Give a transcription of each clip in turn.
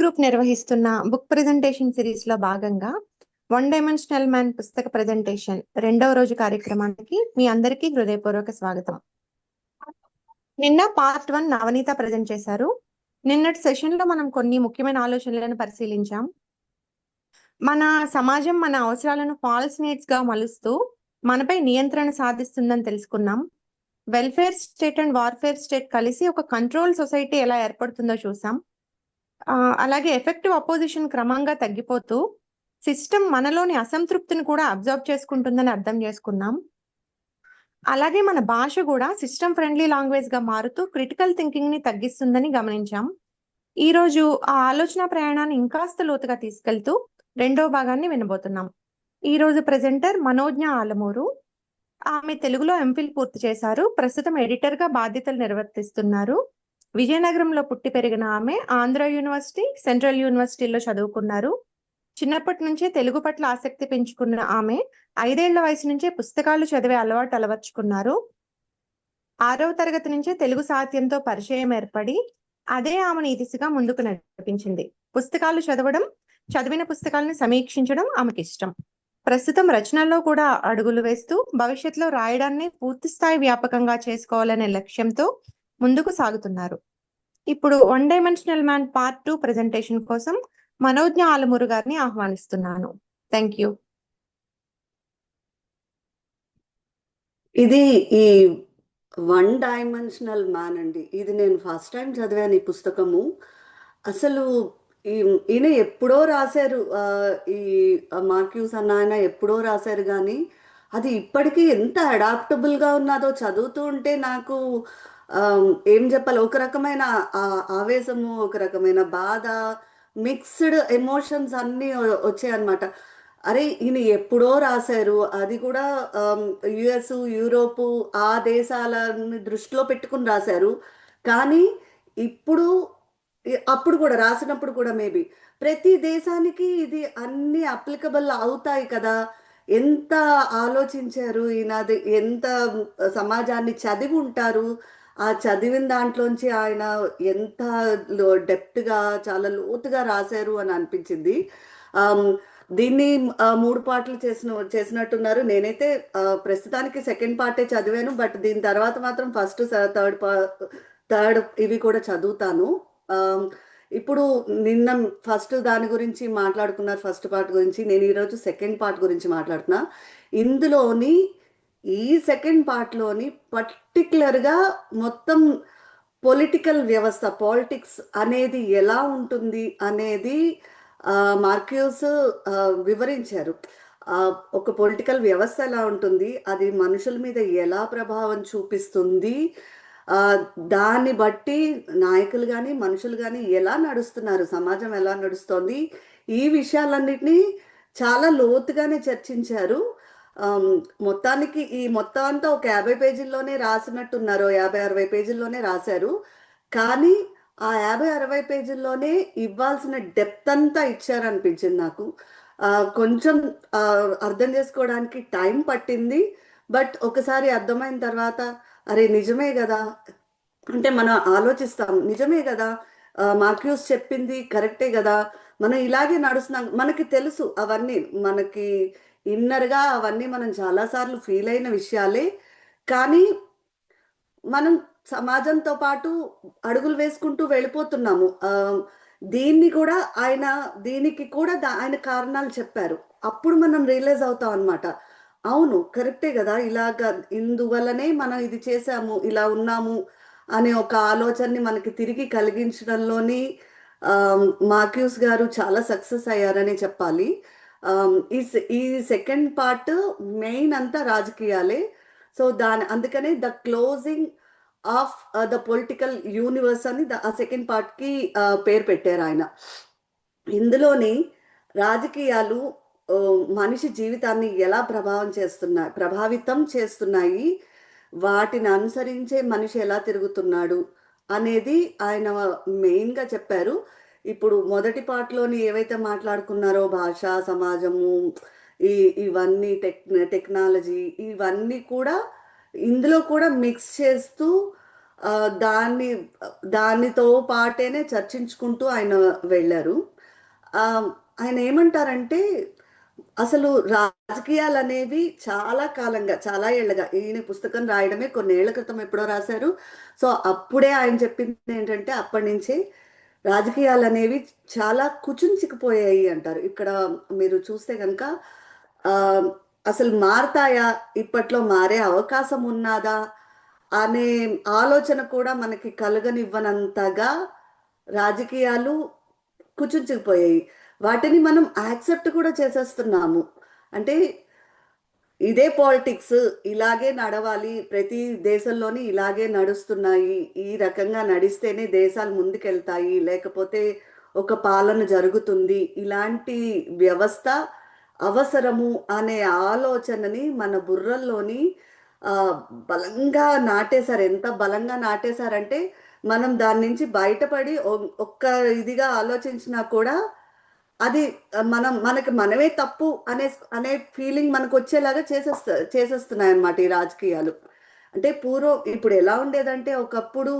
Group నిర్వహిస్తున్న book presentation series లో భాగంగా వన్ డైమెన్షనల్ మ్యాన్ పుస్తక ప్రెజెంటేషన్ రెండవ రోజు కార్యక్రమానికి మీ అందరికీ హృదయపూర్వక స్వాగతం. నిన్న పార్ట్ 1 నవనీత ప్రెజెంట్ చేశారు. నిన్నటి సెషన్ లో మనం కొన్ని ముఖ్యమైన ఆలోచనలను పరిశీలించాం. మన సమాజం మన అవసరాలను ఫాల్స్ నీడ్స్ గా మలుస్తూ మనపై నియంత్రణ సాధిస్తుందని తెలుసుకున్నాం. Welfare state and warfare state కలిసి ఒక కంట్రోల్ సొసైటీ ఎలా ఏర్పడుతుందో చూసాం. అలాగే ఎఫెక్టివ్ అపోజిషన్ క్రమంగా తగ్గిపోతూ సిస్టమ్ మనలోని అసంతృప్తిని కూడా అబ్జర్వ్ చేసుకుంటుందని అర్థం చేసుకున్నాం. అలాగే మన భాష కూడా సిస్టమ్ ఫ్రెండ్లీ లాంగ్వేజ్ గా మారుతూ క్రిటికల్ థింకింగ్ ని తగ్గిస్తుందని గమనించాం. ఈ రోజు ఆ ఆలోచన ప్రయాణాన్ని ఇంకాస్త లోతుగా తీసుకెళ్తూ రెండో భాగాన్ని వినబోతున్నాం. ఈ రోజు ప్రెజెంటర్ మనోజ్ఞ ఆలమూరు. ఆమె తెలుగులో ఎంఫిల్ పూర్తి చేశారు. ప్రస్తుతం ఎడిటర్ గా బాధ్యతలు నిర్వర్తిస్తున్నారు. విజయనగరంలో పుట్టి పెరిగిన ఆమె ఆంధ్ర యూనివర్సిటీ, సెంట్రల్ యూనివర్సిటీలో చదువుకున్నారు. చిన్నప్పటి నుంచే తెలుగు పట్ల ఆసక్తి పెంచుకున్న ఆమె 5 ఏళ్ల వయసు నుంచే పుస్తకాలు చదివే అలవాటు అలవర్చుకున్నారు. 6వ తరగతి నుంచే తెలుగు సాహిత్యంతో పరిచయం ఏర్పడి అదే ఆమెను ఈ దిశగా ముందుకు నడిపించింది. పుస్తకాలు చదవడం, చదివిన పుస్తకాలను సమీక్షించడం ఆమెకి ఇష్టం. ప్రస్తుతం రచనల్లో కూడా అడుగులు వేస్తూ భవిష్యత్తులో రాయడాన్ని పూర్తి స్థాయి వ్యాపకంగా చేసుకోవాలనే లక్ష్యంతో ముందుకు సాగుతున్నారు. ఇప్పుడు one dimensional man part 2 presentation కోసం మనోజ్ఞ ఆలమూరు గారిని ఆహ్వానిస్తున్నాను. Thank you. ఇది ఈ వన్ డైమెన్షనల్ మ్యాన్ అండి. ఇది నేను ఫస్ట్ టైం చదివాను ఈ పుస్తకము. అసలు ఈయన ఎప్పుడో రాశారు, ఈ మార్క్యూస్ అన్న ఆయన ఎప్పుడో రాశారు, కానీ అది ఇప్పటికీ ఎంత అడాప్టబుల్గా ఉన్నదో చదువుతూ ఉంటే నాకు ఏం చెప్పాలి, ఒక రకమైన ఆవేశము, ఒక రకమైన బాధ, మిక్స్డ్ ఎమోషన్స్ అన్నీ వచ్చాయన్నమాట. అరే ఈయన ఎప్పుడో రాశారు, అది కూడా యుఎస్, యూరోపు ఆ దేశాలని దృష్టిలో పెట్టుకుని రాశారు. కానీ ఇప్పుడు అప్పుడు కూడా రాసినప్పుడు కూడా మేబీ ప్రతి దేశానికి ఇది అన్ని అప్లికబుల్ అవుతాయి కదా. ఎంత ఆలోచించారు ఈయన, ఎంత సమాజాన్ని చదివి ఉంటారు, ఆ చదివిన దాంట్లోంచి ఆయన ఎంత డెప్త్గా, చాలా లోతుగా రాశారు అని అనిపించింది. దీన్ని 3 పార్ట్లు చేసినట్టున్నారు. నేనైతే ప్రస్తుతానికి సెకండ్ పార్టే చదివాను, బట్ దీని తర్వాత మాత్రం ఫస్ట్, థర్డ్ ఇవి కూడా చదువుతాను. ఇప్పుడు నిన్న ఫస్ట్ దాని గురించి మాట్లాడుకున్నారు, ఫస్ట్ పార్ట్ గురించి. నేను ఈరోజు సెకండ్ పార్ట్ గురించి మాట్లాడుతున్నా. ఇందులోని ఈ సెకండ్ పార్ట్లోని పర్టికులర్గా మొత్తం పొలిటికల్ వ్యవస్థ, పాలిటిక్స్ అనేది ఎలా ఉంటుంది అనేది మార్క్యూస్ వివరించారు. ఒక పొలిటికల్ వ్యవస్థ ఎలా ఉంటుంది, అది మనుషుల మీద ఎలా ప్రభావం చూపిస్తుంది, దాన్ని బట్టి నాయకులు కానీ మనుషులు కానీ ఎలా నడుస్తున్నారు, సమాజం ఎలా నడుస్తోంది, ఈ విషయాలన్నిటినీ చాలా లోతుగానే చర్చించారు. మొత్తానికి ఈ మొత్తం అంతా ఒక 50 పేజీల్లోనే రాసినట్టున్నారు, 50-60 పేజీల్లోనే రాశారు. కానీ ఆ 50-60 పేజీల్లోనే ఇవ్వాల్సిన డెప్త్ అంతా ఇచ్చారనిపించింది నాకు. కొంచెం అర్థం చేసుకోవడానికి టైం పట్టింది, బట్ ఒకసారి అర్థమైన తర్వాత అరే నిజమే కదా, అంటే మనం ఆలోచిస్తాం, నిజమే కదా, మార్క్యూస్ చెప్పింది కరెక్టే కదా, మనం ఇలాగే నడుస్తున్నాం, మనకి తెలుసు అవన్నీ, మనకి ఇన్నర్గా అవన్నీ మనం చాలాసార్లు ఫీల్ అయిన విషయాలే. కానీ మనం సమాజంతో పాటు అడుగులు వేసుకుంటూ వెళ్ళిపోతున్నాము. దీన్ని కూడా దీనికి కూడా ఆయన కారణాలు చెప్పారు. అప్పుడు మనం రియలైజ్ అవుతాం అనమాట, అవును కరెక్టే కదా, ఇలాగా ఇందువల్లనే మనం ఇది చేసాము, ఇలా ఉన్నాము అనే ఒక ఆలోచనని మనకి తిరిగి కలిగించడంలోని మార్క్యూస్ గారు చాలా సక్సెస్ అయ్యారని చెప్పాలి. ఈ సెకండ్ పార్ట్ మెయిన్ అంతా రాజకీయాలే. సో అందుకనే the closing of the political universe అని ఆ సెకండ్ పార్ట్కి పేరు పెట్టారు ఆయన. ఇందులోని రాజకీయాలు మనిషి జీవితాన్ని ఎలా ప్రభావితం చేస్తున్నాయి, వాటిని అనుసరించే మనిషి ఎలా తిరుగుతున్నాడు అనేది ఆయన మెయిన్గా చెప్పారు. ఇప్పుడు మొదటి పార్ట్లోని ఏవైతే మాట్లాడుకున్నారో భాష, సమాజము, ఇవన్నీ టెక్నాలజీ, ఇవన్నీ కూడా ఇందులో కూడా మిక్స్ చేస్తూ ఆ, దాన్ని దానితో పాటేనే చర్చించుకుంటూ ఆయన వెళ్ళారు. ఆ, ఆయన ఏమంటారంటే అసలు రాజకీయాలు అనేవి చాలా కాలంగా, చాలా ఏళ్ళగా, ఈయన పుస్తకం రాయడమే కొన్నేళ్ల క్రితం ఎప్పుడో రాశారు. సో అప్పుడే ఆయన చెప్పింది ఏంటంటే అప్పటి నుంచే రాజకీయాలు అనేవి చాలా కుచించుకుపోయాయి అంటారు. ఇక్కడ మీరు చూస్తే కనుక ఆ, అసలు మారతాయా, ఇప్పట్లో మారే అవకాశం ఉన్నదా అనే ఆలోచన కూడా మనకి కలగనివ్వనంతగా రాజకీయాలు కుచించుకుపోయాయి. వాటిని మనం యాక్సెప్ట్ కూడా చేసేస్తున్నాము. అంటే ఇదే పాలిటిక్స్, ఇలాగే నడవాలి, ప్రతి దేశంలోని ఇలాగే నడుస్తున్నాయి, ఈ రకంగా నడిస్తేనే దేశాలు ముందుకెళ్తాయి, లేకపోతే ఒక పాలన జరుగుతుంది, ఇలాంటి వ్యవస్థ అవసరము అనే ఆలోచనని మన బుర్రల్లోని ఆ, బలంగా నాటేశారు. ఎంత బలంగా నాటేశారంటే మనం దాని నుంచి బయటపడి ఒక్క ఇదిగా ఆలోచించినా కూడా అది మనకి మనమే తప్పు అనే అనే ఫీలింగ్ మనకు వచ్చేలాగా చేసేస్తున్నాయి అన్నమాట ఈ రాజకీయాలు. అంటే పూర్వం ఇప్పుడు ఎలా ఉండేదంటే ఒకప్పుడు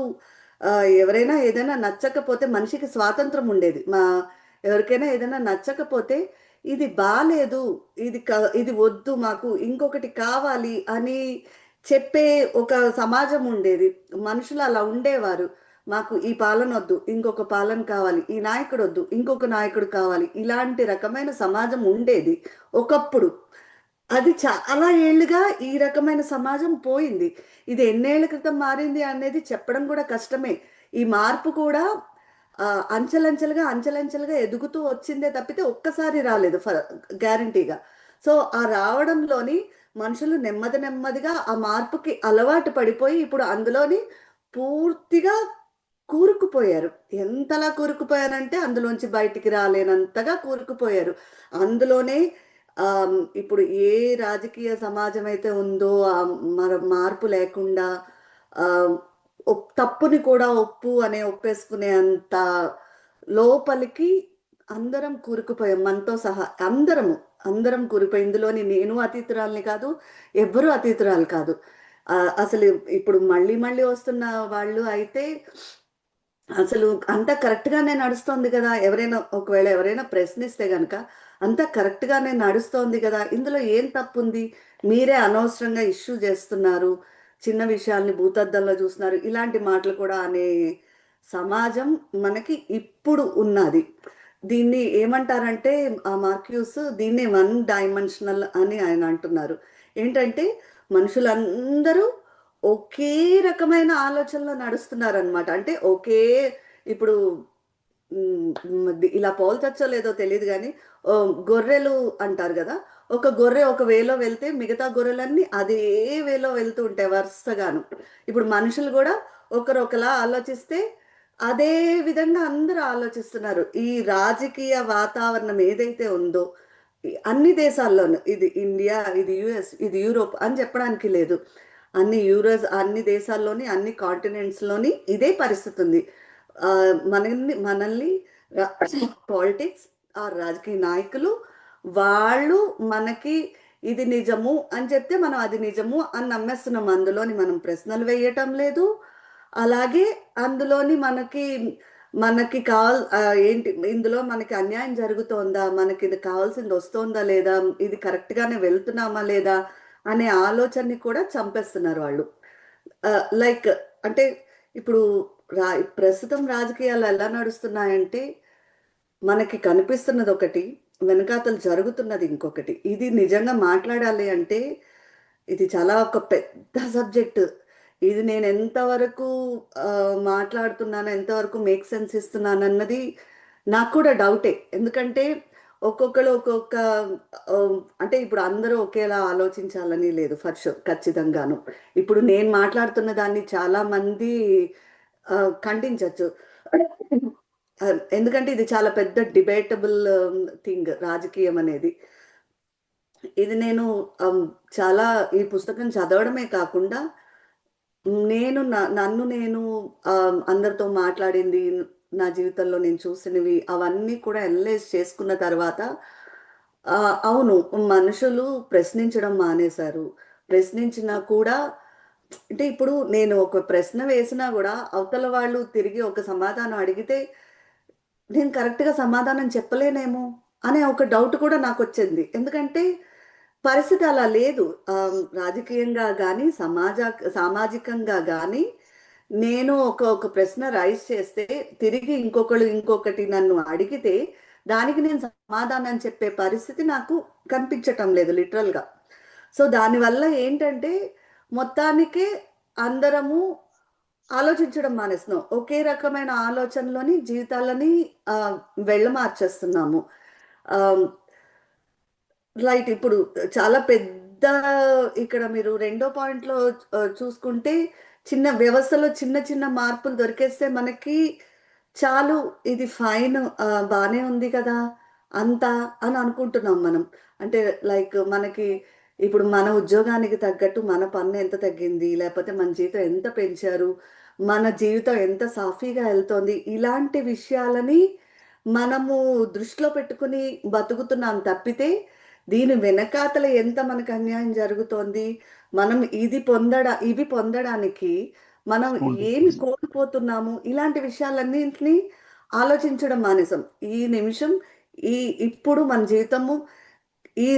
ఆ, ఎవరైనా ఏదైనా నచ్చకపోతే మనిషికి స్వాతంత్రం ఉండేది. ఎవరికైనా ఏదైనా నచ్చకపోతే ఇది బాలేదు, ఇది వద్దు, మాకు ఇంకొకటి కావాలి అని చెప్పే ఒక సమాజం ఉండేది. మనుషులు అలా ఉండేవారు. మాకు ఈ పాలన వద్దు, ఇంకొక పాలన కావాలి, ఈ నాయకుడు వద్దు, ఇంకొక నాయకుడు కావాలి, ఇలాంటి రకమైన సమాజం ఉండేది ఒకప్పుడు. అది చాలా ఏళ్ళుగా ఈ రకమైన సమాజం పోయింది. ఇది ఎన్నేళ్ల క్రితం మారింది అనేది చెప్పడం కూడా కష్టమే. ఈ మార్పు కూడా అంచెలంచెలుగా అంచెలంచెలుగా ఎదుగుతూ వచ్చిందే తప్పితే ఒక్కసారి రాలేదు గ్యారంటీగా. సో ఆ రావడంలోని మనుషులు నెమ్మది నెమ్మదిగా ఆ మార్పుకి అలవాటు పడిపోయి ఇప్పుడు అందులోని పూర్తిగా కూరుకుపోయారు. ఎంతలా కూరుకుపోయారంటే అందులోంచి బయటికి రాలేనంతగా కూరుకుపోయారు. అందులోనే ఇప్పుడు ఏ రాజకీయ సమాజం అయితే ఉందో ఆ మార్పు లేకుండా ఆ తప్పుని కూడా ఒప్పు అనే ఒప్పేసుకునే అంత లోపలికి అందరం కూరుకుపోయాం, మనతో సహా అందరము అందరం కూరిపోయి. ఇందులోని నేను అతీతురాల్ని కాదు, ఎవ్వరూ అతీతురాలు కాదు. అసలు ఇప్పుడు మళ్ళీ మళ్ళీ వస్తున్న వాళ్ళు అయితే అసలు అంతా కరెక్ట్గానే నడుస్తోంది కదా, ఒకవేళ ఎవరైనా ప్రశ్నిస్తే గనక అంతా కరెక్ట్గానే నడుస్తోంది కదా, ఇందులో ఏం తప్పు ఉంది, మీరే అనవసరంగా ఇష్యూ చేస్తున్నారు, చిన్న విషయాల్ని భూతద్దంలో చూస్తున్నారు, ఇలాంటి మాటలు కూడా అనే సమాజం మనకి ఇప్పుడు ఉన్నది. దీన్ని ఏమంటారంటే ఆ మార్క్యూస్ దీన్నే వన్ డైమెన్షనల్ అని ఆయన అంటున్నారు. ఏంటంటే మనుషులందరూ ఒకే రకమైన ఆలోచనలో నడుస్తున్నారనమాట. అంటే ఇప్పుడు ఇలా పోల్చచ్చో లేదో తెలియదు కానీ గొర్రెలు అంటారు కదా, ఒక గొర్రె ఒక వేలో వెళ్తే మిగతా గొర్రెలన్నీ అదే వేలో వెళ్తూ ఉంటాయి వరుసగాను. ఇప్పుడు మనుషులు కూడా ఒకరు ఒకలా ఆలోచిస్తే అదే విధంగా అందరూ ఆలోచిస్తున్నారు. ఈ రాజకీయ వాతావరణం ఏదైతే ఉందో అన్ని దేశాల్లోనూ, ఇది ఇండియా, ఇది యుఎస్, ఇది యూరోప్ అని చెప్పడానికి లేదు, అన్ని దేశాల్లోని అన్ని కాంటినెంట్స్లోని ఇదే పరిస్థితి ఉంది. మనల్ని పాలిటిక్స్ ఆ రాజకీయ నాయకులు వాళ్ళు మనకి ఇది నిజము అని చెప్తే మనం అది నిజము అని నమ్మేస్తున్నాం. అందులోని మనం ప్రశ్నలు వేయటం లేదు. అలాగే అందులోని మనకి మనకి ఏంటి, ఇందులో మనకి అన్యాయం జరుగుతోందా, మనకి ఇది కావాల్సింది వస్తోందా లేదా, ఇది కరెక్ట్గానే వెళ్తున్నామా లేదా అనే ఆలోచనని కూడా చంపేస్తున్నారు వాళ్ళు. లైక్ అంటే ఇప్పుడు రా ప్రస్తుతం రాజకీయాలు ఎలా నడుస్తున్నాయంటే మనకి కనిపిస్తున్నది ఒకటి, వెనకాతలు జరుగుతున్నది ఇంకొకటి. ఇది నిజంగా మాట్లాడాలి అంటే ఇది చాలా ఒక పెద్ద సబ్జెక్ట్. ఇది నేను ఎంతవరకు మాట్లాడుతున్నాను, ఎంతవరకు మేక్ సెన్స్ ఇస్తున్నాను అన్నది నాకు కూడా డౌటే. ఎందుకంటే ఒక్కొక్కరు ఒక్కొక్క ఆ, అంటే ఇప్పుడు అందరూ ఒకేలా ఆలోచించాలని లేదు, ఫర్ షూర్, ఖచ్చితంగాను. ఇప్పుడు నేను మాట్లాడుతున్న దాన్ని చాలా మంది ఖండించవచ్చు. ఎందుకంటే ఇది చాలా పెద్ద డిబేటబుల్ థింగ్ రాజకీయం అనేది. ఇది నేను చాలా ఈ పుస్తకం చదవడమే కాకుండా నన్ను నేను అందరితో మాట్లాడింది, నా జీవితంలో నేను చూసినవి అవన్నీ కూడా అనలైజ్ చేసుకున్న తర్వాత అవును, మనుషులు ప్రశ్నించడం మానేశారు. ప్రశ్నించినా కూడా అంటే ఇప్పుడు నేను ఒక ప్రశ్న వేసినా కూడా అవతల వాళ్ళు తిరిగి ఒక సమాధానం అడిగితే నేను కరెక్ట్గా సమాధానం చెప్పలేనేమో అనే ఒక డౌట్ కూడా నాకు వచ్చింది. ఎందుకంటే పరిస్థితి అలా లేదు. రాజకీయంగా కానీ సామాజికంగా కానీ నేను ఒక ప్రశ్న రైజ్ చేస్తే తిరిగి ఇంకొకళ్ళు ఇంకొకటి నన్ను అడిగితే దానికి నేను సమాధానం చెప్పే పరిస్థితి నాకు కనిపించటం లేదు లిటరల్గా. సో దానివల్ల ఏంటంటే మొత్తానికే అందరము ఆలోచించడం మానేస్తున్నాం. ఒకే రకమైన ఆలోచనలోని జీవితాలని ఆ, వెళ్ళమార్చేస్తున్నాము. రైట్. ఇప్పుడు చాలా పెద్ద ఇక్కడ మీరు రెండో పాయింట్లో చూసుకుంటే చిన్న వ్యవస్థలో చిన్న చిన్న మార్పులు దొరికేస్తే మనకి చాలు, ఇది ఫైన్, బాగానే ఉంది కదా అంతా అని అనుకుంటున్నాం మనం. అంటే లైక్ మనకి ఇప్పుడు మన ఉద్యోగానికి తగ్గట్టు మన పన్ను ఎంత తగ్గింది, లేకపోతే మన జీతం ఎంత పెంచారు, మన జీవితం ఎంత సాఫీగా వెళ్తోంది, ఇలాంటి విషయాలని మనము దృష్టిలో పెట్టుకుని బతుకుతున్నాం తప్పితే దీని వెనకాతల ఎంత మనకు అన్యాయం జరుగుతోంది, మనం ఇవి పొందడానికి మనం ఏమి కోల్పోతున్నాము, ఇలాంటి విషయాలన్నింటినీ ఆలోచించడం మానేసాం. ఈ నిమిషం ఈ ఇప్పుడు మన జీవితము ఈ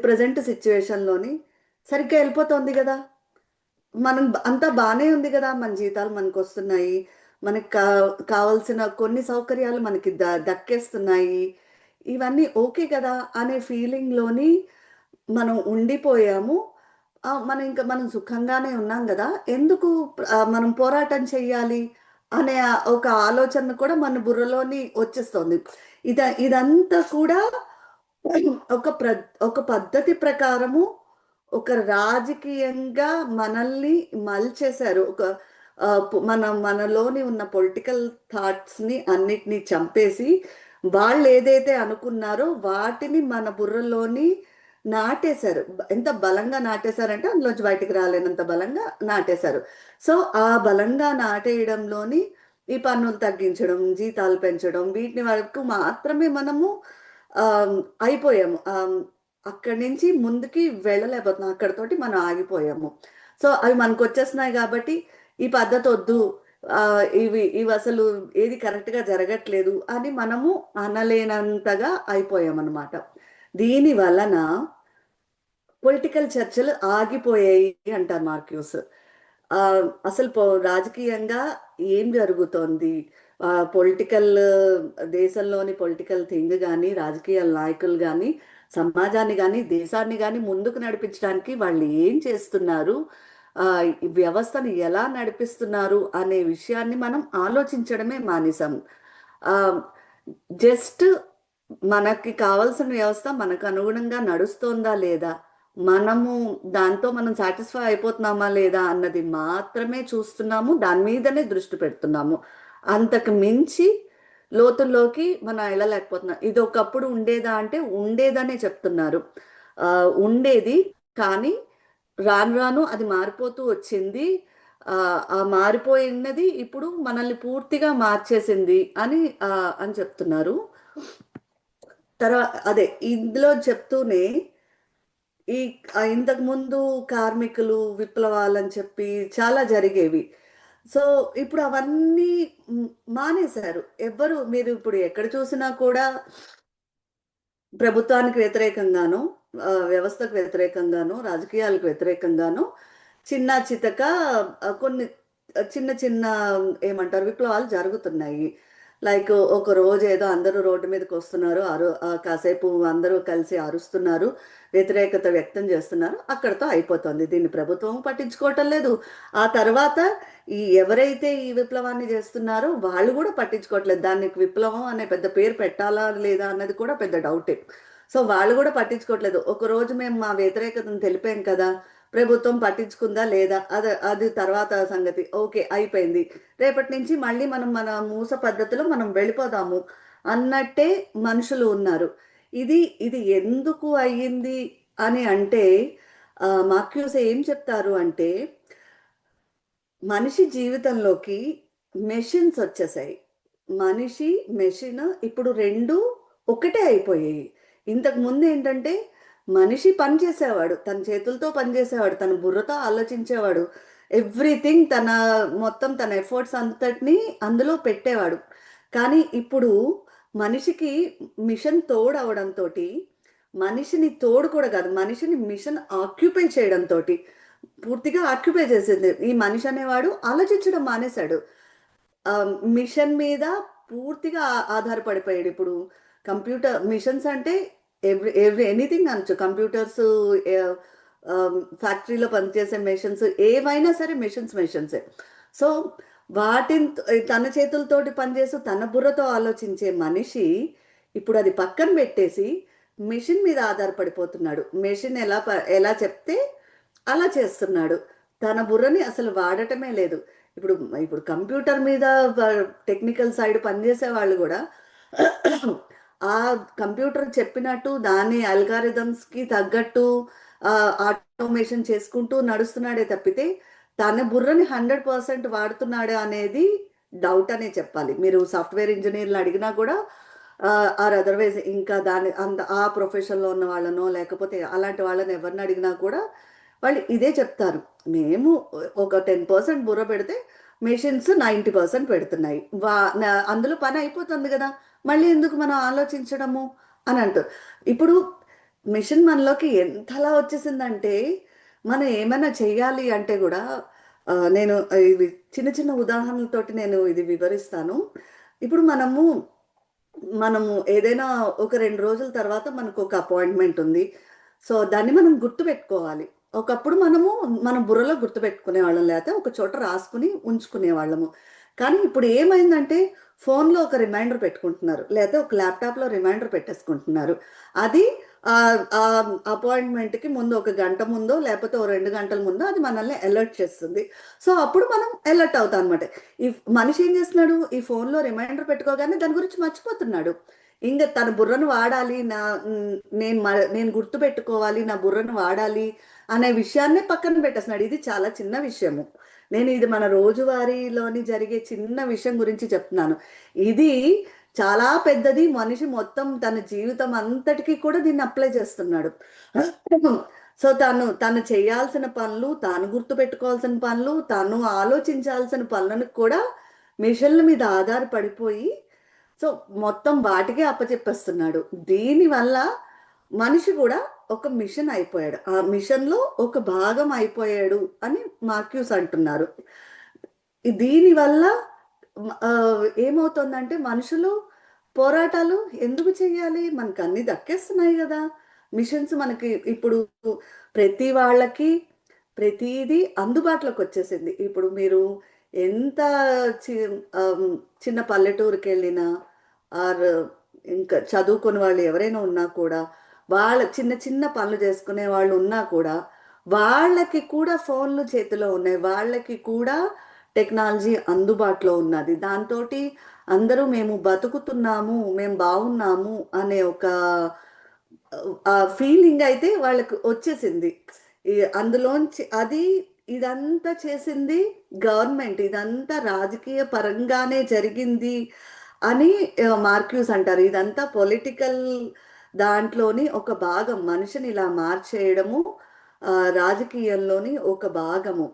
ప్రజెంట్ సిచ్యువేషన్లోని సరిగ్గా వెళ్ళిపోతుంది కదా, మనం అంతా బాగానే ఉంది కదా, మన జీతాలు మనకు వస్తున్నాయి, మనకు కావాల్సిన కొన్ని సౌకర్యాలు మనకి దక్కేస్తున్నాయి, ఇవన్నీ ఓకే కదా అనే ఫీలింగ్లోని మనం ఉండిపోయాము. మనం సుఖంగానే ఉన్నాం కదా, ఎందుకు మనం పోరాటం చెయ్యాలి అనే ఒక ఆలోచన కూడా మన బుర్రలోని వచ్చేస్తుంది. ఇదంతా కూడా ఒక పద్ధతి ప్రకారము ఒక రాజకీయంగా మనల్ని మలిచేశారు. మనలోని ఉన్న పొలిటికల్ థాట్స్ని అన్నిటినీ చంపేసి వాళ్ళు ఏదైతే అనుకున్నారో వాటిని మన బుర్రలోని నాటేశారు. ఎంత బలంగా నాటేశారంటే అందులోంచి బయటికి రాలేనంత బలంగా నాటేశారు. సో ఆ బలంగా నాటేయడంలోని ఈ పన్నులు తగ్గించడం, జీతాలు పెంచడం, వీటిని వరకు మాత్రమే మనము అయిపోయాము. అక్కడి నుంచి ముందుకి వెళ్ళలేకపోతున్నాం, అక్కడితోటి మనం ఆగిపోయాము. సో అవి మనకు వచ్చేస్తున్నాయి కాబట్టి ఈ పద్ధతి వద్దు, ఇవి అసలు ఏది కరెక్ట్గా జరగట్లేదు అని మనము అనలేనంతగా అయిపోయామన్నమాట. దీని వలన పొలిటికల్ చర్చలు ఆగిపోయాయి అంటారు మార్క్యూస్. అసలు రాజకీయంగా ఏం జరుగుతోంది, పొలిటికల్ దేశంలోని పొలిటికల్ థింగ్ కానీ, రాజకీయ నాయకులు కానీ సమాజాన్ని కానీ దేశాన్ని కానీ ముందుకు నడిపించడానికి వాళ్ళు ఏం చేస్తున్నారు, ఈ వ్యవస్థను ఎలా నడిపిస్తున్నారు అనే విషయాన్ని మనం ఆలోచించడమే మానేసాం. జస్ట్ మనకి కావాల్సిన వ్యవస్థ మనకు అనుగుణంగా నడుస్తోందా లేదా, మనము దాంతో మనం సాటిస్ఫై అయిపోతున్నామా లేదా అన్నది మాత్రమే చూస్తున్నాము, దాని మీదనే దృష్టి పెడుతున్నాము. అంతకు మించి లోతుల్లోకి మనం వెళ్ళలేకపోతున్నాం. ఇది ఒకప్పుడు ఉండేదా అంటే ఉండేదనే చెప్తున్నారు. ఉండేది, కానీ రాను రాను అది మారిపోతూ వచ్చింది. ఆ మారిపోయినది ఇప్పుడు మనల్ని పూర్తిగా మార్చేసింది అని చెప్తున్నారు. తర్వాత అదే ఇందులో చెప్తూనే ఇంతకు ముందు కార్మికులు విప్లవాలని చెప్పి చాలా జరిగేవి. సో ఇప్పుడు అవన్నీ మానేశారు. మీరు ఇప్పుడు ఎక్కడ చూసినా కూడా ప్రభుత్వానికి వ్యతిరేకంగానో, వ్యవస్థకు వ్యతిరేకంగానో, రాజకీయాలకు వ్యతిరేకంగానో చిన్న చితక కొన్ని చిన్న చిన్న ఏమంటారు విప్లవాలు జరుగుతున్నాయి. లైక్ ఒక రోజు ఏదో అందరూ రోడ్డు మీదకి వస్తున్నారు, కాసేపు అందరూ కలిసి అరుస్తున్నారు, వ్యతిరేకత వ్యక్తం చేస్తున్నారు, అక్కడితో అయిపోతుంది. దీన్ని ప్రభుత్వం పట్టించుకోవటం లేదు. ఆ తర్వాత ఎవరైతే ఈ విప్లవాన్ని చేస్తున్నారో వాళ్ళు కూడా పట్టించుకోవట్లేదు. దానికి విప్లవం అనే పెద్ద పేరు పెట్టాలా లేదా అన్నది కూడా పెద్ద డౌటే. సో వాళ్ళు కూడా పట్టించుకోవట్లేదు. ఒకరోజు మేము మా వ్యతిరేకతను తెలిపాం కదా, ప్రభుత్వం పట్టించుకుందా లేదా అది తర్వాత సంగతి, ఓకే అయిపోయింది, రేపటి నుంచి మళ్ళీ మన మూస పద్ధతిలో మనం వెళ్ళిపోదాము అన్నట్టే మనుషులు ఉన్నారు. ఇది ఎందుకు అయ్యింది అని అంటే మార్క్యూస్ ఏం చెప్తారు అంటే మనిషి జీవితంలోకి మెషిన్స్ వచ్చేసాయి. మనిషి మెషిన్ ఇప్పుడు రెండు ఒకటే అయిపోయాయి. ఇంతకు ముందు ఏంటంటే మనిషి పని చేసేవాడు, తన చేతులతో పనిచేసేవాడు, తన బుర్రతో ఆలోచించేవాడు, ఎవ్రీథింగ్ మొత్తం తన ఎఫర్ట్స్ అంతటిని అందులో పెట్టేవాడు. కానీ ఇప్పుడు మనిషికి మిషన్ తోడవడంతో, మనిషిని తోడు కూడా కాదు, మనిషిని మిషన్ ఆక్యుపై చేయడంతో, పూర్తిగా ఆక్యుపై చేసింది. ఈ మనిషి అనేవాడు ఆలోచించడం మానేశాడు. మిషన్ మీద పూర్తిగా ఆధారపడిపోయాడు. ఇప్పుడు కంప్యూటర్ మిషన్స్ అంటే ఎనీథింగ్ అనొచ్చు. కంప్యూటర్స్, ఫ్యాక్టరీలో పనిచేసే మెషిన్స్, ఏవైనా సరే మెషిన్సే. సో వాటిని తన చేతులతోటి పనిచేస్తూ తన బుర్రతో ఆలోచించే మనిషి ఇప్పుడు అది పక్కన పెట్టేసి మెషిన్ మీద ఆధారపడిపోతున్నాడు. మెషిన్ ఎలా చెప్తే అలా చేస్తున్నాడు. తన బుర్రని అసలు వాడటమే లేదు. ఇప్పుడు ఇప్పుడు కంప్యూటర్ మీద టెక్నికల్ సైడ్ పనిచేసే వాళ్ళు కూడా ఆ కంప్యూటర్ చెప్పినట్టు దాని అల్గారిథమ్స్కి తగ్గట్టు ఆటోమేషన్ చేసుకుంటూ నడుస్తున్నాడే తప్పితే తన బుర్రని 100% వాడుతున్నాడు అనేది డౌట్ అనే చెప్పాలి. మీరు సాఫ్ట్వేర్ ఇంజనీర్లు అడిగినా కూడా ఆర్ అదర్వైజ్ ఇంకా ఆ ప్రొఫెషన్లో ఉన్న వాళ్ళనో లేకపోతే అలాంటి వాళ్ళని ఎవరిని అడిగినా కూడా వాళ్ళు ఇదే చెప్తారు. మేము ఒక 10% బుర్ర పెడితే మెషిన్స్ 90% పెడుతున్నాయి. అందులో పని అయిపోతుంది కదా, మళ్ళీ ఎందుకు మనం ఆలోచించడము అని అంటారు. ఇప్పుడు మిషన్ మనలోకి ఎంతలా వచ్చేసిందంటే మనం ఏమైనా చెయ్యాలి అంటే కూడా నేను ఇవి చిన్న చిన్న ఉదాహరణలతోటి నేను ఇది వివరిస్తాను. ఇప్పుడు మనము ఏదైనా ఒక 2 రోజుల తర్వాత మనకు ఒక అపాయింట్మెంట్ ఉంది. సో దాన్ని మనం గుర్తుపెట్టుకోవాలి. ఒకప్పుడు మన బుర్రలో గుర్తుపెట్టుకునే వాళ్ళం, లేకపోతే ఒక చోట రాసుకుని ఉంచుకునే వాళ్ళము. కానీ ఇప్పుడు ఏమైందంటే ఫోన్లో ఒక రిమైండర్ పెట్టుకుంటున్నారు, లేకపోతే ఒక ల్యాప్టాప్లో రిమైండర్ పెట్టేసుకుంటున్నారు. అది అపాయింట్మెంట్కి ముందు 1 గంట ముందో లేకపోతే 2 గంటల ముందో అది మనల్ని అలర్ట్ చేస్తుంది. సో అప్పుడు మనం అలర్ట్ అవుతాం అనమాట. ఈ మనిషి ఏం చేస్తున్నాడు, ఈ ఫోన్లో రిమైండర్ పెట్టుకోగానే దాని గురించి మర్చిపోతున్నాడు. ఇంకా తన బుర్రను వాడాలి, నేను గుర్తు పెట్టుకోవాలి, నా బుర్రను వాడాలి అనే విషయాన్నే పక్కన పెట్టేస్తున్నాడు. ఇది చాలా చిన్న విషయము. నేను ఇది మన రోజువారీలోని జరిగే చిన్న విషయం గురించి చెప్తున్నాను. ఇది చాలా పెద్దది. మనిషి మొత్తం తన జీవితం అంతటికీ కూడా దీన్ని అప్లై చేస్తున్నాడు. సో తను చేయాల్సిన పనులు, తాను గుర్తు పెట్టుకోవాల్సిన పనులు, తాను ఆలోచించాల్సిన పనులను కూడా మిషన్ల మీద ఆధారపడిపోయి సో మొత్తం వాటికే అప్పచెప్పేస్తున్నాడు. దీనివల్ల మనిషి కూడా ఒక మిషన్ అయిపోయాడు, ఆ మిషన్లో ఒక భాగం అయిపోయాడు అని మార్క్యూస్ అంటున్నారు. దీనివల్ల ఏమవుతుందంటే మనుషులు పోరాటాలు ఎందుకు చేయాలి, మనకు అన్ని దక్కేస్తున్నాయి కదా. మిషన్స్ మనకి ఇప్పుడు ప్రతి వాళ్ళకి ప్రతిదీ అందుబాటులోకి వచ్చేసింది. ఇప్పుడు మీరు ఎంత చిన్న పల్లెటూరుకి వెళ్ళినా ఆర్ ఇంకా చదువుకునే వాళ్ళు ఎవరైనా ఉన్నా కూడా, వాళ్ళ చిన్న చిన్న పనులు చేసుకునే వాళ్ళు ఉన్నా కూడా వాళ్ళకి కూడా ఫోన్లు చేతిలో ఉన్నాయి, వాళ్ళకి కూడా టెక్నాలజీ అందుబాటులో ఉన్నది. దాంతో అందరూ మేము బతుకుతున్నాము, మేము బాగున్నాము అనే ఒక ఫీలింగ్ అయితే వాళ్ళకి వచ్చేసింది. అందులోంచి ఇదంతా చేసింది గవర్నమెంట్, ఇదంతా రాజకీయ పరంగానే జరిగింది అని మార్క్యూస్ అంటారు. ఇదంతా పొలిటికల్ దాంట్లోని ఒక భాగం, మనిషిని ఇలా మార్చేయడము రాజకీయంలోని ఒక భాగము.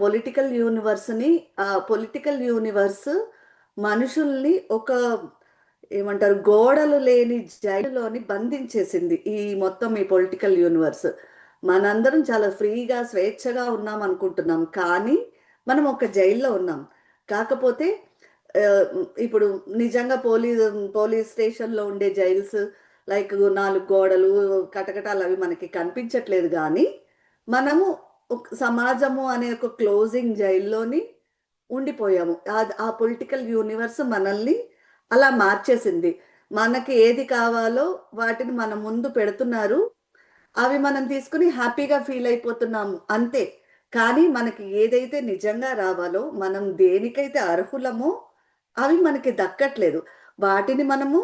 పొలిటికల్ యూనివర్స్ మనుషుల్ని ఒక ఏమంటారు గోడలు లేని జైలులోని బంధించేసింది ఈ మొత్తం ఈ పొలిటికల్ యూనివర్స్. మనందరం చాలా ఫ్రీగా స్వేచ్ఛగా ఉన్నాం అనుకుంటున్నాం, కానీ మనం ఒక జైల్లో ఉన్నాం. కాకపోతే ఇప్పుడు నిజంగా పోలీస్ స్టేషన్లో ఉండే జైల్స్ లైక్ 4 గోడలు కటకటాలు అవి మనకి కనిపించట్లేదు, కానీ మనము సమాజము అనే ఒక క్లోజింగ్ జైల్లోని ఉండిపోయాము. ఆ పొలిటికల్ యూనివర్స్ మనల్ని అలా మార్చేసింది. మనకి ఏది కావాలో వాటిని మన ముందు పెడుతున్నారు, అవి మనం తీసుకుని హ్యాపీగా ఫీల్ అయిపోతున్నాము అంతే. కానీ మనకి ఏదైతే నిజంగా రావాలో, మనం దేనికైతే అర్హులమో అవి మనకి దక్కట్లేదు. వాటిని మనము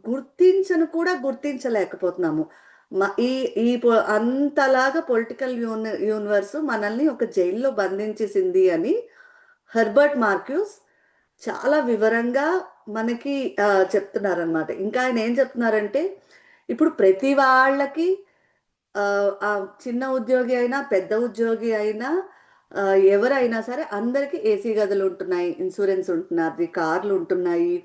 గుర్తించలేకపోతున్నాము. అంతలాగా పొలిటికల్ యూనివర్స్ మనల్ని ఒక జైల్లో బంధించేసింది అని హెర్బర్ట్ మార్క్యూస్ చాలా వివరంగా మనకి చెప్తున్నారనమాట. ఇంకా ఆయన ఏం చెప్తున్నారంటే, ఇప్పుడు ప్రతి వాళ్ళకి చిన్న ఉద్యోగి అయినా పెద్ద ఉద్యోగి అయినా ఆ, ఎవరైనా సరే అందరికీ ఏసీ గదులు ఉంటున్నాయి, ఇన్సూరెన్స్ ఉంటున్నది, కార్లు ఉంటున్నాయి,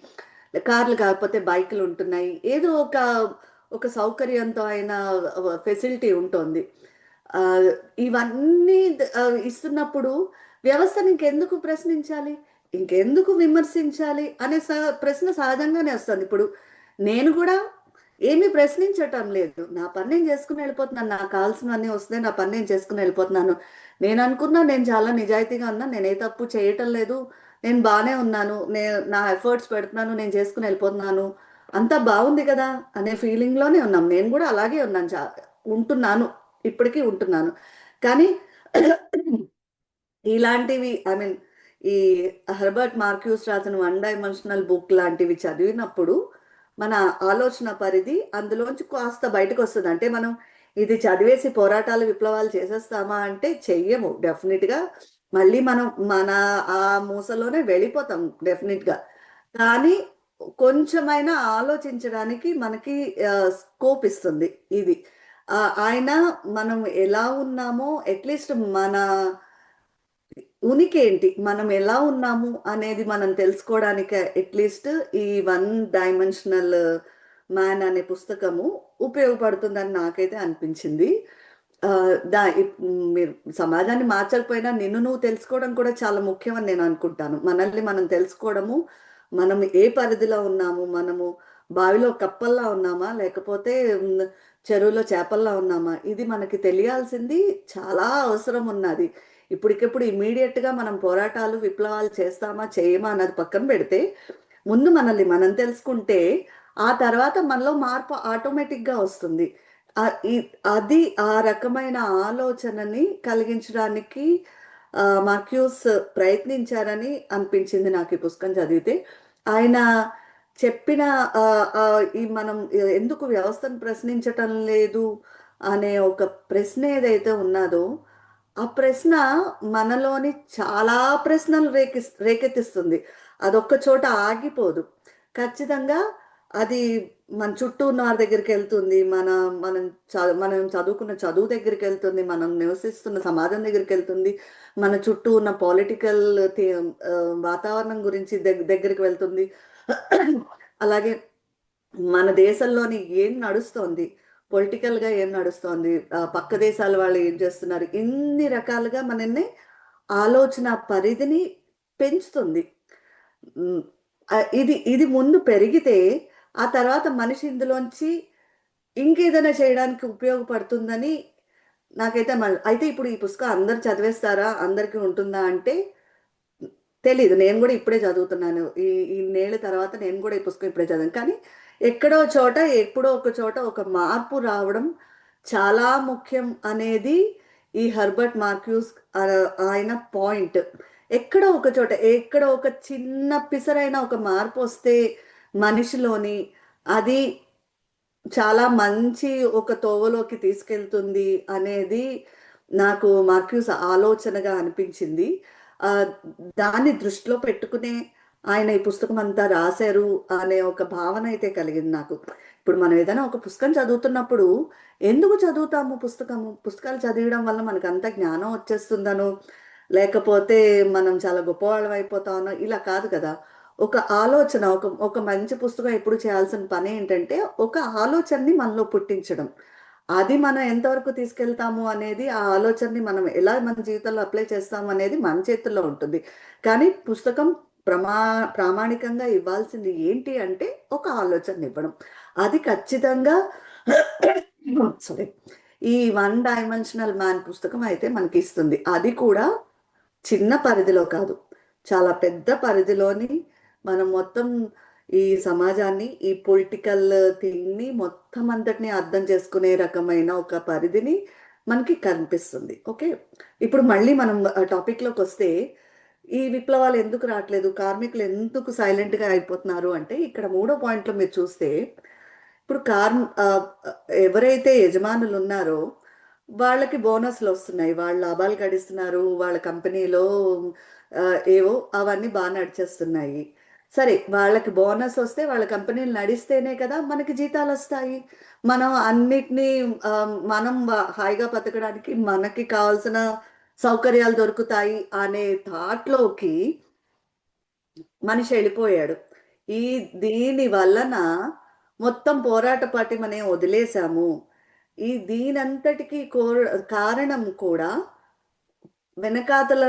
కార్లు కాకపోతే బైకులు ఉంటున్నాయి, ఏదో ఒక ఒక సౌకర్యంతో అయిన ఫెసిలిటీ ఉంటుంది. ఆ, ఇవన్నీ ఇస్తున్నప్పుడు వ్యవస్థను ఇంకెందుకు ప్రశ్నించాలి, ఇంకెందుకు విమర్శించాలి అనే ప్రశ్న సహజంగానే వస్తుంది. ఇప్పుడు నేను కూడా ఏమీ ప్రశ్నించటం లేదు, నా పని నేను చేసుకుని వెళ్ళిపోతున్నాను, నాకు కావాల్సినవన్నీ వస్తే నా పని నేను చేసుకుని వెళ్ళిపోతున్నాను. నేను అనుకున్నా నేను చాలా నిజాయితీగా ఉన్నా, నేను ఏ తప్పు చేయటం లేదు, నేను బాగానే ఉన్నాను, నా ఎఫర్ట్స్ పెడుతున్నాను, నేను చేసుకుని వెళ్ళిపోతున్నాను, అంతా బాగుంది కదా అనే ఫీలింగ్లోనే ఉన్నాం. నేను కూడా అలాగే ఉన్నాను, ఉంటున్నాను, ఇప్పటికీ ఉంటున్నాను. కానీ ఇలాంటివి ఐ మీన్ ఈ హెర్బర్ట్ మార్క్యూస్ రాసిన వన్ డైమెన్షనల్ బుక్ లాంటివి చదివినప్పుడు మన ఆలోచన పరిధి అందులోంచి కాస్త బయటకు వస్తుంది. అంటే మనం ఇది చదివేసి పోరాటాలు విప్లవాలు చేసేస్తామా అంటే చెయ్యము డెఫినెట్గా. మళ్ళీ మనం మన ఆ మూసలోనే వెళ్ళిపోతాం డెఫినెట్గా. కానీ కొంచెమైనా ఆలోచించడానికి మనకి స్కోప్ ఇస్తుంది ఇది. ఆయన మనం ఎలా ఉన్నామో అట్లీస్ట్ మన ఉనికి ఏంటి, మనం ఎలా ఉన్నాము అనేది మనం తెలుసుకోవడానికి అట్లీస్ట్ ఈ వన్ డైమెన్షనల్ మ్యాన్ అనే పుస్తకము ఉపయోగపడుతుందని నాకైతే అనిపించింది. ఆ, మీరు సమాజాన్ని మార్చకపోయినా నిన్ను నువ్వు తెలుసుకోవడం కూడా చాలా ముఖ్యమని నేను అనుకుంటాను. మనల్ని మనం తెలుసుకోవడము, మనం ఏ పరిధిలో ఉన్నాము, మనము బావిలో కప్పల్లా ఉన్నామా లేకపోతే చెరువులో చేపల్లా ఉన్నామా, ఇది మనకి తెలియాల్సింది చాలా అవసరం ఉన్నది. ఇప్పటికిప్పుడు ఇమీడియట్గా మనం పోరాటాలు విప్లవాలు చేస్తామా చేయమా అన్నది పక్కన పెడితే ముందు మనల్ని మనం తెలుసుకుంటే ఆ తర్వాత మనలో మార్పు ఆటోమేటిక్గా వస్తుంది. అది ఆ రకమైన ఆలోచనని కలిగించడానికి మార్క్యూస్ ప్రయత్నించారని అనిపించింది నాకు ఈ పుస్తకం చదివితే. ఆయన చెప్పిన ఆ, ఆ, ఈ మనం ఎందుకు వ్యవస్థను ప్రశ్నించటం లేదు అనే ఒక ప్రశ్న ఏదైతే ఉన్నదో ఆ ప్రశ్న మనలోని చాలా ప్రశ్నలు రేకెత్తిస్తుంది. అదొక్క చోట ఆగిపోదు, ఖచ్చితంగా అది మన చుట్టూ ఉన్న వారి దగ్గరికి వెళ్తుంది, మనం చదువుకున్న చదువు దగ్గరికి వెళ్తుంది, మనం నివసిస్తున్న సమాజం దగ్గరికి వెళ్తుంది, మన చుట్టూ ఉన్న పొలిటికల్ వాతావరణం గురించి దగ్గరికి వెళ్తుంది. అలాగే మన దేశంలోని ఏం నడుస్తోంది, పొలిటికల్గా ఏం నడుస్తోంది, పక్క దేశాల వాళ్ళు ఏం చేస్తున్నారు, ఇన్ని రకాలుగా మనల్ని ఆలోచన పరిధిని పెంచుతుంది. ఉమ్, ఇది ఇది ముందు పెరిగితే ఆ తర్వాత మనిషి ఇందులోంచి ఇంకేదైనా చేయడానికి ఉపయోగపడుతుందని నాకైతే అయితే ఇప్పుడు ఈ పుస్తకం అందరు చదివేస్తారా, అందరికీ ఉంటుందా అంటే తెలీదు. నేను కూడా ఇప్పుడే చదువుతున్నాను, ఈ నేళ్ళ తర్వాత నేను కూడా ఈ పుస్తకం ఇప్పుడే చదివాను. కానీ ఎక్కడో చోట ఎప్పుడో ఒక చోట ఒక మార్పు రావడం చాలా ముఖ్యం అనేది ఈ హెర్బర్ట్ మార్క్యూస్ ఆయన పాయింట్. ఎక్కడో ఒక చోట ఎక్కడో ఒక చిన్న పిసరైన ఒక మార్పు వస్తే మనిషిలోని అది చాలా మంచి ఒక తోవలోకి తీసుకెళ్తుంది అనేది నాకు మార్క్యూస్ ఆలోచనగా అనిపించింది. ఆ, దాన్ని దృష్టిలో పెట్టుకునే ఆయన ఈ పుస్తకం అంతా రాశారు అనే ఒక భావన అయితే కలిగింది నాకు. ఇప్పుడు మనం ఏదైనా ఒక పుస్తకం చదువుతున్నప్పుడు ఎందుకు చదువుతాము పుస్తకాలు చదివడం వల్ల మనకు అంత జ్ఞానం వచ్చేస్తుందనో లేకపోతే మనం చాలా గొప్పవాళ్ళం అయిపోతామనో ఇలా కాదు కదా. ఒక ఆలోచన, ఒక మంచి పుస్తకం ఎప్పుడు చేయాల్సిన పని ఏంటంటే ఒక ఆలోచనని మనలో పుట్టించడం. అది మనం ఎంతవరకు తీసుకెళ్తాము అనేది, ఆ ఆలోచనని మనం ఎలా మన జీవితంలో అప్లై చేస్తాము అనేది మన చేతుల్లో ఉంటుంది. కానీ పుస్తకం ప్రామాణికంగా ఇవ్వాల్సింది ఏంటి అంటే ఒక ఆలోచన ఇవ్వడం. అది ఖచ్చితంగా సారీ ఈ వన్ డైమెన్షనల్ మ్యాన్ పుస్తకం అయితే మనకి ఇస్తుంది. అది కూడా చిన్న పరిధిలో కాదు, చాలా పెద్ద పరిధిలోని మనం మొత్తం ఈ సమాజాన్ని, ఈ పొలిటికల్ థింగ్ని మొత్తం అంతటిని అర్థం చేసుకునే రకమైన ఒక పరిధిని మనకి కనిపిస్తుంది. ఓకే, ఇప్పుడు మళ్ళీ మనం టాపిక్లోకి వస్తే ఈ విప్లవాలు ఎందుకు రావట్లేదు, కార్మికులు ఎందుకు సైలెంట్గా అయిపోతున్నారు అంటే ఇక్కడ మూడో పాయింట్లో మీరు చూస్తే ఇప్పుడు ఎవరైతే యజమానులు ఉన్నారో వాళ్ళకి బోనస్లు వస్తున్నాయి, వాళ్ళ లాభాలు గడిస్తున్నారు, వాళ్ళ కంపెనీలో ఏవో అవన్నీ బాగా నడిచేస్తున్నాయి. సరే, వాళ్ళకి బోనస్ వస్తే వాళ్ళ కంపెనీలు నడిస్తేనే కదా మనకి జీతాలు వస్తాయి. మనం అన్నిటినీ మనం హాయిగా బతకడానికి మనకి కావాల్సిన సౌకర్యాలు దొరుకుతాయి అనే థాట్లోకి మనిషి వెళ్ళిపోయాడు. దీని వలన మొత్తం పోరాట పటిమనే వదిలేశాము. దీనంతటికి కారణం కూడా వెనకాతల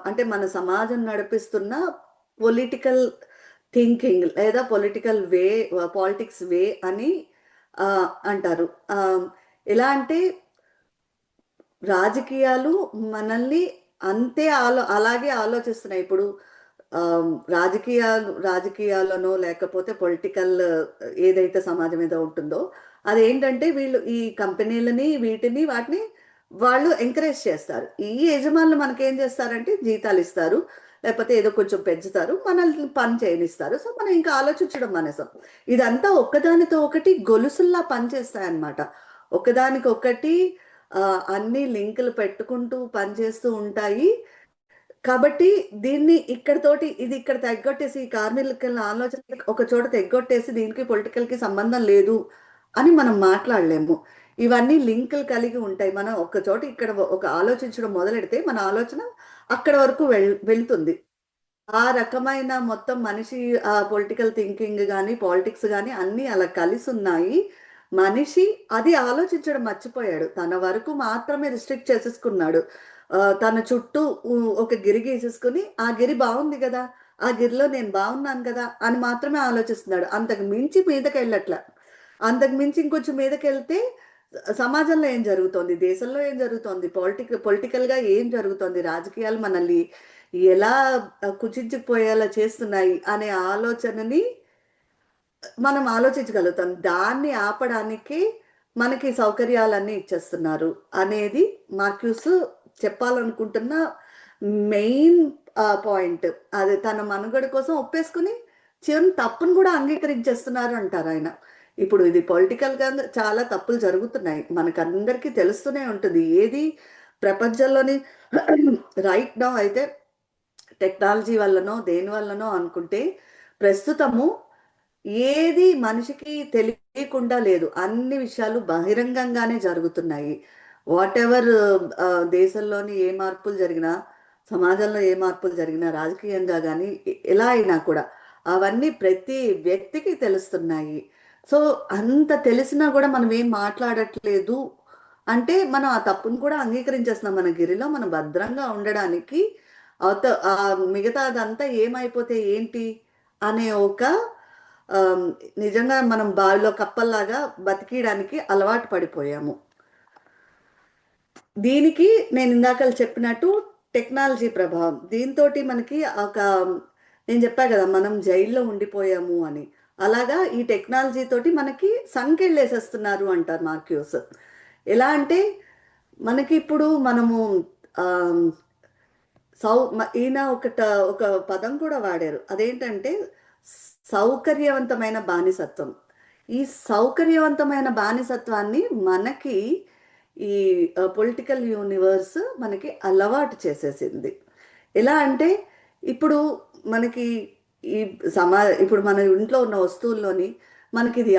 అంటే మన సమాజం నడిపిస్తున్న పొలిటికల్ థింకింగ్ లేదా పాలిటిక్స్ వే అని అంటారు. ఎలా అంటే రాజకీయాలు మనల్ని అంతే అలాగే ఆలోచిస్తున్నాయి. ఇప్పుడు రాజకీయాలనో లేకపోతే పొలిటికల్ ఏదైతే సమాజం ఏదో ఉంటుందో అదేంటంటే వీళ్ళు ఈ కంపెనీలని వాటిని వాళ్ళు ఎంకరేజ్ చేస్తారు. ఈ యజమానులు మనకేం చేస్తారంటే జీతాలు ఇస్తారు, లేకపోతే ఏదో కొంచెం పెంచుతారు, మనల్ని పని చేయనిస్తారు. సో మనం ఇంకా ఆలోచించడం మానేసాం. ఇదంతా ఒక్కదానితో ఒకటి గొలుసుల్లా పనిచేస్తాయి అన్నమాట. ఒకదానికొకటి అన్ని లింకులు పెట్టుకుంటూ పనిచేస్తూ ఉంటాయి. కాబట్టి దీన్ని ఇది ఇక్కడ తెగ్గొట్టేసి ఈ కార్మికుల ఆలోచన ఒక చోట తెగ్గొట్టేసి దీనికి పొలిటికల్కి సంబంధం లేదు అని మనం మాట్లాడలేము. ఇవన్నీ లింకులు కలిగి ఉంటాయి. మనం ఒక చోట ఇక్కడ ఒక ఆలోచించడం మొదలెడితే మన ఆలోచన అక్కడ వరకు వెళ్తుంది. ఆ రకమైన మొత్తం మనిషి పొలిటికల్ థింకింగ్ కానీ పాలిటిక్స్ కానీ అన్నీ అలా కలిసి ఉన్నాయి. మనిషి అది ఆలోచించడం మర్చిపోయాడు. తన వరకు మాత్రమే రిస్ట్రిక్ట్ చేసేసుకున్నాడు. తన చుట్టూ ఒక గిరి గీసేసుకుని ఆ గిరి బాగుంది కదా, ఆ గిరిలో నేను బాగున్నాను కదా అని మాత్రమే ఆలోచిస్తున్నాడు. అంతకు మించి మీదకి వెళ్ళట్లా. అంతకు మించి ఇంకొంచెం మీదకి వెళ్తే సమాజంలో ఏం జరుగుతోంది, దేశంలో ఏం జరుగుతోంది, పొలిటికల్గా ఏం జరుగుతోంది, రాజకీయాలు మనల్ని ఎలా కుచించుకుపోయేలా చేస్తున్నాయి అనే ఆలోచనని మనం ఆలోచించగలుగుతాం. దాన్ని ఆపడానికి మనకి సౌకర్యాలన్నీ ఇచ్చేస్తున్నారు అనేది మార్క్యూస్ చెప్పాలనుకుంటున్న మెయిన్ పాయింట్. అది తన మనుగడ కోసం ఒప్పేసుకుని చివరి తప్పును కూడా అంగీకరించేస్తున్నారు అంటారు ఆయన. ఇప్పుడు ఇది పొలిటికల్గా చాలా తప్పులు జరుగుతున్నాయి, మనకందరికీ తెలుస్తూనే ఉంటుంది. ఏది ప్రపంచంలోని రైట్ నౌ అయితే టెక్నాలజీ వల్లనో దేని వల్లనో అనుకుంటే ప్రస్తుతము ఏది మనిషికి తెలియకుండా లేదు. అన్ని విషయాలు బహిరంగంగానే జరుగుతున్నాయి. వాట్ ఎవర్ దేశంలోని ఏ మార్పులు జరిగినా, సమాజంలో ఏ మార్పులు జరిగినా, రాజకీయంగా కానీ ఎలా అయినా కూడా అవన్నీ ప్రతి వ్యక్తికి తెలుస్తున్నాయి. సో అంత తెలిసినా కూడా మనం ఏం మాట్లాడట్లేదు అంటే మనం ఆ తప్పును కూడా అంగీకరించేస్తున్నాం. మన గిరిలో మనం భద్రంగా ఉండడానికి మిగతాదంతా ఏమైపోతే ఏంటి అనే ఒక నిజంగా మనం బావిలో కప్పల్లాగా బతికియడానికి అలవాటు పడిపోయాము. దీనికి నేను ఇందాక చెప్పినట్టు టెక్నాలజీ ప్రభావం. దీంతో మనకి నేను చెప్పా కదా మనం జైల్లో ఉండిపోయాము అని. అలాగా ఈ టెక్నాలజీ తోటి మనకి సంకెళ్ళేసేస్తున్నారు అంటారు మార్క్యూస్. ఎలా అంటే మనకి ఇప్పుడు మనము ఈయన ఒక పదం కూడా వాడారు. అదేంటంటే సౌకర్యవంతమైన బానిసత్వం. ఈ సౌకర్యవంతమైన బానిసత్వాన్ని మనకి ఈ పొలిటికల్ యూనివర్స్ మనకి అలవాటు చేసేసింది. ఎలా అంటే ఇప్పుడు మనకి ఇప్పుడు మన ఇంట్లో ఉన్న వస్తువుల్లోని మనకి ఇది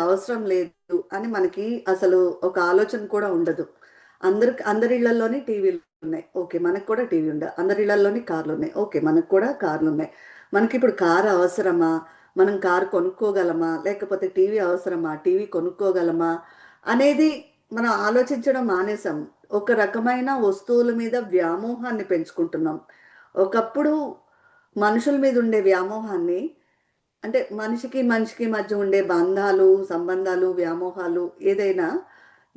అవసరం లేదు అని మనకి అసలు ఒక ఆలోచన కూడా ఉండదు. అందరి ఇళ్లలోని టీవీలు ఉన్నాయి, ఓకే మనకు కూడా టీవీ ఉండే. అందరి ఇళ్లలోని కార్లు ఉన్నాయి, ఓకే మనకు కూడా కార్లు ఉన్నాయి. మనకి ఇప్పుడు కారు అవసరమా, మనం కారు కొనుక్కోగలమా, లేకపోతే టీవీ అవసరమా, టీవీ కొనుక్కోగలమా అనేది మనం ఆలోచించడం మానేసాం. ఒక రకమైన వస్తువుల మీద వ్యామోహాన్ని పెంచుకుంటున్నాం. ఒకప్పుడు మనుషుల మీద ఉండే వ్యామోహాన్ని, అంటే మనిషికి మధ్య ఉండే సంబంధాలు వ్యామోహాలు ఏదైనా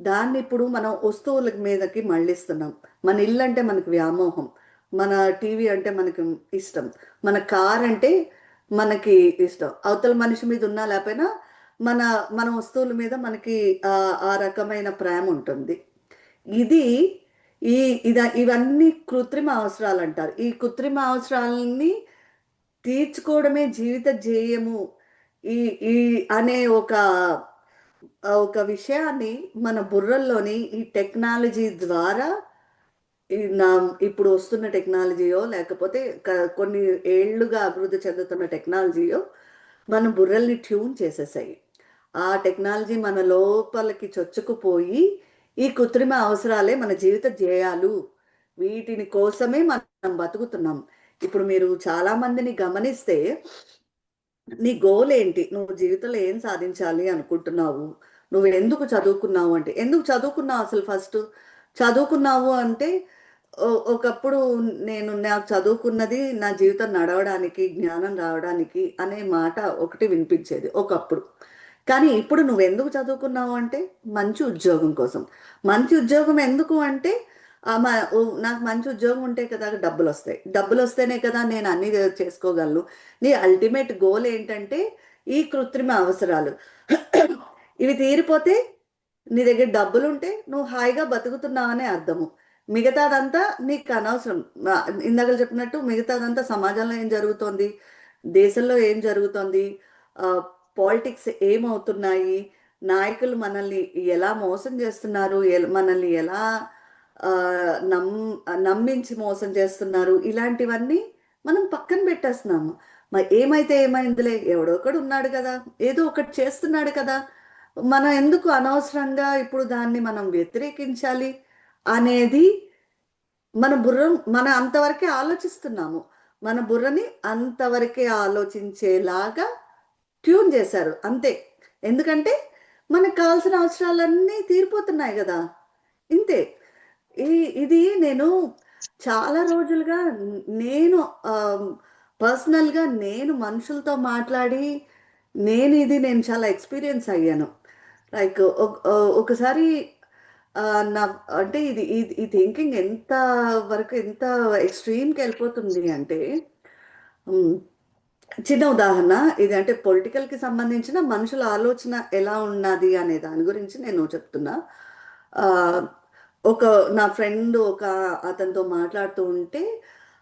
దాన్ని ఇప్పుడు మనం వస్తువుల మీదకి మళ్ళిస్తున్నాం. మన ఇల్లు అంటే మనకు వ్యామోహం, మన టీవీ అంటే మనకి ఇష్టం, మన కార్ అంటే మనకి ఇష్టం. అవతల మనిషి మీద ఉన్నా లేకపోయినా మన వస్తువుల మీద మనకి ఆ రకమైన ప్రేమ ఉంటుంది. ఇవన్నీ కృత్రిమ అవసరాలు అంటారు. ఈ కృత్రిమ అవసరాలని తీర్చుకోవడమే జీవిత ధ్యేయము ఈ అనే ఒక విషయాన్ని మన బుర్రల్లోని ఈ టెక్నాలజీ ద్వారా ఇప్పుడు వస్తున్న టెక్నాలజీయో లేకపోతే కొన్ని ఏళ్లుగా అభివృద్ధి చెందుతున్న టెక్నాలజీయో మన బుర్రల్ని ట్యూన్ చేసేసాయి. ఆ టెక్నాలజీ మన లోపలికి చొచ్చుకుపోయి ఈ కృత్రిమ అవసరాలే మన జీవిత ధ్యేయాలు. వీటిని కోసమే మనం బతుకుతున్నాం. ఇప్పుడు మీరు చాలా మందిని గమనిస్తే, నీ గోల్ ఏంటి? నువ్వు జీవితంలో ఏం సాధించాలి అనుకుంటున్నావు? నువ్వు ఎందుకు చదువుకున్నావు అంటే, ఎందుకు చదువుకున్నావు అసలు ఫస్ట్? చదువుకున్నావు అంటే ఒకప్పుడు నాకు చదువుకున్నది నా జీవితం నడవడానికి, జ్ఞానం రావడానికి అనే మాట ఒకటి వినిపించేది ఒకప్పుడు. కానీ ఇప్పుడు నువ్వు ఎందుకు చదువుకున్నావు అంటే, మంచి ఉద్యోగం కోసం. మంచి ఉద్యోగం ఎందుకు అంటే, నాకు మంచి ఉద్యోగం ఉంటే కదా డబ్బులు వస్తాయి. డబ్బులు వస్తేనే కదా నేను అన్ని చేసుకోగలను. నీ అల్టిమేట్ గోల్ ఏంటంటే ఈ కృత్రిమ అవసరాలు. ఇవి తీరిపోతే నీ దగ్గర డబ్బులు ఉంటే నువ్వు హాయిగా బతుకుతున్నావనే అర్థము. మిగతాదంతా నీకు అనవసరం. ఇందాక చెప్పినట్టు మిగతాదంతా సమాజంలో ఏం జరుగుతోంది, దేశంలో ఏం జరుగుతోంది, పాలిటిక్స్ ఏమవుతున్నాయి, నాయకులు మనల్ని ఎలా మోసం చేస్తున్నారు, మనల్ని ఎలా ఆ, నమ్ నమ్మించి మోసం చేస్తున్నారు, ఇలాంటివన్నీ మనం పక్కన పెట్టేస్తున్నాము. మరి ఏమైతే ఏమైందిలే, ఎవడో ఒకడు ఉన్నాడు కదా, ఏదో ఒకటి చేస్తున్నాడు కదా, మనం ఎందుకు అనవసరంగా ఇప్పుడు దాన్ని మనం వ్యతిరేకించాలి అనేది మన అంతవరకే ఆలోచిస్తున్నాము. మన బుర్రని అంతవరకే ఆలోచించేలాగా ట్యూన్ చేశారు అంతే. ఎందుకంటే మనకు కావాల్సిన అవసరాలన్నీ తీరిపోతున్నాయి కదా, ఇంతే. ఇది నేను చాలా రోజులుగా నేను పర్సనల్గా నేను మనుషులతో మాట్లాడి నేను చాలా ఎక్స్పీరియన్స్ అయ్యాను. లైక్ ఒకసారి ఆ, నా అంటే ఈ థింకింగ్ ఎంత వరకు ఎంత ఎక్స్ట్రీమ్కి వెళ్ళిపోతుంది అంటే, ఉమ్, చిన్న ఉదాహరణ ఇది. అంటే పొలిటికల్కి సంబంధించిన మనుషుల ఆలోచన ఎలా ఉన్నది అనే దాని గురించి నేను చెప్తున్నా. ఆ, ఒక నా ఫ్రెండ్ అతనితో మాట్లాడుతూ ఉంటే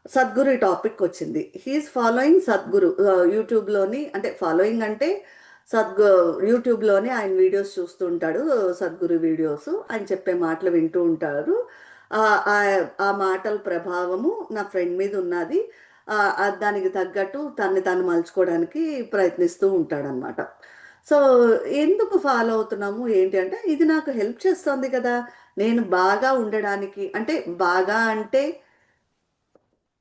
సద్గురు టాపిక్ వచ్చింది. హీఈస్ ఫాలోయింగ్ సద్గురు యూట్యూబ్లోని. అంటే ఫాలోయింగ్ అంటే యూట్యూబ్లోని ఆయన వీడియోస్ చూస్తూ ఉంటాడు, సద్గురు వీడియోస్. ఆయన చెప్పే మాటలు వింటూ ఉంటారు. ఆ ఆ మాటల ప్రభావము నా ఫ్రెండ్ మీద ఉన్నది. దానికి తగ్గట్టు తను మలుచుకోవడానికి ప్రయత్నిస్తూ ఉంటాడనమాట. సో ఎందుకు ఫాలో అవుతున్నాము ఏంటి అంటే, ఇది నాకు హెల్ప్ చేస్తుంది కదా నేను బాగా ఉండడానికి. అంటే బాగా అంటే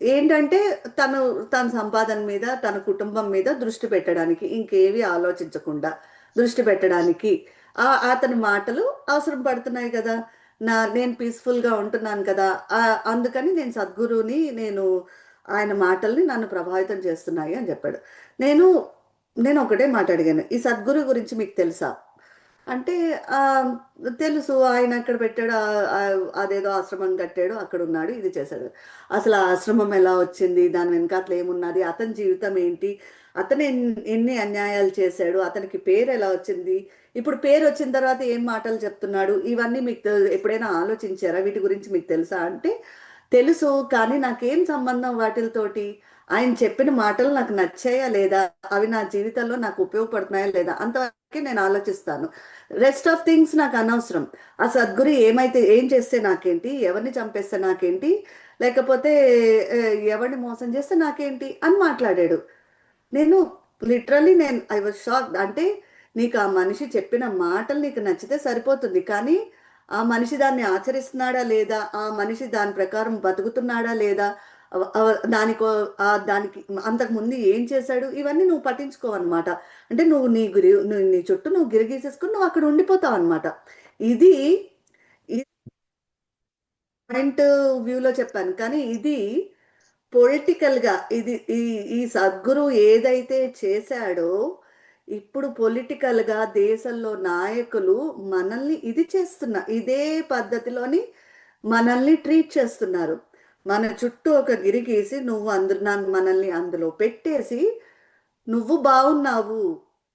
ఏంటంటే తన సంపాదన మీద, తన కుటుంబం మీద దృష్టి పెట్టడానికి, ఇంకేవి ఆలోచించకుండా దృష్టి పెట్టడానికి అతని మాటలు అవసరం పడుతున్నాయి కదా. నేను పీస్ఫుల్గా ఉంటున్నాను కదా, అందుకని నేను సద్గురుని ఆయన మాటల్ని నన్ను ప్రభావితం చేస్తున్నాయి అని చెప్పాడు. నేను నేను ఒకటే మాట అడిగాను, ఈ సద్గురు గురించి మీకు తెలుసా అంటే, ఆ, తెలుసు, ఆయన అక్కడ పెట్టాడు, అదేదో ఆశ్రమం కట్టాడు, అక్కడ ఉన్నాడు, ఇది చేశాడు. అసలు ఆ ఆశ్రమం ఎలా వచ్చింది, దాని వెనకాతలు ఏమున్నది, అతని జీవితం ఏంటి, అతను ఎన్ని అన్యాయాలు చేశాడు, అతనికి పేరు ఎలా వచ్చింది, ఇప్పుడు పేరు వచ్చిన తర్వాత ఏం మాటలు చెప్తున్నాడు, ఇవన్నీ మీకు ఎప్పుడైనా ఆలోచించారా, వీటి గురించి మీకు తెలుసా అంటే, తెలుసు, కానీ నాకేం సంబంధం వాటితోటి, ఆయన చెప్పిన మాటలు నాకు నచ్చాయా లేదా, అవి నా జీవితంలో నాకు ఉపయోగపడుతున్నాయా లేదా, అంతవరకే నేను ఆలోచిస్తాను. రెస్ట్ ఆఫ్ థింగ్స్ నాకు అనవసరం. ఆ సద్గురు ఏం చేస్తే నాకేంటి, ఎవరిని చంపేస్తే నాకేంటి, లేకపోతే ఆ, ఎవరిని మోసం చేస్తే నాకేంటి అని మాట్లాడాడు. నేను ఐ వాజ్ షాక్. అంటే నీకు ఆ మనిషి చెప్పిన మాటలు నీకు నచ్చితే సరిపోతుంది, కానీ ఆ మనిషి దాన్ని ఆచరిస్తున్నాడా లేదా, ఆ మనిషి దాని ప్రకారం బతుకుతున్నాడా లేదా, దానికి అంతకు ముందు ఏం చేశాడు, ఇవన్నీ నువ్వు పట్టించుకోవన్నమాట. అంటే నువ్వు నీ చుట్టూ నువ్వు గిరిగీసేసుకుని నువ్వు అక్కడ ఉండిపోతావు అనమాట. ఇది పాయింట్ వ్యూలో చెప్పాను, కానీ ఇది పొలిటికల్గా ఈ సద్గురు ఏదైతే చేశాడో, ఇప్పుడు పొలిటికల్గా దేశంలో నాయకులు మనల్ని ఇది ఇదే పద్ధతిలోని మనల్ని ట్రీట్ చేస్తున్నారు. మన చుట్టూ ఒక గిరి గీసి మనల్ని అందులో పెట్టేసి, నువ్వు బాగున్నావు,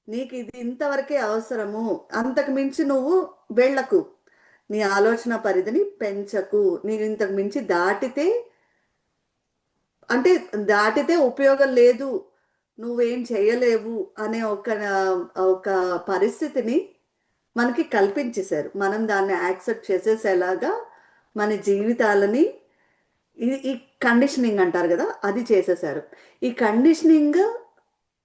నీకు ఇది ఇంతవరకే అవసరము, అంతకు మించి నువ్వు వెళ్ళకు, నీ ఆలోచన పరిధిని పెంచకు, నీకు ఇంతకు మించి దాటితే ఉపయోగం లేదు, నువ్వేం చేయలేవు అనే ఒక పరిస్థితిని మనకి కల్పించేశారు. మనం దాన్ని యాక్సెప్ట్ చేసేసేలాగా మన జీవితాలని ఈ కండిషనింగ్ అంటారు కదా, అది చేసేసారు. ఈ కండిషనింగ్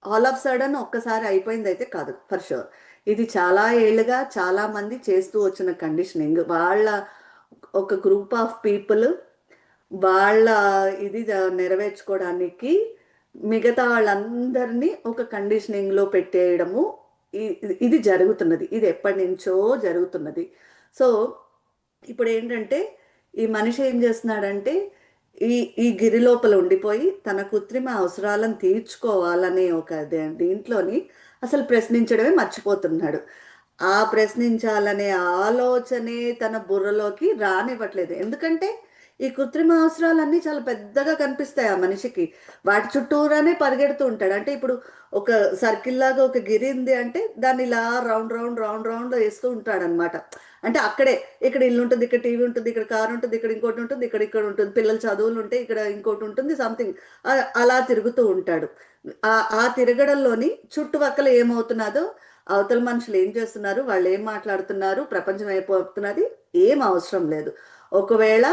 ఆల్ ఆఫ్ సడన్ ఒక్కసారి అయిపోయింది అయితే కాదు, ఫర్ షూర్. ఇది చాలా ఏళ్ళుగా చాలా మంది చేస్తూ వచ్చిన కండిషనింగ్. వాళ్ళ ఒక గ్రూప్ ఆఫ్ పీపుల్ వాళ్ళ ఇది నెరవేర్చుకోవడానికి మిగతా వాళ్ళందరినీ ఒక కండిషనింగ్లో పెట్టేయడము ఇది జరుగుతున్నది. ఇది ఎప్పటి నుంచో జరుగుతున్నది. సో ఇప్పుడు ఏంటంటే ఈ మనిషి ఏం చేస్తున్నాడంటే ఈ ఈ గిరి లోపల ఉండిపోయి తన కృత్రిమ అవసరాలను తీర్చుకోవాలనే ఒక దీంట్లోని అసలు ప్రశ్నించడమే మర్చిపోతున్నాడు. ఆ ప్రశ్నించాలనే ఆలోచనే తన బుర్రలోకి రానివ్వట్లేదు. ఎందుకంటే ఈ కృత్రిమ అవసరాలన్నీ చాలా పెద్దగా కనిపిస్తాయి ఆ మనిషికి. వాటి చుట్టూరానే పరిగెడుతూ ఉంటాడు. అంటే ఇప్పుడు ఒక సర్కిల్ లాగా ఒక గిరి ఉంది అంటే దాన్ని ఇలా రౌండ్ రౌండ్ రౌండ్ రౌండ్ వేస్తూ ఉంటాడు అనమాట. అంటే అక్కడే ఇక్కడ ఇల్లు ఉంటుంది, ఇక్కడ టీవీ ఉంటుంది, ఇక్కడ కారు ఉంటుంది, ఇక్కడ ఇంకోటి ఉంటుంది, ఇక్కడ ఇక్కడ ఉంటుంది, పిల్లల చదువులు ఉంటాయి, ఇక్కడ ఇంకోటి ఉంటుంది, సంథింగ్ అలా తిరుగుతూ ఉంటాడు. ఆ తిరగడంలోని చుట్టుపక్కల ఏమవుతున్నదో, అవతల మనుషులు ఏం చేస్తున్నారు, వాళ్ళు ఏం మాట్లాడుతున్నారు, ప్రపంచం అయిపోతున్నది ఏం అవసరం లేదు. ఒకవేళ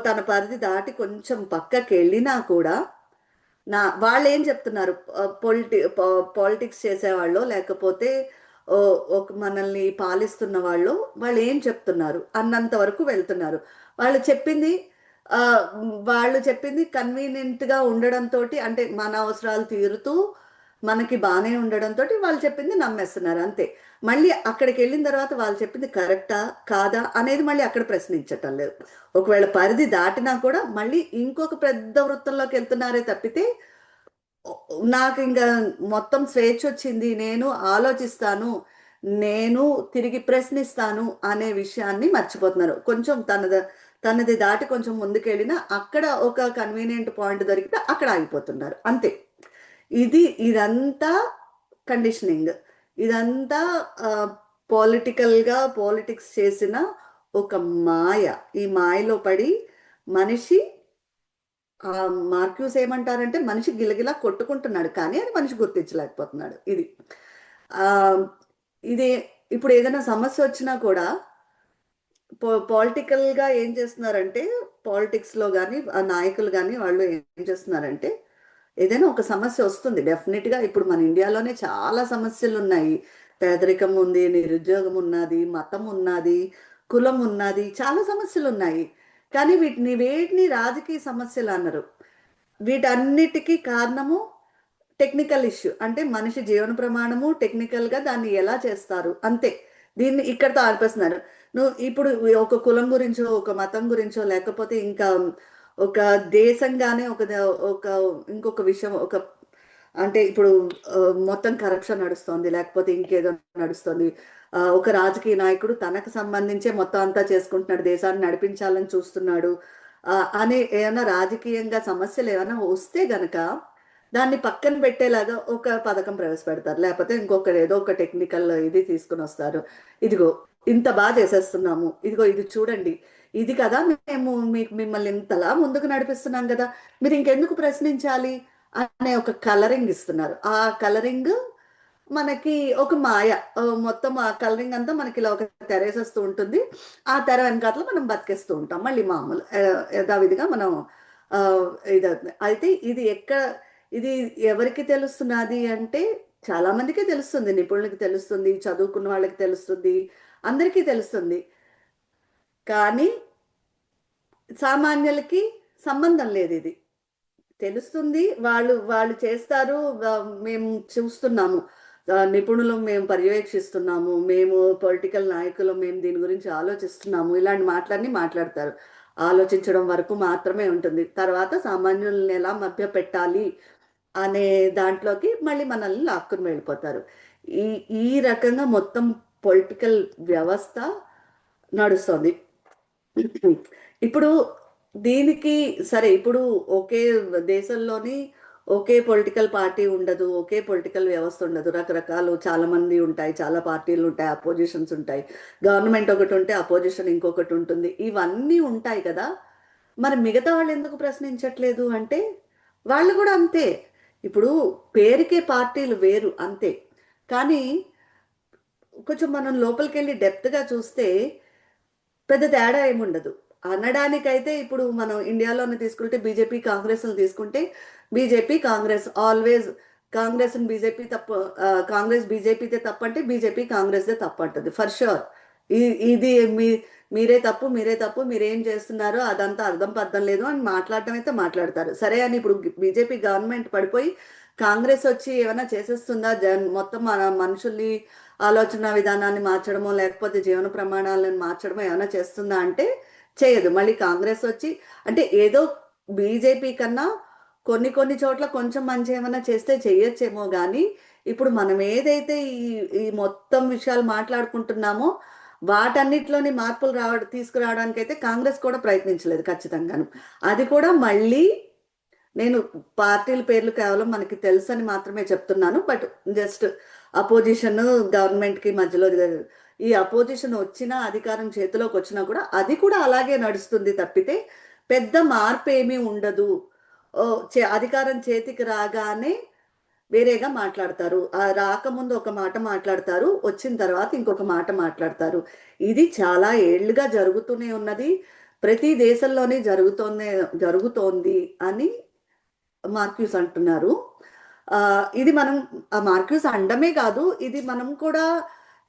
తన పరిధి దాటి కొంచెం పక్కకి వెళ్ళినా కూడా వాళ్ళు ఏం చెప్తున్నారు, పాలిటిక్స్ చేసేవాళ్ళు లేకపోతే ఒక మనల్ని పాలిస్తున్న వాళ్ళు ఏం చెప్తున్నారు అన్నంత వరకు వెళ్తున్నారు. వాళ్ళు చెప్పింది కన్వీనియంట్గా ఉండడంతో, అంటే మన అవసరాలు తీరుతూ మనకి బాగానే ఉండడంతో వాళ్ళు చెప్పింది నమ్మేస్తున్నారు అంతే. మళ్ళీ అక్కడికి వెళ్ళిన తర్వాత వాళ్ళు చెప్పింది కరెక్టా కాదా అనేది మళ్ళీ అక్కడ ప్రశ్నించటం లేదు. ఒకవేళ పరిధి దాటినా కూడా మళ్ళీ ఇంకొక పెద్ద వృత్తంలోకి వెళ్తున్నారే తప్పితే నాకు ఇంకా మొత్తం స్వేచ్ఛ వచ్చింది, నేను ఆలోచిస్తాను, నేను తిరిగి ప్రశ్నిస్తాను అనే విషయాన్ని మర్చిపోతున్నారు. కొంచెం తనది దాటి కొంచెం ముందుకెళ్ళినా అక్కడ ఒక కన్వీనియంట్ పాయింట్ దొరికితే అక్కడ ఆగిపోతున్నారు అంతే. ఇదంతా కండిషనింగ్, ఇదంతా పాలిటిక్స్ చేసిన ఒక మాయ. ఈ మాయలో పడి మనిషి మార్క్యూస్ ఏమంటారంటే మనిషి గిలగిలా కొట్టుకుంటున్నాడు, కానీ అది మనిషి గుర్తించలేకపోతున్నాడు. ఇది ఇప్పుడు ఏదైనా సమస్య వచ్చినా కూడా పాలిటికల్గా ఏం చేస్తున్నారంటే, పాలిటిక్స్లో కానీ ఆ నాయకులు కానీ వాళ్ళు ఏం చేస్తున్నారంటే, ఏదైనా ఒక సమస్య వస్తుంది డెఫినెట్గా. ఇప్పుడు మన ఇండియాలోనే చాలా సమస్యలు ఉన్నాయి. పేదరికం ఉంది, నిరుద్యోగం ఉన్నది, మతం ఉన్నది, కులం ఉన్నది, చాలా సమస్యలు ఉన్నాయి. కానీ వేటిని రాజకీయ సమస్యలు అన్నారు. వీటన్నిటికీ కారణము టెక్నికల్ ఇష్యూ. అంటే మనిషి జీవన ప్రమాణము టెక్నికల్గా దాన్ని ఎలా చేస్తారు అంతే. దీన్ని ఇక్కడితో ఆర్పేస్తున్నారు. నువ్వు ఇప్పుడు ఒక కులం గురించో, ఒక మతం గురించో, లేకపోతే ఇంకా ఒక దేశంగానే ఒక ఇంకొక విషయం, అంటే ఇప్పుడు మొత్తం కరప్షన్ నడుస్తుంది, లేకపోతే ఇంకేదో నడుస్తుంది, ఒక రాజకీయ నాయకుడు తనకు సంబంధించే మొత్తం అంతా చేసుకుంటున్నాడు, దేశాన్ని నడిపించాలని చూస్తున్నాడు అనే ఏమైనా రాజకీయంగా సమస్యలు ఏమైనా వస్తే గనక దాన్ని పక్కన పెట్టేలాగా ఒక పథకం ప్రవేశపెడతారు, లేకపోతే ఏదో ఒక టెక్నికల్ ఇది తీసుకుని వస్తారు. ఇదిగో ఇంత బాగా చేసేస్తున్నాము, ఇదిగో ఇది చూడండి, ఇది కదా మేము మిమ్మల్ని ఇంతలా ముందుకు నడిపిస్తున్నాం కదా, మీరు ఇంకెందుకు ప్రశ్నించాలి అనే ఒక కలరింగ్ ఇస్తున్నారు. ఆ కలరింగ్ మనకి ఒక మాయ. మొత్తం ఆ కలరింగ్ అంతా మనకి ఇలా ఒక తెరేసేస్తూ ఉంటుంది. ఆ తెర వెనకాతలో మనం బతికేస్తూ ఉంటాం మళ్ళీ మామూలు యథావిధిగా మనం ఇది. అయితే ఇది ఎవరికి తెలుస్తున్నది అంటే చాలా మందికి తెలుస్తుంది, నిపుణులకి తెలుస్తుంది, చదువుకున్న వాళ్ళకి తెలుస్తుంది, అందరికీ తెలుస్తుంది. కానీ సామాన్యులకి సంబంధం లేదు. ఇది తెలుస్తుంది, వాళ్ళు చేస్తారు, మేము చూస్తున్నాము, నిపుణులు మేము పర్యవేక్షిస్తున్నాము, మేము పొలిటికల్ నాయకులు మేము దీని గురించి ఆలోచిస్తున్నాము, ఇలాంటి మాటలన్నీ మాట్లాడతారు. ఆలోచించడం వరకు మాత్రమే ఉంటుంది. తర్వాత సామాన్యుల్ని ఎలా మభ్య పెట్టాలి అనే దాంట్లోకి మళ్ళీ మనల్ని లాక్కుని వెళ్ళిపోతారు. ఈ రకంగా మొత్తం పొలిటికల్ వ్యవస్థ నడుస్తుంది. ఇప్పుడు దీనికి సరే, ఇప్పుడు ఒకే దేశంలోని ఒకే పొలిటికల్ పార్టీ ఉండదు, ఒకే పొలిటికల్ వ్యవస్థ ఉండదు, రకరకాలు చాలా మంది ఉంటాయి, చాలా పార్టీలు ఉంటాయి, అపోజిషన్స్ ఉంటాయి, గవర్నమెంట్ ఒకటి ఉంటే అపోజిషన్ ఇంకొకటి ఉంటుంది, ఇవన్నీ ఉంటాయి కదా. మరి మిగతా వాళ్ళు ఎందుకు ప్రశ్నించట్లేదు అంటే వాళ్ళు కూడా అంతే. ఇప్పుడు పేరుకే పార్టీలు వేరు అంతే, కానీ కొంచెం మనం లోపలికి వెళ్ళి డెప్త్గా చూస్తే పెద్ద తేడా ఏముండదు. అనడానికైతే ఇప్పుడు మనం ఇండియాలోనే తీసుకుంటే బీజేపీ కాంగ్రెస్ని తీసుకుంటే BJP Congress always Congress BJP తప్పు, కాంగ్రెస్ బీజేపీదే తప్పు అంటే బీజేపీ కాంగ్రెస్దే తప్పు అంటుంది ఫర్ షూర్. ఇది మీరే తప్పు, మీరే తప్పు, మీరేం చేస్తున్నారో అదంతా అర్థం పర్థం లేదు అని మాట్లాడటం అయితే మాట్లాడతారు. సరే అని ఇప్పుడు బీజేపీ గవర్నమెంట్ పడిపోయి కాంగ్రెస్ వచ్చి ఏమైనా చేసేస్తుందా? మొత్తం మన మనుషుల్ని ఆలోచన విధానాన్ని మార్చడమో లేకపోతే జీవన ప్రమాణాలను మార్చడమో ఏమైనా చేస్తుందా అంటే చేయదు. మళ్ళీ కాంగ్రెస్ వచ్చి అంటే ఏదో బీజేపీ కన్నా కొన్ని కొన్ని చోట్ల కొంచెం మంచి ఏమైనా చేస్తే చేయొచ్చేమో కానీ ఇప్పుడు మనం ఏదైతే ఈ మొత్తం విషయాలు మాట్లాడుకుంటున్నామో వాటన్నిటిలోని మార్పులు తీసుకురావడానికి అయితే కాంగ్రెస్ కూడా ప్రయత్నించలేదు ఖచ్చితంగాను. అది కూడా మళ్ళీ నేను పార్టీల పేర్లు కేవలం మనకి తెలుసు అని మాత్రమే చెప్తున్నాను. బట్ జస్ట్ అపోజిషన్ గవర్నమెంట్కి మధ్యలో ఈ అపోజిషన్ వచ్చినా అధికారం చేతిలోకి వచ్చినా కూడా అది కూడా అలాగే నడుస్తుంది తప్పితే పెద్ద మార్పు ఏమీ ఉండదు. అధికారం చేతికి రాగానే వేరేగా మాట్లాడతారు, రాకముందు ఒక మాట మాట్లాడతారు, వచ్చిన తర్వాత ఇంకొక మాట మాట్లాడతారు. ఇది చాలా ఏళ్లుగా జరుగుతూనే ఉన్నది, ప్రతి దేశంలోనే జరుగుతోంది అని మార్క్యూస్ అంటున్నారు. ఇది మనం మార్క్యూస్ అండమే కాదు, ఇది మనం కూడా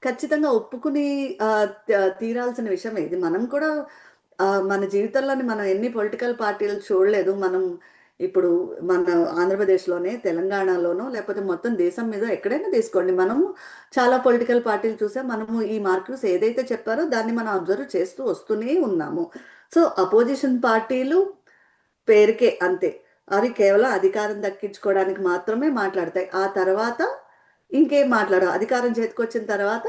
ఖచ్చితంగా ఒప్పుకుని తీరాల్సిన విషయమే. ఇది మనం కూడా మన జీవితంలోని మనం ఎన్ని పొలిటికల్ పార్టీలు చూడలేదు. మనం ఇప్పుడు మన ఆంధ్రప్రదేశ్లోనే, తెలంగాణలోనో లేకపోతే మొత్తం దేశం మీద ఎక్కడైనా తీసుకోండి, మనము చాలా పొలిటికల్ పార్టీలు చూసాం. మనము ఈ మార్క్యూస్ ఏదైతే చెప్పారో దాన్ని మనం అబ్జర్వ్ చేస్తూ వస్తూనే ఉన్నాము. సో అపోజిషన్ పార్టీలు పేరుకే అంతే, అవి కేవలం అధికారం దక్కించుకోవడానికి మాత్రమే మాట్లాడతాయి. ఆ తర్వాత ఇంకేం మాట్లాడవు. అధికారం చేతికొచ్చిన తర్వాత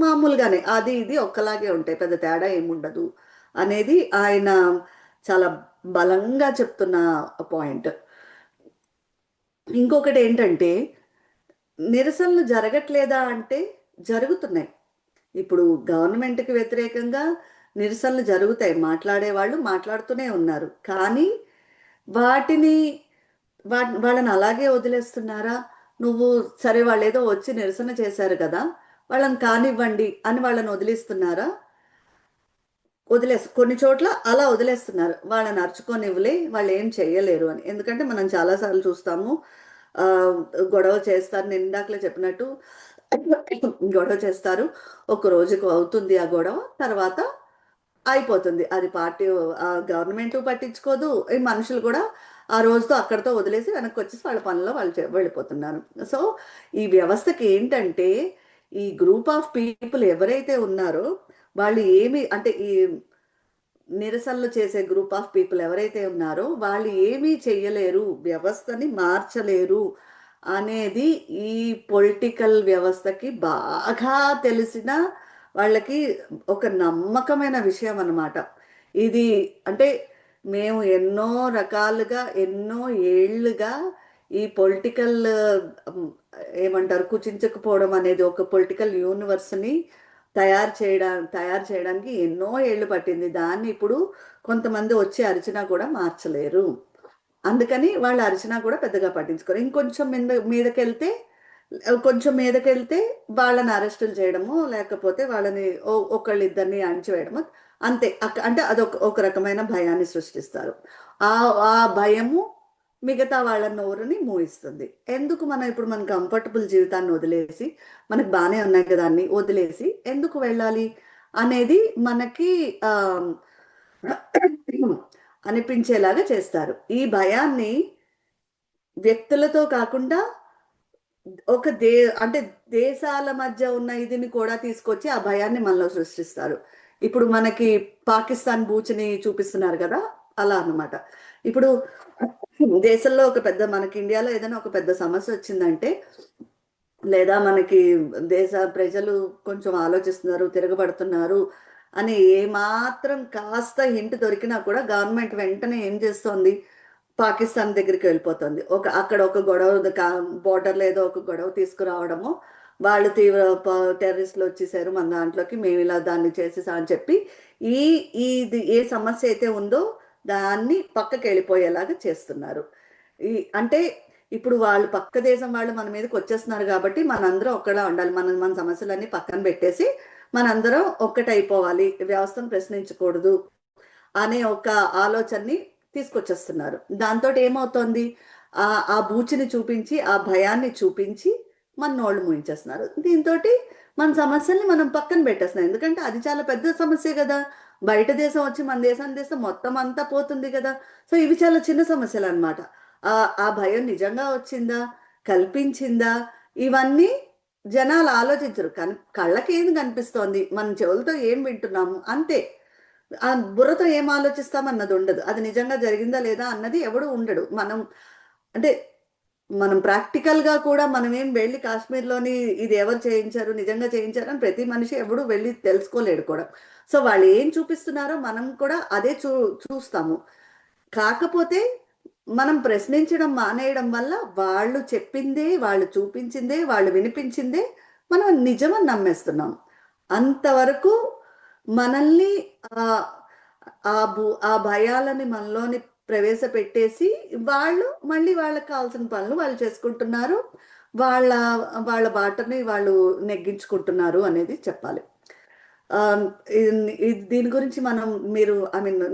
మామూలుగానే అది ఇది ఒక్కలాగే ఉంటాయి, పెద్ద తేడా ఏముండదు అనేది ఆయన చాలా బలంగా చెప్తున్న పాయింట్. ఇంకొకటి ఏంటంటే నిరసనలు జరగట్లేదా అంటే జరుగుతున్నాయి. ఇప్పుడు గవర్నమెంట్కి వ్యతిరేకంగా నిరసనలు జరుగుతాయి, మాట్లాడే వాళ్ళు మాట్లాడుతూనే ఉన్నారు. కానీ వాళ్ళని అలాగే వదిలేస్తున్నారా? నువ్వు సరే వాళ్ళు ఏదో వచ్చి నిరసన చేశారు కదా, వాళ్ళని కానివ్వండి అని వాళ్ళని వదిలేస్తున్నారా? కొన్ని చోట్ల అలా వదిలేస్తున్నారు, వాళ్ళని అరుచుకోనివ్వలే, వాళ్ళు ఏం చెయ్యలేరు అని. ఎందుకంటే మనం చాలాసార్లు చూస్తాము, గొడవ చేస్తారు. నేను ఇందాకలే చెప్పినట్టు గొడవ చేస్తారు, ఒక రోజుకు అవుతుంది ఆ గొడవ, తర్వాత అయిపోతుంది. అది పార్టీ గవర్నమెంట్ పట్టించుకోదు, ఈ మనుషులు కూడా ఆ రోజుతో అక్కడితో వదిలేసి వెనక్కి వచ్చేసి వాళ్ళ పనుల్లో వాళ్ళు వెళ్ళిపోతున్నారు. సో ఈ వ్యవస్థకి ఏంటంటే ఈ గ్రూప్ ఆఫ్ పీపుల్ ఎవరైతే ఉన్నారో వాళ్ళు ఏమి అంటే ఈ నిరసనలు చేసే గ్రూప్ ఆఫ్ పీపుల్ ఎవరైతే ఉన్నారో వాళ్ళు ఏమీ చెయ్యలేరు, వ్యవస్థని మార్చలేరు అనేది ఈ పొలిటికల్ వ్యవస్థకి బాగా తెలిసిన వాళ్ళకి ఒక నమ్మకమైన విషయం అన్నమాట. ఇది అంటే మేము ఎన్నో రకాలుగా ఎన్నో ఏళ్ళుగా ఈ పొలిటికల్ ఏమంటారు కుచించకపోవడం అనేది ఒక పొలిటికల్ యూనివర్స్ని తయారు చేయడానికి ఎన్నో ఏళ్ళు పట్టింది. దాన్ని ఇప్పుడు కొంతమంది వచ్చి అరిచినా కూడా మార్చలేరు. అందుకని వాళ్ళు అరిచినా కూడా పెద్దగా పట్టించుకోరు. ఇంకొంచెం కొంచెం మీదకెళ్తే వాళ్ళని అరెస్టులు చేయడము, లేకపోతే వాళ్ళని ఒకళ్ళిద్దరిని అణిచివేయడము అంతే. అంటే ఒక రకమైన భయాన్ని సృష్టిస్తారు. ఆ భయము మిగతా వాళ్ళ నోరుని మూయిస్తుంది. ఎందుకు మనం ఇప్పుడు మన కంఫర్టబుల్ జీవితాన్ని వదిలేసి, మనకు బాగానే ఉన్నాయి కదా అన్ని వదిలేసి ఎందుకు వెళ్ళాలి అనేది మనకి అనిపించేలాగా చేస్తారు. ఈ భయాన్ని వ్యక్తులతో కాకుండా ఒక అంటే దేశాల మధ్య ఉన్న ఇదిని కూడా తీసుకొచ్చి ఆ భయాన్ని మనలో సృష్టిస్తారు. ఇప్పుడు మనకి పాకిస్తాన్ బూచిని చూపిస్తున్నారు కదా, అలా అన్నమాట. ఇప్పుడు దేశంలో మనకి ఇండియాలో ఏదైనా ఒక పెద్ద సమస్య వచ్చిందంటే, లేదా మనకి దేశ ప్రజలు కొంచెం ఆలోచిస్తున్నారు, తిరగబడుతున్నారు అని ఏమాత్రం కాస్త హింట్ దొరికినా కూడా గవర్నమెంట్ వెంటనే ఏం చేస్తోంది, పాకిస్తాన్ దగ్గరికి వెళ్ళిపోతుంది. అక్కడ ఒక గొడవ బోర్డర్లో ఏదో ఒక గొడవ తీసుకురావడము, వాళ్ళు టెర్రరిస్టులు వచ్చేసారు మన దాంట్లోకి, మేము ఇలా దాన్ని చేసేసా అని చెప్పి ఇది ఏ సమస్య అయితే ఉందో దాన్ని పక్కకి వెళ్ళిపోయేలాగా చేస్తున్నారు. అంటే ఇప్పుడు వాళ్ళు పక్క దేశం వాళ్ళు మన మీదకి వచ్చేస్తున్నారు కాబట్టి మనందరం ఒక్కలా ఉండాలి, మన సమస్యలన్నీ పక్కన పెట్టేసి మనందరం ఒక్కటైపోవాలి, వ్యవస్థను ప్రశ్నించకూడదు అనే ఒక ఆలోచనని తీసుకొచ్చేస్తున్నారు. దాంతో ఏమవుతోంది, ఆ బూచిని చూపించి ఆ భయాన్ని చూపించి మన నోళ్ళు మూయించేస్తున్నారు. దీంతో మన సమస్యల్ని మనం పక్కన పెట్టేస్తున్నాం. ఎందుకంటే అది చాలా పెద్ద సమస్య కదా. బయట దేశం వచ్చి మన దేశాన్ని తెస్తే మొత్తం అంతా పోతుంది కదా. సో ఇవి చాలా చిన్న సమస్యలు అనమాట. ఆ భయం నిజంగా వచ్చిందా, కల్పించిందా, ఇవన్నీ జనాలు ఆలోచించరు. కళ్ళకి ఏం కనిపిస్తోంది, మన చెవులతో ఏం వింటున్నాము అంతే. ఆ బుర్రతో ఏం ఆలోచిస్తాం అన్నది ఉండదు. అది నిజంగా జరిగిందా లేదా అన్నది ఎవడు ఉండడు. అంటే మనం ప్రాక్టికల్గా కూడా మనం ఏం వెళ్ళి కాశ్మీర్లోని ఇది ఎవరు చేయించారు, నిజంగా చేయించారు అని ప్రతి మనిషి ఎవడు వెళ్ళి తెలుసుకోలేడు కూడా. సో వాళ్ళు ఏం చూపిస్తున్నారో మనం కూడా అదే చూస్తాము. కాకపోతే మనం ప్రశ్నించడం మానేయడం వల్ల వాళ్ళు చెప్పిందే, వాళ్ళు చూపించిందే, వాళ్ళు వినిపించిందే మనం నిజమని నమ్మేస్తున్నాం. అంతవరకు మనల్ని ఆ భయాలని మనలోని ప్రవేశపెట్టేసి వాళ్ళు మళ్ళీ వాళ్ళకి కావాల్సిన పనులు వాళ్ళు చేసుకుంటున్నారు, వాళ్ళ వాళ్ళ బాటని వాళ్ళు నెగ్గించుకుంటున్నారు అనేది చెప్పాలి. దీని గురించి మీరు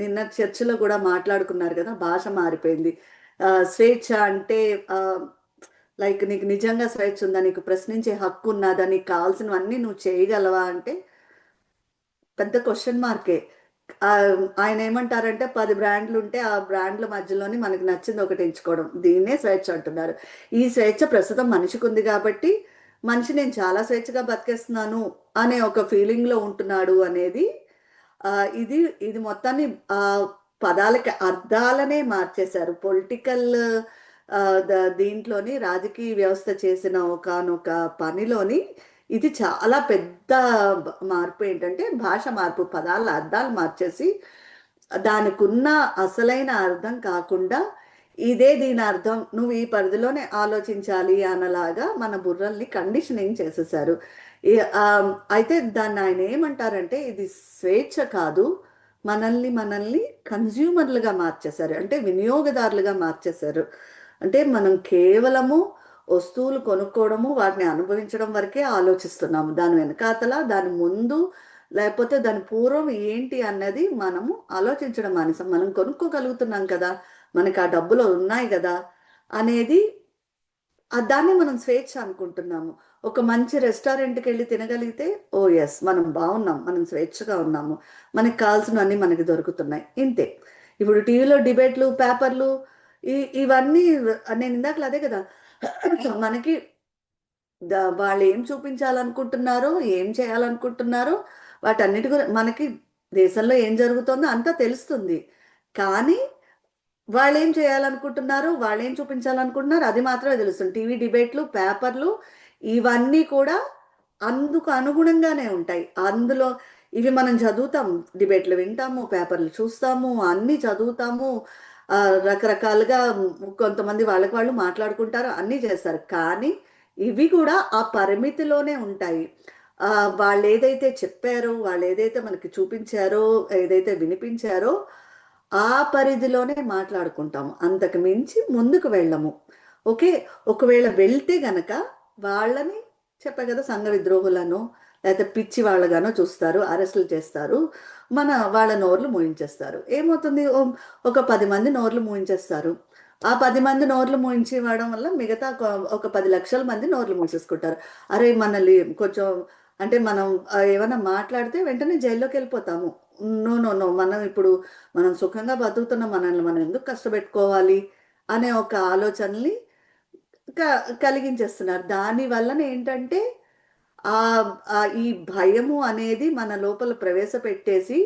నిన్న చర్చలో కూడా మాట్లాడుకున్నారు కదా, భాష మారిపోయింది. స్వేచ్ఛ అంటే లైక్ నీకు నిజంగా స్వేచ్ఛ ఉందా, నీకు ప్రశ్నించే హక్కు ఉన్నదా, నీకు కావాల్సినవన్నీ నువ్వు చేయగలవా అంటే పెద్ద క్వశ్చన్ మార్కే. ఆయన ఏమంటారంటే 10 బ్రాండ్లు ఉంటే ఆ బ్రాండ్ల మధ్యలోని మనకు నచ్చింది ఒకటి ఎంచుకోవడం, దీన్నే స్వేచ్ఛ అంటున్నారు. ఈ స్వేచ్ఛ ప్రస్తుతం మనిషికి ఉంది కాబట్టి మనిషి నేను చాలా స్వేచ్ఛగా బతికేస్తున్నాను అనే ఒక ఫీలింగ్లో ఉంటున్నాడు అనేది ఇది ఇది మొత్తాన్ని పదాలకి అర్థాలనే మార్చేశారు. పొలిటికల్ దీంట్లోని రాజకీయ వ్యవస్థ చేసిన ఒకనొక పనిలోని ఇది చాలా పెద్ద మార్పు. ఏంటంటే భాష మార్పు, పదాల అర్థాలు మార్చేసి దానికి ఉన్న అసలైన అర్థం కాకుండా ఇదే దీని అర్థం, నువ్వు ఈ పరిధిలోనే ఆలోచించాలి అనలాగా మన బుర్రల్ని కండిషనింగ్ చేసేసారు. అయితే దాన్ని ఆయన ఏమంటారంటే ఇది స్వేచ్ఛ కాదు, మనల్ని కన్జ్యూమర్లుగా మార్చేశారు, అంటే వినియోగదారులుగా మార్చేశారు. అంటే మనం కేవలము వస్తువులు కొనుక్కోవడము, వాటిని అనుభవించడం వరకే ఆలోచిస్తున్నాము. దాని వెనకాతల, దాని ముందు, లేకపోతే దాని పూర్వం ఏంటి అన్నది మనము ఆలోచించడం మానేసాం. మనం కొనుక్కోగలుగుతున్నాం కదా, మనకి ఆ డబ్బులు ఉన్నాయి కదా అనేది దాన్ని మనం స్వేచ్ఛ అనుకుంటున్నాము. ఒక మంచి రెస్టారెంట్కి వెళ్ళి తినగలిగితే ఓ ఎస్ మనం బాగున్నాం, మనం స్వేచ్ఛగా ఉన్నాము, మనకి కావాల్సినవన్నీ మనకి దొరుకుతున్నాయి, ఇంతే. ఇప్పుడు టీవీలో డిబేట్లు, పేపర్లు, ఇవన్నీ నేను ఇందాకలు అదే కదా, మనకి వాళ్ళు ఏం చూపించాలనుకుంటున్నారో, ఏం చేయాలనుకుంటున్నారో వాటన్నిటి గురించి మనకి దేశంలో ఏం జరుగుతుందో అంతా తెలుస్తుంది. కానీ వాళ్ళు ఏం చేయాలనుకుంటున్నారు, వాళ్ళు ఏం చూపించాలనుకుంటున్నారు అది మాత్రమే తెలుస్తుంది. టీవీ డిబేట్లు, పేపర్లు ఇవన్నీ కూడా అందుకు అనుగుణంగానే ఉంటాయి. అందులో ఇవి మనం చదువుతాం, డిబేట్లు వింటాము, పేపర్లు చూస్తాము, అన్నీ చదువుతాము, రకరకాలుగా కొంతమంది వాళ్ళకి వాళ్ళు మాట్లాడుకుంటారు, అన్నీ చేస్తారు. కానీ ఇవి కూడా ఆ పరిమితిలోనే ఉంటాయి. వాళ్ళు ఏదైతే చెప్పారో, వాళ్ళు ఏదైతే మనకి చూపించారో, ఏదైతే వినిపించారో ఆ పరిధిలోనే మాట్లాడుకుంటాము, అంతకు మించి ముందుకు వెళ్ళము. ఓకే, ఒకవేళ వెళ్తే గనక వాళ్ళని చెప్పా కదా, సంఘ విద్రోహులను లేకపోతే పిచ్చి వాళ్ళగానో చూస్తారు, అరెస్టులు చేస్తారు, వాళ్ళ నోర్లు మూయించేస్తారు. ఏమవుతుంది, ఒక 10 మంది నోర్లు మూయించేస్తారు. ఆ 10 మంది నోర్లు మూయించేయడం వల్ల మిగతా ఒక 10 లక్షల మంది నోర్లు మూసేసుకుంటారు. అరే మనల్ని కొంచెం అంటే మనం ఏమైనా మాట్లాడితే వెంటనే జైల్లోకి వెళ్ళిపోతాము. నో నో నో, మనం సుఖంగా బతుకుతున్న మనల్ని మనం ఎందుకు కష్టపెట్టుకోవాలి అనే ఒక ఆలోచనని కలిగించేస్తున్నారు. దాని వలన ఏంటంటే ఈ భయము అనేది మన లోపల ప్రవేశపెట్టేసి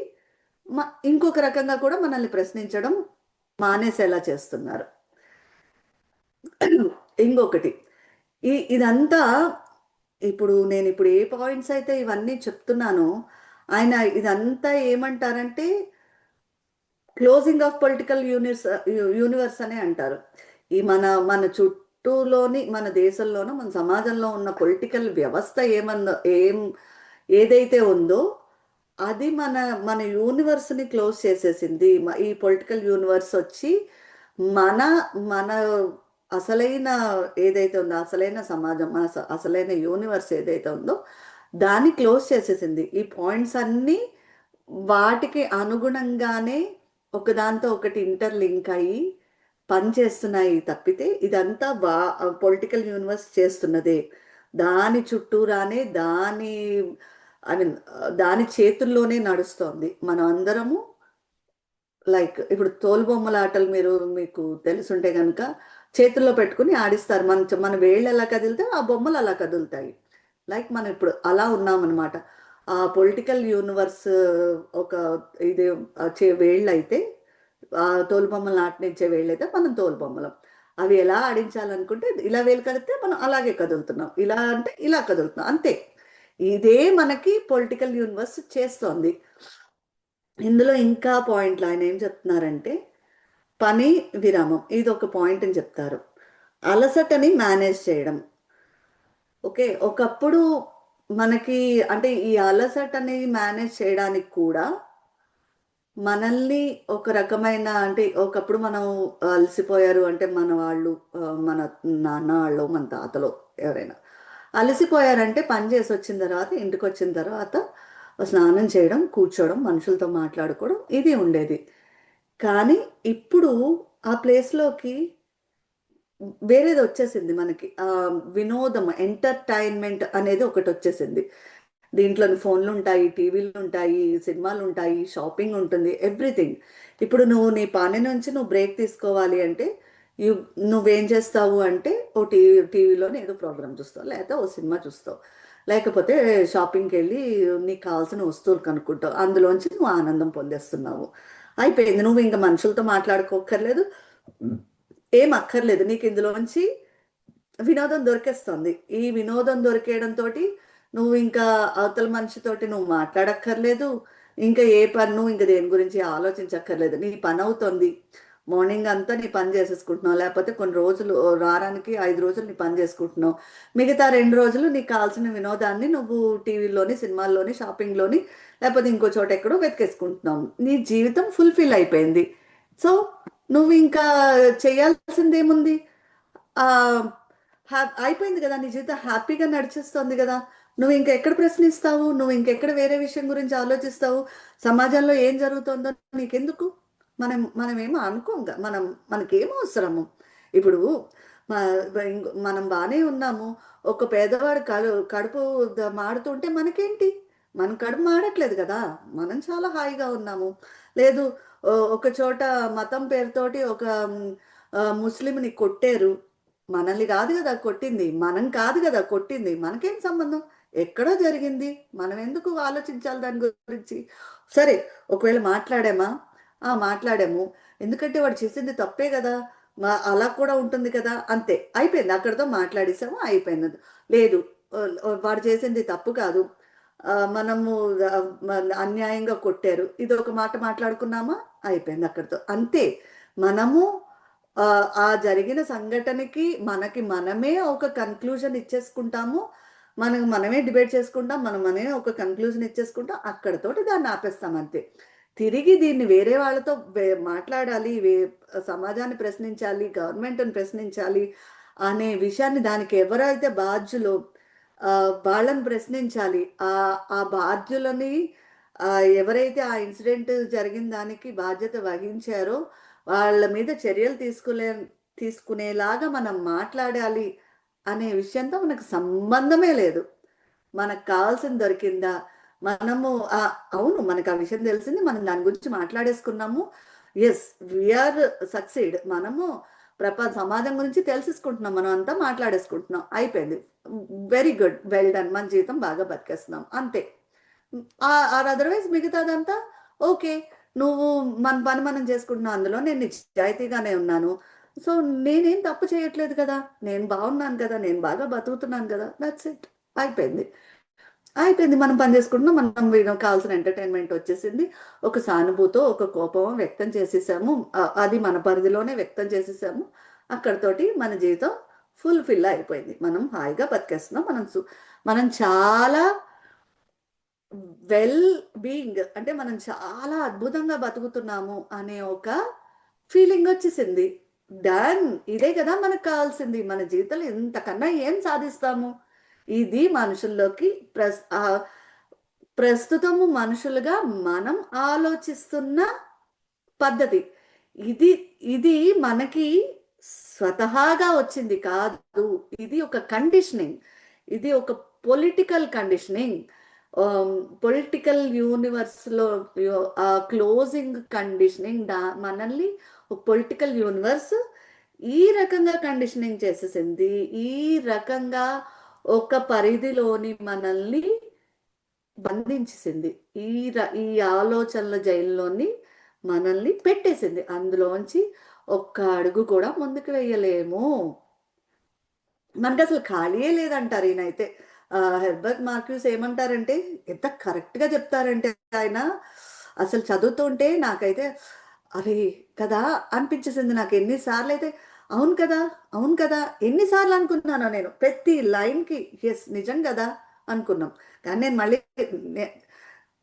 ఇంకొక రకంగా కూడా మనల్ని ప్రశ్నించడం మానేసేలా చేస్తున్నారు. ఇంకొకటి, ఇదంతా నేను ఇప్పుడు ఏ పాయింట్స్ అయితే ఇవన్నీ చెప్తున్నానో ఆయన ఇదంతా ఏమంటారంటే క్లోజింగ్ ఆఫ్ పొలిటికల్ యూనివర్స్ అనే అంటారు. ఈ మన చుట్టూలోని, మన దేశంలోనూ, మన సమాజంలో ఉన్న పొలిటికల్ వ్యవస్థ ఏదైతే ఉందో అది మన యూనివర్స్ని క్లోజ్ చేసేసింది. ఈ పొలిటికల్ యూనివర్స్ వచ్చి మన మన అసలైన ఏదైతే ఉందో, అసలైన సమాజం, మన అసలైన యూనివర్స్ ఏదైతే ఉందో దాన్ని క్లోజ్ చేసేసింది. ఈ పాయింట్స్ అన్నీ వాటికి అనుగుణంగానే ఒకదాంతో ఒకటి ఇంటర్లింక్ అయ్యి పని చేస్తున్నాయి తప్పితే ఇదంతా పొలిటికల్ యూనివర్స్ చేస్తున్నదే. దాని చుట్టూరానే ఐ మీన్ దాని చేతుల్లోనే నడుస్తోంది. మనం అందరము లైక్ ఇప్పుడు తోలుబొమ్మల ఆటలు మీకు తెలుసుంటే కనుక చేతుల్లో పెట్టుకుని ఆడిస్తారు. మన వేళ్ళు ఎలా కదిలితే ఆ బొమ్మలు అలా కదులుతాయి. లైక్ మనం ఇప్పుడు అలా ఉన్నామన్నమాట. ఆ పొలిటికల్ యూనివర్స్ ఒక ఇది వేళ్ళు అయితే, ఆ తోలుబొమ్మలు ఆటనించే వేళ్ళు అయితే మనం తోలుబొమ్మలం. అవి ఎలా ఆడించాలనుకుంటే ఇలా వేలు కదిలితే మనం అలాగే కదులుతున్నాం, ఇలా అంటే ఇలా కదులుతున్నాం, అంతే. ఇదే మనకి పొలిటికల్ యూనివర్స్ చేస్తోంది. ఇందులో ఇంకా పాయింట్లు ఆయన ఏం చెప్తున్నారంటే, పని విరామం ఇది ఒక పాయింట్ అని చెప్తారు. అలసటని మేనేజ్ చేయడం. ఓకే, ఒకప్పుడు మనకి అంటే ఈ అలసటని మేనేజ్ చేయడానికి కూడా మనల్ని ఒక రకమైన అంటే ఒకప్పుడు మనం అలసిపోయారు అంటే మన వాళ్ళు మన నాన్న వాళ్ళు మన తాతలో ఎవరైనా అలసిపోయారంటే పని చేసి వచ్చిన తర్వాత ఇంటికి వచ్చిన తర్వాత స్నానం చేయడం, కూర్చోవడం, మనుషులతో మాట్లాడుకోవడం ఇది ఉండేది. కానీ ఇప్పుడు ఆ ప్లేస్లోకి వేరేది వచ్చేసింది మనకి. వినోదం, ఎంటర్టైన్మెంట్ అనేది ఒకటి వచ్చేసింది. దీంట్లో ఫోన్లు ఉంటాయి, టీవీలు ఉంటాయి, సినిమాలు ఉంటాయి, షాపింగ్ ఉంటుంది, ఎవ్రీథింగ్. ఇప్పుడు నీ పని నుంచి నువ్వు బ్రేక్ తీసుకోవాలి అంటే నువ్వేం చేస్తావు అంటే టీవీలోనే ఏదో ప్రోగ్రామ్ చూస్తావు, లేకపోతే ఓ సినిమా చూస్తావు, లేకపోతే షాపింగ్కి వెళ్ళి నీకు కావాల్సిన వస్తువులు కనుక్కుంటావు, అందులోంచి నువ్వు ఆనందం పొందేస్తున్నావు. అయిపోయింది. నువ్వు ఇంకా మనుషులతో మాట్లాడుకోక్కర్లేదు, ఏం అక్కర్లేదు. నీకు ఇందులోంచి వినోదం దొరికేస్తుంది. ఈ వినోదం దొరికేయడంతో నువ్వు ఇంకా అవతల మనిషితోటి నువ్వు మాట్లాడక్కర్లేదు, ఇంకా ఏ పన్ను ఇంకా దేని గురించి ఆలోచించక్కర్లేదు. నీ పని అవుతుంది. మార్నింగ్ అంతా నీ పని చేసేసుకుంటున్నావు, లేకపోతే కొన్ని రోజులు వారానికి 5 రోజులు నీ పని చేసుకుంటున్నావు, మిగతా 2 రోజులు నీకు కావాల్సిన వినోదాన్ని నువ్వు టీవీలోని, సినిమాల్లోని, షాపింగ్లోని, లేకపోతే ఇంకో చోట ఎక్కడో వెతికేసుకుంటున్నావు. నీ జీవితం ఫుల్ఫిల్ అయిపోయింది. సో నువ్వు ఇంకా చేయాల్సింది ఏముంది? అయిపోయింది కదా, నీ జీవితం హ్యాపీగా నడిచేస్తుంది కదా. నువ్వు ఇంకెక్కడ ప్రశ్నిస్తావు? నువ్వు ఇంకెక్కడ వేరే విషయం గురించి ఆలోచిస్తావు? సమాజంలో ఏం జరుగుతుందో నీకెందుకు? మనం ఏమో అనుకోంగా, మనకేం అవసరము? ఇప్పుడు మనం బాగానే ఉన్నాము. ఒక పేదవాడు కడుపు మాడుతుంటే మనకేంటి? మనం కడుపు మాడట్లేదు కదా, మనం చాలా హాయిగా ఉన్నాము. లేదు, ఒక చోట మతం పేరుతోటి ఒక ముస్లింని కొట్టారు, మనల్ని కాదు కదా కొట్టింది, మనం కాదు కదా కొట్టింది, మనకేం సంబంధం? ఎక్కడో జరిగింది, మనం ఎందుకు ఆలోచించాలి దాని గురించి? సరే, ఒకవేళ మాట్లాడాము, ఎందుకంటే వాడు చేసింది తప్పే కదా, అలా కూడా ఉంటుంది కదా, అంతే, అయిపోయింది. అక్కడితో మాట్లాడేసాము, అయిపోయింది. లేదు, వాడు చేసింది తప్పు కాదు, మనము అన్యాయంగా కొట్టారు, ఇది ఒక మాట మాట్లాడుకున్నామా, అయిపోయింది అక్కడితో, అంతే. మనము ఆ జరిగిన సంఘటనకి మనమే ఒక కన్క్లూజన్ ఇచ్చేసుకుంటాము, మనమే డిబేట్ చేసుకుంటాం, మనమే ఒక కన్క్లూజన్ ఇచ్చేసుకుంటాం, అక్కడతోటి దాన్ని ఆపేస్తాం, అంతే. తిరిగి దీన్ని వేరే వాళ్ళతో మాట్లాడాలి, సమాజాన్ని ప్రశ్నించాలి, గవర్నమెంట్ని ప్రశ్నించాలి అనే విషయాన్ని, దానికి ఎవరైతే బాధ్యులో వాళ్ళని ప్రశ్నించాలి. ఆ బాధ్యులని ఎవరైతే ఆ ఇన్సిడెంట్ జరిగిన దానికి బాధ్యత వహించారో వాళ్ళ మీద చర్యలు తీసుకునేలాగా మనం మాట్లాడాలి అనే విషయంతో మనకు సంబంధమే లేదు. మనకు కావాల్సింది దొరికిందా, మనము అవును మనకు ఆ విషయం తెలిసింది, మనం దాని గురించి మాట్లాడేసుకున్నాము, ఎస్ వీఆర్ సక్సీడ్, మనము సమాజం గురించి తెలిసేసుకుంటున్నాం, మనం అంతా మాట్లాడేసుకుంటున్నాం, అయిపోయింది, వెరీ గుడ్, వెల్ డన్, మన జీవితం బాగా బతికేస్తున్నాం, అంతే. అదర్వైజ్ మిగతాదంతా ఓకే, నువ్వు మన పని మనం చేసుకుంటున్నావు, అందులో నేను నిజాయితీగానే ఉన్నాను, సో నేనేం తప్పు చేయట్లేదు కదా, నేను బాగున్నాను కదా, నేను బాగా బతుకుతున్నాను కదా, దట్స్ ఇట్, అయిపోయింది. మనం పని చేసుకుంటున్నాం, మనం కావాల్సిన ఎంటర్టైన్మెంట్ వచ్చేసింది, ఒక సానుభూతో ఒక కోపం వ్యక్తం చేసేసాము, అది మన పరిధిలోనే వ్యక్తం చేసేసాము, అక్కడతోటి మన జీవితం ఫుల్ఫిల్ అయిపోయింది, మనం హాయిగా బతికేస్తున్నాం, మనం చాలా వెల్ బీయింగ్ అంటే మనం చాలా అద్భుతంగా బతుకుతున్నాము అనే ఒక ఫీలింగ్ వచ్చేసింది. ఇదే కదా మనకు కావాల్సింది. మన జీవితంలో ఇంతకన్నా ఏం సాధిస్తాము? ఇది మనుషుల్లోకి ప్రస్తుతము మనుషులుగా మనం ఆలోచిస్తున్న పద్ధతి. ఇది ఇది మనకి స్వతహాగా వచ్చింది కాదు. ఇది ఒక కండిషనింగ్, ఇది ఒక పొలిటికల్ కండిషనింగ్. పొలిటికల్ యూనివర్స్లో ఆ క్లోజింగ్ కండిషనింగ్ మనల్ని ఒక పొలిటికల్ యూనివర్స్ ఈ రకంగా కండిషనింగ్ చేసేసింది. ఈ రకంగా ఒక పరిధిలోని మనల్ని బంధించేసింది. ఈ ఆలోచనల జైల్లోని మనల్ని పెట్టేసింది. అందులోంచి ఒక్క అడుగు కూడా ముందుకు వేయలేము. మనకి అసలు ఖాళీయే లేదంటారు ఈయనైతే. హెర్బర్ట్ మార్క్యూస్ ఏమంటారంటే, ఎంత కరెక్ట్గా చెప్తారంటే ఆయన, అసలు చదువుతుంటే నాకైతే అరే కదా అనిపించేసింది. నాకు ఎన్నిసార్లు అయితే అవును కదా, అవును కదా, ఎన్నిసార్లు అనుకున్నానో నేను ప్రతి లైన్కి ఎస్ నిజం కదా అనుకున్నాం. కానీ నేను మళ్ళీ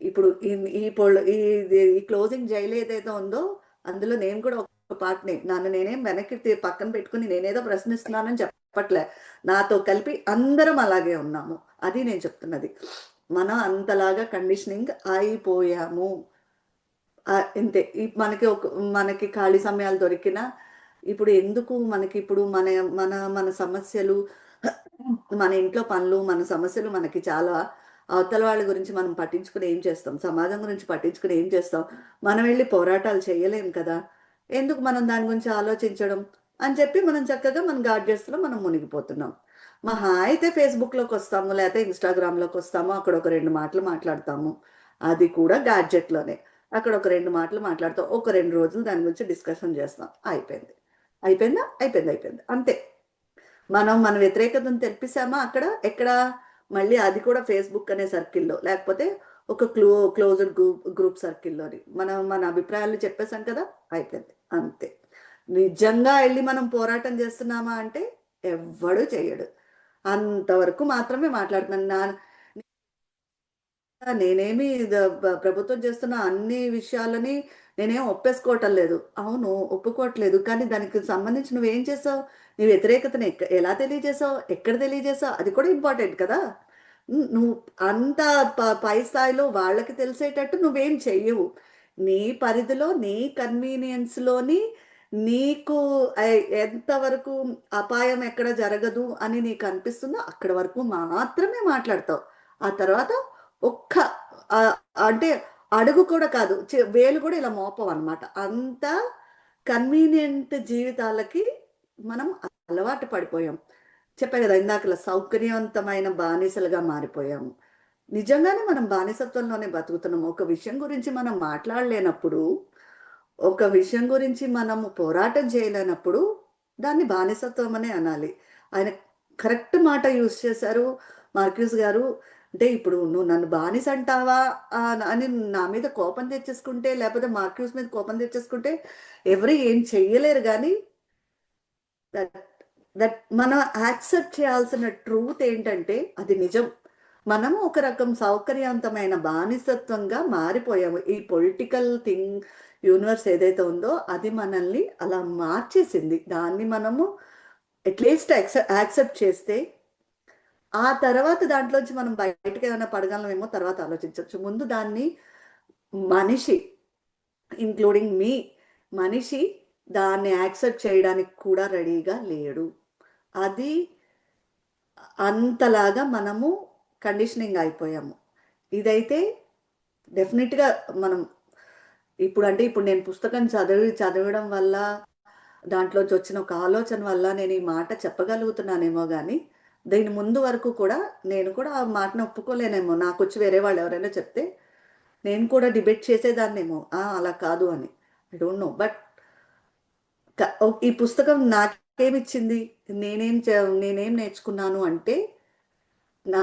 ఇప్పుడు ఈ క్లోజింగ్ జైలు ఏదైతే ఉందో అందులో నేను కూడా ఒక పార్ట్ని. నన్ను నేనేం వెనక్కి పక్కన పెట్టుకుని నేనేదో ప్రశ్నిస్తున్నానని చెప్పట్లే. నాతో కలిపి అందరం అలాగే ఉన్నాము. అది నేను చెప్తున్నది. మనం అంతలాగా కండిషనింగ్ అయిపోయాము. ఇంతే. మనకి ఖాళీ సమయాలు దొరికినా ఇప్పుడు ఎందుకు మనకి ఇప్పుడు మన మన మన సమస్యలు, మన ఇంట్లో పనులు, మన సమస్యలు మనకి చాలా. అవతల వాళ్ళ గురించి మనం పట్టించుకుని ఏం చేస్తాం? సమాజం గురించి పట్టించుకుని ఏం చేస్తాం? మనం వెళ్ళి పోరాటాలు చేయలేం కదా. ఎందుకు మనం దాని గురించి ఆలోచించడం అని చెప్పి మనం చక్కగా మన గాడ్జెట్స్లో మనం మునిగిపోతున్నాం. మహా అయితే ఫేస్బుక్లోకి వస్తాము, లేకపోతే ఇన్స్టాగ్రామ్లోకి వస్తాము, అక్కడ ఒక 2 మాటలు మాట్లాడతాము. అది కూడా గాడ్జెట్లోనే. అక్కడ ఒక 2 మాటలు మాట్లాడతాం, ఒక 2 రోజులు దాని గురించి డిస్కషన్ చేస్తాం, అయిపోయింది. అయిపోయిందా? అయిపోయింది, అయిపోయింది, అంతే. మనం మన వ్యతిరేకతను తెలిపిసామా అక్కడ ఎక్కడ? మళ్ళీ అది కూడా ఫేస్బుక్ అనే సర్కిల్లో, లేకపోతే ఒక క్లోజ్డ్ గ్రూప్ సర్కిల్లోని మనం మన అభిప్రాయాలు చెప్పేసాం కదా, అయిపోయింది, అంతే. నిజంగా వెళ్ళి మనం పోరాటం చేస్తున్నామా అంటే ఎవ్వడూ చేయడు. అంతవరకు మాత్రమే మాట్లాడుతున్నాను. నేనేమి ప్రభుత్వం చేస్తున్న అన్ని విషయాలని నేనేం ఒప్పేసుకోవటం లేదు. అవును, ఒప్పుకోవట్లేదు. కానీ దానికి సంబంధించి నువ్వేం చేసావు? నీ వ్యతిరేకతను ఎలా తెలియజేసావు? ఎక్కడ తెలియజేసావు? అది కూడా ఇంపార్టెంట్ కదా. నువ్వు అంత పై స్థాయిలో వాళ్ళకి తెలిసేటట్టు నువ్వేం చెయ్యవు. నీ పరిధిలో, నీ కన్వీనియన్స్లోని నీకు ఎంతవరకు అపాయం ఎక్కడ జరగదు అని నీకు అనిపిస్తుందో అక్కడ వరకు మాత్రమే మాట్లాడతావు. ఆ తర్వాత ఒక్క అంటే అడుగు కూడా కాదు, వేలు కూడా ఇలా మోపం అనమాట. అంత కన్వీనియంట్ జీవితాలకి మనం అలవాటు పడిపోయాం. చెప్పా కదా ఇందాకలా, సౌకర్యవంతమైన బానిసలుగా మారిపోయాము. నిజంగానే మనం బానిసత్వంలోనే బతుకుతున్నాం. ఒక విషయం గురించి మనం మాట్లాడలేనప్పుడు, ఒక విషయం గురించి మనము పోరాటం చేయలేనప్పుడు దాన్ని బానిసత్వం అనే అనాలి. ఆయన కరెక్ట్ మాట యూజ్ చేశారు మార్క్యూస్ గారు. అంటే ఇప్పుడు నువ్వు నన్ను బానిస అంటావా అని నా మీద కోపం తెచ్చేసుకుంటే, లేకపోతే మార్క్యూస్ మీద కోపం తెచ్చేసుకుంటే ఎవరు ఏం చెయ్యలేరు. కానీ దట్ దట్ మనం యాక్సెప్ట్ చేయాల్సిన ట్రూత్ ఏంటంటే అది నిజం. మనము ఒక రకం సౌకర్యవంతమైన బానిసత్వంగా మారిపోయాము. ఈ పొలిటికల్ యూనివర్స్ ఏదైతే ఉందో అది మనల్ని అలా మార్చేసింది. దాన్ని మనము అట్లీస్ట్ యాక్సెప్ట్ చేస్తే ఆ తర్వాత దాంట్లోంచి మనం బయటకు ఏమైనా పడగలమేమో తర్వాత ఆలోచించవచ్చు. ముందు దాన్ని మనిషి, ఇంక్లూడింగ్ మీ, మనిషి దాన్ని యాక్సెప్ట్ చేయడానికి కూడా రెడీగా లేడు. అది అంతలాగా మనము కండిషనింగ్ అయిపోయాము. ఇదైతే డెఫినెట్గా మనం ఇప్పుడు నేను పుస్తకం చదవడం వల్ల, దాంట్లోంచి వచ్చిన ఒక ఆలోచన వల్ల నేను ఈ మాట చెప్పగలుగుతున్నానేమో. కానీ దీని ముందు వరకు కూడా నేను కూడా ఆ మాటను ఒప్పుకోలేనేమో. నాకు వచ్చి వేరే వాళ్ళు ఎవరైనా చెప్తే నేను కూడా డిబేట్ చేసేదాన్నేమో, అలా కాదు అని. I don't know. బట్ ఈ పుస్తకం నాకేమిచ్చింది, నేనేం నేర్చుకున్నాను అంటే, నా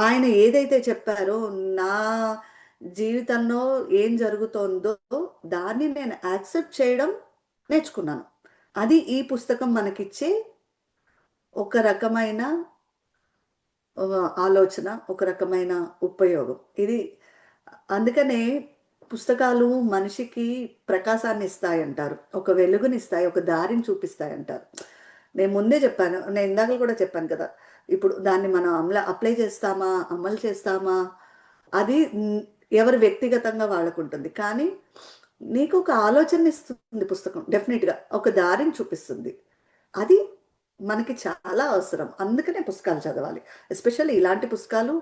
ఆయన ఏదైతే చెప్పారో నా జీవితంలో ఏం జరుగుతోందో దాన్ని నేను యాక్సెప్ట్ చేయడం నేర్చుకున్నాను. అది ఈ పుస్తకం మనకిచ్చే ఒక రకమైన ఆలోచన, ఒక రకమైన ఉపయోగం ఇది. అందుకనే పుస్తకాలు మనిషికి ప్రకాశాన్ని ఇస్తాయంటారు, ఒక వెలుగునిస్తాయి, ఒక దారిని చూపిస్తాయంటారు. నేను ముందే చెప్పాను, నేను ఇందాక కూడా చెప్పాను కదా. ఇప్పుడు దాన్ని మనం అప్లై చేస్తామా, అమలు చేస్తామా, అది ఎవరు వ్యక్తిగతంగా వాళ్ళకు ఉంటుంది. కానీ నీకు ఒక ఆలోచన ఇస్తుంది పుస్తకం, డెఫినెట్గా ఒక దారిని చూపిస్తుంది. అది మనకి చాలా అవసరం. అందుకనే పుస్తకాలు చదవాలి. ఎస్పెషల్లీ ఇలాంటి పుస్తకాలు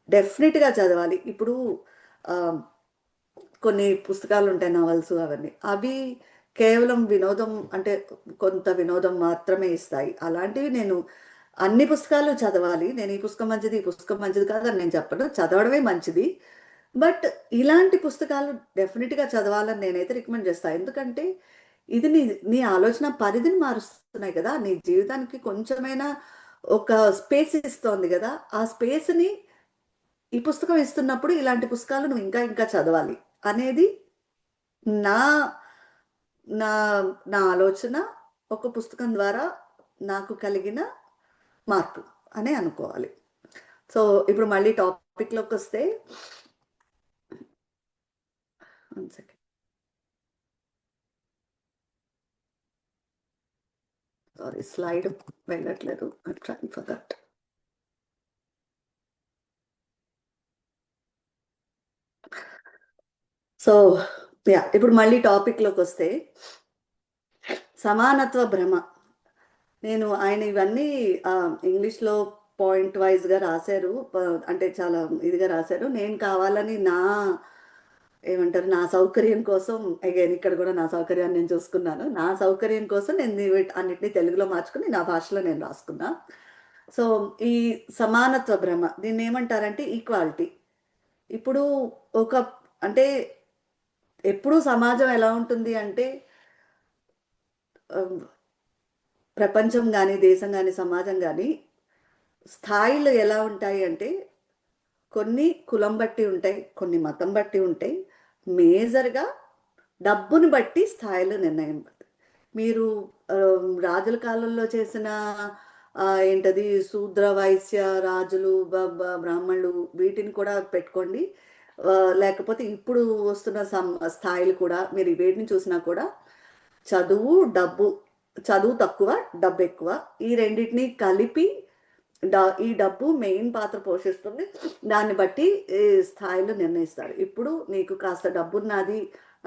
డెఫినెట్గా చదవాలి. ఇప్పుడు ఆ, కొన్ని పుస్తకాలు ఉంటాయి, నవల్స్ అవన్నీ, అవి కేవలం వినోదం, అంటే కొంత వినోదం మాత్రమే ఇస్తాయి. అలాంటివి నేను అన్ని పుస్తకాలు చదవాలి, నేను ఈ పుస్తకం మంచిది ఈ పుస్తకం మంచిది కాదని నేను చెప్పను, చదవడమే మంచిది. బట్ ఇలాంటి పుస్తకాలు డెఫినెట్గా చదవాలని నేనైతే రికమెండ్ చేస్తాను. ఎందుకంటే ఇది నీ ఆలోచన పరిధిని మారుస్తున్నాయి కదా, నీ జీవితానికి కొంచెమైనా ఒక స్పేస్ ఇస్తోంది కదా. ఆ స్పేస్ని ఈ పుస్తకం ఇస్తున్నప్పుడు ఇలాంటి పుస్తకాలు నువ్వు ఇంకా ఇంకా చదవాలి అనేది నా నా నా ఆలోచన. ఒక పుస్తకం ద్వారా నాకు కలిగిన మార్పు అనే అనుకోవాలి. సో ఇప్పుడు మళ్ళీ టాపిక్లోకి వస్తే, వన్ సెకండ్, సారీ స్లైడ్ వెళ్ళట్లేదు, trying for that. So yeah, ఇప్పుడు మళ్ళీ టాపిక్లోకి వస్తే, సమానత్వ భ్రమ. నేను ఆయన ఇవన్నీ ఇంగ్లీష్లో పాయింట్ వైజ్గా రాశారు, అంటే చాలా ఇదిగా రాశారు. నేను కావాలని ఏమంటారు, నా సౌకర్యం కోసం, అగైన్ ఇక్కడ కూడా నా సౌకర్యాన్ని నేను చూసుకున్నాను, నా సౌకర్యం కోసం నేను అన్నిటినీ తెలుగులో మార్చుకుని నా భాషలో నేను రాసుకున్నా. సో ఈ సమానత్వ భ్రమ, దీన్ని ఏమంటారంటే ఈక్వాలిటీ. ఇప్పుడు ఒక, అంటే ఎప్పుడూ సమాజం ఎలా ఉంటుంది అంటే, ప్రపంచం కానీ దేశం కానీ సమాజం కానీ స్థాయిలు ఎలా ఉంటాయి అంటే, కొన్ని కులం బట్టి ఉంటాయి, కొన్ని మతం బట్టి ఉంటాయి, మేజర్గా డబ్బుని బట్టి స్థాయిలు నిర్ణయం. మీరు రాజుల కాలంలో చేసిన ఏంటది శూద్ర వైశ్య రాజులు బ్రాహ్మణులు వీటిని కూడా పెట్టుకోండి, లేకపోతే ఇప్పుడు వస్తున్న స్థాయిలు కూడా మీరు వేటిని చూసినా కూడా చదువు డబ్బు, చదువు తక్కువ డబ్బు ఎక్కువ, ఈ రెండింటిని కలిపి ఈ డబ్బు మెయిన్ పాత్ర పోషిస్తుంది. దాన్ని బట్టి స్థాయిలు నిర్ణయిస్తారు. ఇప్పుడు నీకు కాస్త డబ్బున్నది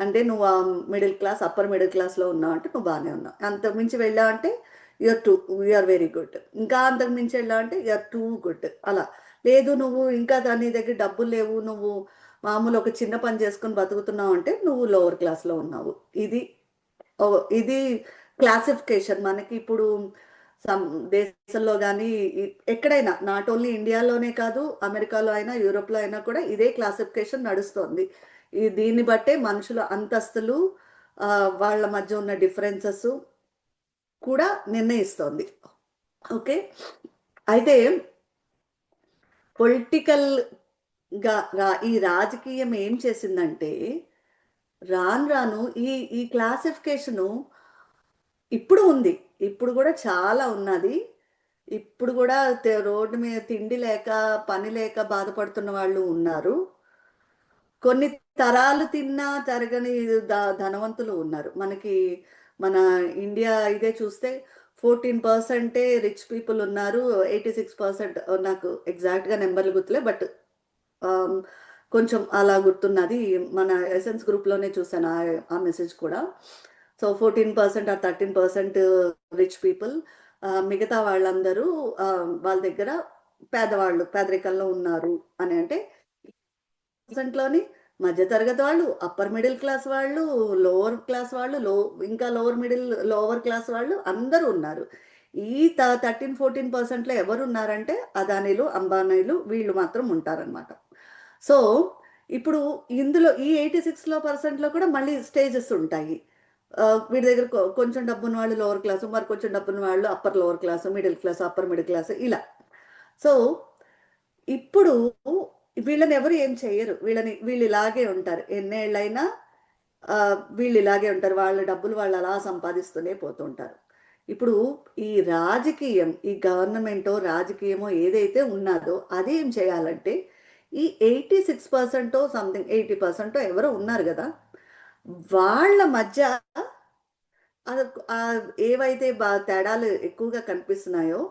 అంటే నువ్వు మిడిల్ క్లాస్ అప్పర్ మిడిల్ క్లాస్లో ఉన్నావు అంటే నువ్వు బాగానే ఉన్నావు. అంతకు మించి వెళ్ళావు అంటే యూఆర్ వెరీ గుడ్. ఇంకా అంతకు మించి వెళ్ళావు అంటే యూఆర్ టూ గుడ్. అలా లేదు, నువ్వు ఇంకా దాని దగ్గర డబ్బులు లేవు, నువ్వు మామూలు ఒక చిన్న పని చేసుకుని బతుకుతున్నావు అంటే నువ్వు లోవర్ క్లాస్లో ఉన్నావు. ఇది క్లాసిఫికేషన్ మనకి ఇప్పుడు దేశంలో కానీ ఎక్కడైనా, నాట్ ఓన్లీ ఇండియాలోనే కాదు, అమెరికాలో అయినా యూరోప్లో అయినా కూడా ఇదే క్లాసిఫికేషన్ నడుస్తుంది. దీన్ని బట్టే మనుషుల అంతస్తులు, వాళ్ళ మధ్య ఉన్న డిఫరెన్సెస్ కూడా నిర్ణయిస్తోంది. ఓకే, అయితే పొలిటికల్గా ఈ రాజకీయం ఏం చేసిందంటే, రాను ఈ క్లాసిఫికేషను ఇప్పుడు ఉంది, ఇప్పుడు కూడా చాలా ఉన్నది. ఇప్పుడు కూడా రోడ్డు మీద తిండి లేక పని లేక బాధపడుతున్న వాళ్ళు ఉన్నారు. కొన్ని తరాలు తిన్నా తరగని ధనవంతులు ఉన్నారు. మన ఇండియా ఇదే చూస్తే 14% రిచ్ పీపుల్ ఉన్నారు, 86%, నాకు ఎగ్జాక్ట్గా నెంబర్లు గుర్తులే, బట్ కొంచెం అలా గుర్తున్నది. మన ఎసెన్స్ గ్రూప్లోనే చూసాను ఆ మెసేజ్ కూడా. సో 14% ఆర్ 13% రిచ్ పీపుల్, మిగతా వాళ్ళందరూ వాళ్ళ దగ్గర పేదవాళ్ళు, పేదరికంలో ఉన్నారు అని. అంటే లోని మధ్యతరగతి వాళ్ళు, అప్పర్ మిడిల్ క్లాస్ వాళ్ళు, లోవర్ క్లాస్ వాళ్ళు, ఇంకా లోవర్ క్లాస్ వాళ్ళు అందరూ ఉన్నారు. ఈ 13-14%లో ఎవరు ఉన్నారంటే అదానీలు, అంబానీలు, వీళ్ళు మాత్రం ఉంటారనమాట. సో ఇప్పుడు ఇందులో ఈ 86% కూడా మళ్ళీ స్టేజెస్ ఉంటాయి. వీడి దగ్గర కొంచెం డబ్బున్న వాళ్ళు లోవర్ క్లాసు, మరి కొంచెం డబ్బున్న వాళ్ళు upper lower class, middle class, upper middle class, ఇలా. సో ఇప్పుడు వీళ్ళని ఎవరు ఏం చేయరు, వీళ్ళు ఇలాగే ఉంటారు, ఎన్నేళ్ళైనా వీళ్ళు ఇలాగే ఉంటారు, వాళ్ళ డబ్బులు వాళ్ళు అలా సంపాదిస్తూనే పోతుంటారు. ఇప్పుడు ఈ రాజకీయం, ఈ గవర్నమెంటో రాజకీయమో ఏదైతే ఉన్నదో అది ఏం చేయాలంటే, ఈ 86% సంథింగ్ 80% ఎవరో ఉన్నారు కదా, వాళ్ళ మధ్య ఏవైతే తేడాలు ఎక్కువగా కనిపిస్తున్నాయో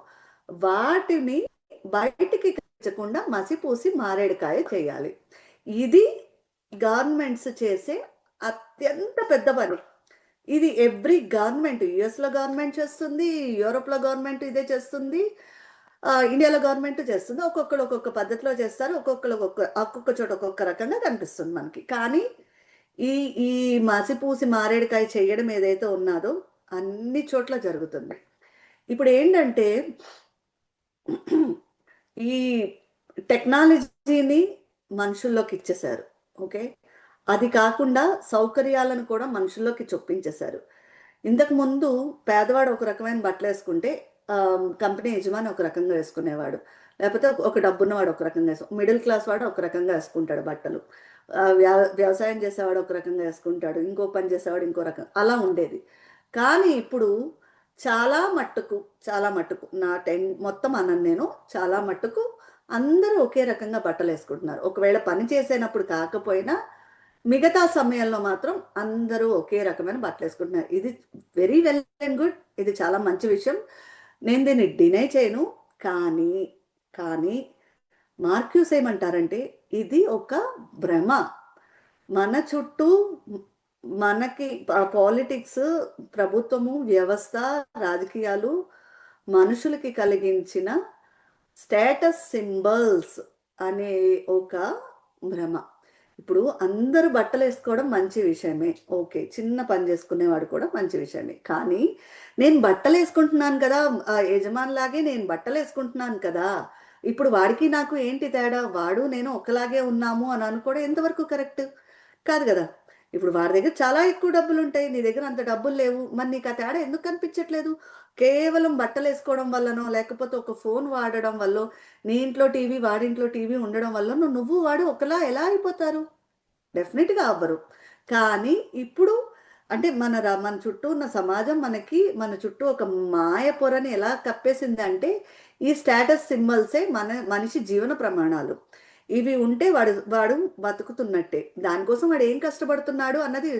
వాటిని బయటికి కచ్చకుండా మసిపూసి మారేడుకాయ చేయాలి. ఇది గవర్నమెంట్స్ చేసే అత్యంత పెద్ద పని. ఇది ఎవ్రీ గవర్నమెంట్, యుఎస్లో గవర్నమెంట్ చేస్తుంది, యూరోప్లో గవర్నమెంట్ ఇదే చేస్తుంది, ఇండియాలో గవర్నమెంట్ చేస్తుంది. ఒక్కొక్కరు ఒక్కొక్క పద్ధతిలో చేస్తారు, ఒక్కొక్కరు ఒక్కొక్క చోట ఒక్కొక్క రకంగా కనిపిస్తుంది మనకి. కానీ ఈ ఈ మసిపూసి మారేడుకాయ చేయడం ఏదైతే ఉన్నదో అన్ని చోట్ల జరుగుతుంది. ఇప్పుడు ఏంటంటే ఈ టెక్నాలజీని మనుషుల్లోకి ఇచ్చేశారు. ఓకే, అది కాకుండా సౌకర్యాలను కూడా మనుషుల్లోకి చొప్పించేశారు. ఇంతకు ముందు పేదవాడు ఒక రకమైన బట్టలు వేసుకుంటే కంపెనీ యజమాని ఒక రకంగా వేసుకునేవాడు, లేకపోతే ఒక డబ్బున్నవాడు ఒక రకంగా మిడిల్ క్లాస్ వాడు ఒక రకంగా వేసుకుంటాడు బట్టలు, వ్యవసాయం చేసేవాడు ఒక రకంగా వేసుకుంటాడు, ఇంకో పని చేసేవాడు ఇంకో రకం, అలా ఉండేది. కానీ ఇప్పుడు చాలా మట్టుకు నా మొత్తం అన్నాను నేను, చాలా మట్టుకు అందరూ ఒకే రకంగా బట్టలు వేసుకుంటున్నారు. ఒకవేళ పని చేసేటప్పుడు కాకపోయినా మిగతా సమయంలో మాత్రం అందరూ ఒకే రకమైన బట్టలు వేసుకుంటున్నారు. ఇది వెరీ వెల్ అండ్ గుడ్, ఇది చాలా మంచి విషయం, నేను దీన్ని డినై చేయను. కానీ మార్క్యూస్ ఏమంటారంటే ఇది ఒక భ్రమ. మన చుట్టూ మనకి పాలిటిక్స్, ప్రభుత్వము, వ్యవస్థ, రాజకీయాలు మనుషులకి కలిగించిన స్టేటస్ సింబల్స్ అనే ఒక భ్రమ. ఇప్పుడు అందరూ బట్టలు వేసుకోవడం మంచి విషయమే, ఓకే, చిన్న పని చేసుకునేవాడు కూడా మంచి విషయమే. కానీ నేను బట్టలు వేసుకుంటున్నాను కదా, యజమానిలాగే నేను బట్టలు వేసుకుంటున్నాను కదా, ఇప్పుడు వాడికి నాకు ఏంటి తేడా, వాడు నేను ఒకలాగే ఉన్నాము అని అనుకోవడం ఎంతవరకు కరెక్ట్ కాదు కదా. ఇప్పుడు వాడి దగ్గర చాలా ఎక్కువ డబ్బులు ఉంటాయి, నీ దగ్గర అంత డబ్బులు లేవు, మరి నీకు ఆ తేడా ఎందుకు కనిపించట్లేదు? కేవలం బట్టలు వేసుకోవడం వల్లనో, లేకపోతే ఒక ఫోన్ వాడడం వల్ల, నీ ఇంట్లో టీవీ వాడింట్లో టీవీ ఉండడం వల్ల నువ్వు వాడు ఒకలా ఎలా అయిపోతారు? డెఫినెట్గా అవ్వరు. కానీ ఇప్పుడు అంటే మన చుట్టూ ఉన్న సమాజం మన చుట్టూ ఒక మాయ పొరని ఎలా కప్పేసింది అంటే ఈ స్టేటస్ సింబల్సే మనిషి జీవన ప్రమాణాలు. ఇవి ఉంటే వాడు బతుకుతున్నట్టే. దానికోసం వాడు ఏం కష్టపడుతున్నాడు అన్నది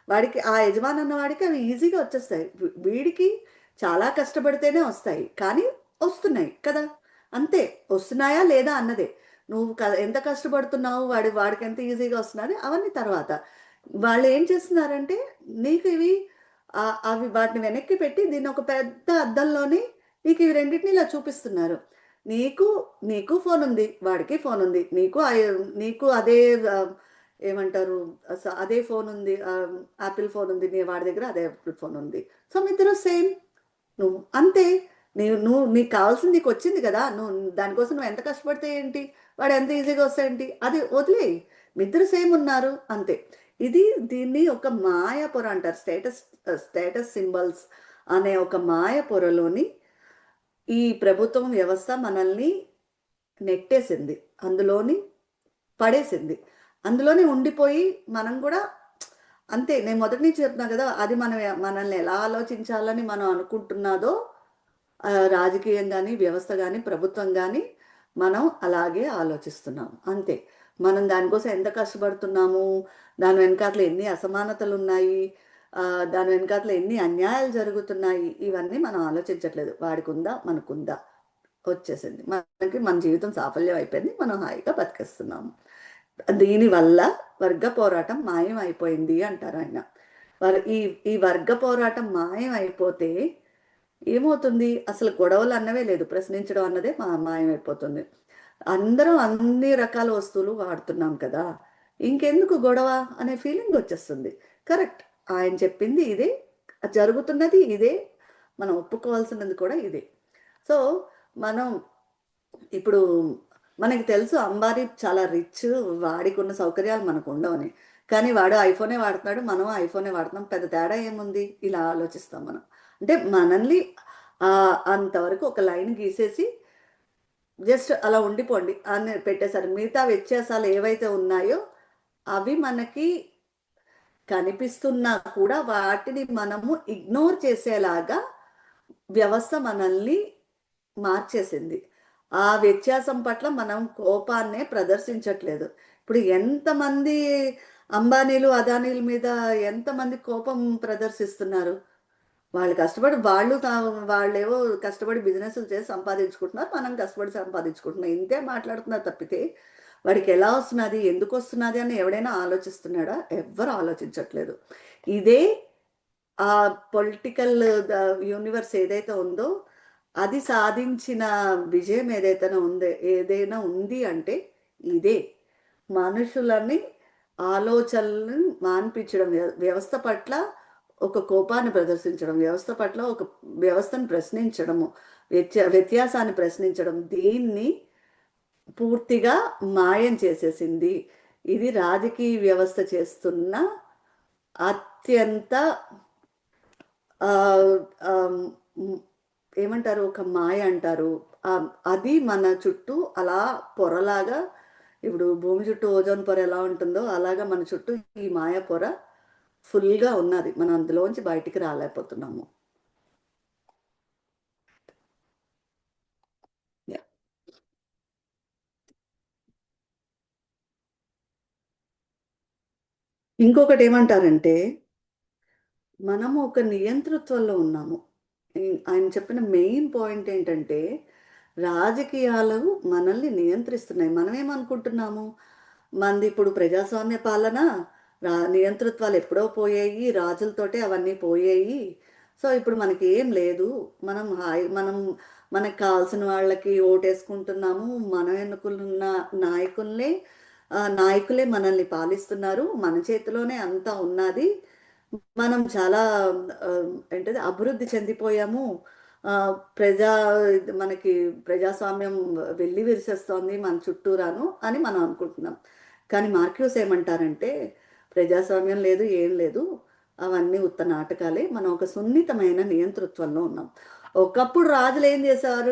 వాడికి, ఆ యజమాని అన్న వాడికి అవి ఈజీగా వచ్చేస్తాయి. వీడికి చాలా కష్టపడితేనే వస్తాయి, కానీ వస్తున్నాయి కదా, అంతే. వస్తున్నాయా లేదా అన్నదే, నువ్వు ఎంత కష్టపడుతున్నావు, వాడికి ఎంత ఈజీగా వస్తున్నది అవన్నీ తర్వాత. వాళ్ళు ఏం చేస్తున్నారంటే నీకు అవి వాటిని వెనక్కి పెట్టి దీన్ని ఒక పెద్ద అద్దంలోని నీకు ఇవి రెండింటిని ఇలా చూపిస్తున్నారు. నీకు ఫోన్ ఉంది, వాడికి ఫోన్ ఉంది, నీకు అదే ఏమంటారు, అదే ఫోన్ ఉంది, యాపిల్ ఫోన్ ఉంది, వాడి దగ్గర అదే యాపిల్ ఫోన్ ఉంది. సో మీ ఇద్దరు సేమ్, నువ్వు అంతే. నీకు కావాల్సింది నీకు వచ్చింది కదా, నువ్వు దానికోసం నువ్వు ఎంత కష్టపడితే ఏంటి, వాడు ఎంత ఈజీగా వస్తాయేంటి, అది వదిలేయి, మీ ఇద్దరు సేమ్ ఉన్నారు అంతే. దీన్ని ఒక మాయ పొర అంటారు, స్టేటస్ సింబల్స్ అనే ఒక మాయ పొరలోని ఈ ప్రభుత్వం వ్యవస్థ మనల్ని నెట్టేసింది, అందులోని పడేసింది, అందులోనే ఉండిపోయి మనం కూడా అంతే. నేను మొదటి నుంచి చెప్తున్నా కదా, అది మనల్ని ఎలా ఆలోచించాలని మనం అనుకుంటున్నదో రాజకీయం కానీ, వ్యవస్థ కానీ, ప్రభుత్వం కానీ, మనం అలాగే ఆలోచిస్తున్నాం అంతే. మనం దానికోసం ఎంత కష్టపడుతున్నాము, దాని వెనకాతల ఎన్ని అసమానతలు ఉన్నాయి, దాని వెనకాతల ఎన్ని అన్యాయాలు జరుగుతున్నాయి, ఇవన్నీ మనం ఆలోచించట్లేదు. వాడికి ఉందా, మనకుందా, వచ్చేసింది, మన జీవితం సాఫల్యం అయిపోయింది, మనం హాయిగా బతికేస్తున్నాము. దీనివల్ల వర్గ పోరాటం మాయం అయిపోయింది అంటారు ఆయన. ఈ వర్గ పోరాటం మాయం అయిపోతే ఏమవుతుంది, అసలు గొడవలు అన్నవే లేదు, ప్రశ్నించడం అన్నదే మాయమైపోతుంది. అందరం అన్ని రకాల వస్తువులు వాడుతున్నాం కదా, ఇంకెందుకు గొడవ అనే ఫీలింగ్ వచ్చేస్తుంది. కరెక్ట్, ఆయన చెప్పింది ఇదే, జరుగుతున్నది ఇదే, మనం ఒప్పుకోవాల్సినది కూడా ఇదే. సో మనం ఇప్పుడు మనకి తెలుసు అంబానీ చాలా రిచ్, వాడికి ఉన్న సౌకర్యాలు మనకు ఉండవని, కానీ వాడు ఐఫోనే వాడుతున్నాడు, మనం ఐఫోనే వాడుతున్నాం, పెద్ద తేడా ఏముంది, ఇలా ఆలోచిస్తాం మనం. అంటే మనల్ని అంతవరకు ఒక లైన్ గీసేసి జస్ట్ అలా ఉండిపోండి అని పెట్టేశారు. మిగతా వ్యత్యాసాలు ఏవైతే ఉన్నాయో అవి మనకి కనిపిస్తున్నా కూడా వాటిని మనము ఇగ్నోర్ చేసేలాగా వ్యవస్థ మనల్ని మార్చేసింది. ఆ వ్యత్యాసం పట్ల మనం కోపాన్నే ప్రదర్శించట్లేదు. ఇప్పుడు ఎంతమంది అంబానీలు, అదానీల మీద ఎంతమంది కోపం ప్రదర్శిస్తున్నారు? వాళ్ళు కష్టపడి వాళ్ళేవో కష్టపడి బిజినెస్లు చేసి సంపాదించుకుంటున్నారు, మనం కష్టపడి సంపాదించుకుంటున్నాం, ఇంతే మాట్లాడుతున్నారు తప్పితే వాడికి ఎలా వస్తున్నది, ఎందుకు వస్తున్నది అని ఎవడైనా ఆలోచిస్తున్నాడా? ఎవ్వరు ఆలోచించట్లేదు. ఇదే ఆ పొలిటికల్ యూనివర్స్ ఏదైతే ఉందో అది సాధించిన విజయం ఏదైనా ఉంది అంటే ఇదే. మనుషులని ఆలోచనలను మాన్పించడం, వ్యవస్థ పట్ల ఒక కోపాన్ని ప్రదర్శించడం, వ్యవస్థ పట్ల ఒక వ్యవస్థను ప్రశ్నించడము, వ్యత్యాసాన్ని ప్రశ్నించడం, దీన్ని పూర్తిగా మాయం చేసేసింది. ఇది రాజకీయ వ్యవస్థ చేస్తున్న అత్యంత ఏమంటారు, ఒక మాయ అంటారు. అది మన చుట్టూ అలా పొరలాగా, ఇప్పుడు భూమి చుట్టూ ఓజోన్ పొర ఎలా ఉంటుందో అలాగా మన చుట్టూ ఈ మాయ పొర ఫుల్గా ఉన్నది. మనం అందులోంచి బయటికి రాలేకపోతున్నాము. ఇంకొకటి ఏమంటారంటే, మనము ఒక నియంతృత్వంలో ఉన్నాము. ఆయన చెప్పిన మెయిన్ పాయింట్ ఏంటంటే, రాజకీయాలు మనల్ని నియంత్రిస్తున్నాయి. మనం ఏమనుకుంటున్నాము, మనది ఇప్పుడు ప్రజాస్వామ్య పాలన, నియంతృత్వాలు ఎప్పుడో పోయాయి, రాజులతోటే అవన్నీ పోయాయి. సో ఇప్పుడు మనకి ఏం లేదు, మనం మనకు కావాల్సిన వాళ్ళకి ఓటేసుకుంటున్నాము, మనం ఎన్నుకున్న నాయకులే మనల్ని పాలిస్తున్నారు, మన చేతిలోనే అంతా ఉన్నది, మనం చాలా ఏంటది అభివృద్ధి చెందిపోయాము, ప్రజా మనకి ప్రజాస్వామ్యం వెళ్ళి విరిసేస్తోంది మన చుట్టూరాను అని మనం అనుకుంటున్నాం. కానీ మార్క్యూస్ ఏమంటారంటే, ప్రజాస్వామ్యం లేదు, ఏం లేదు, అవన్నీ ఉత్త నాటకాలే, మనం ఒక సున్నితమైన నియంతృత్వంలో ఉన్నాం. ఒకప్పుడు రాజులు ఏం చేసేవారు,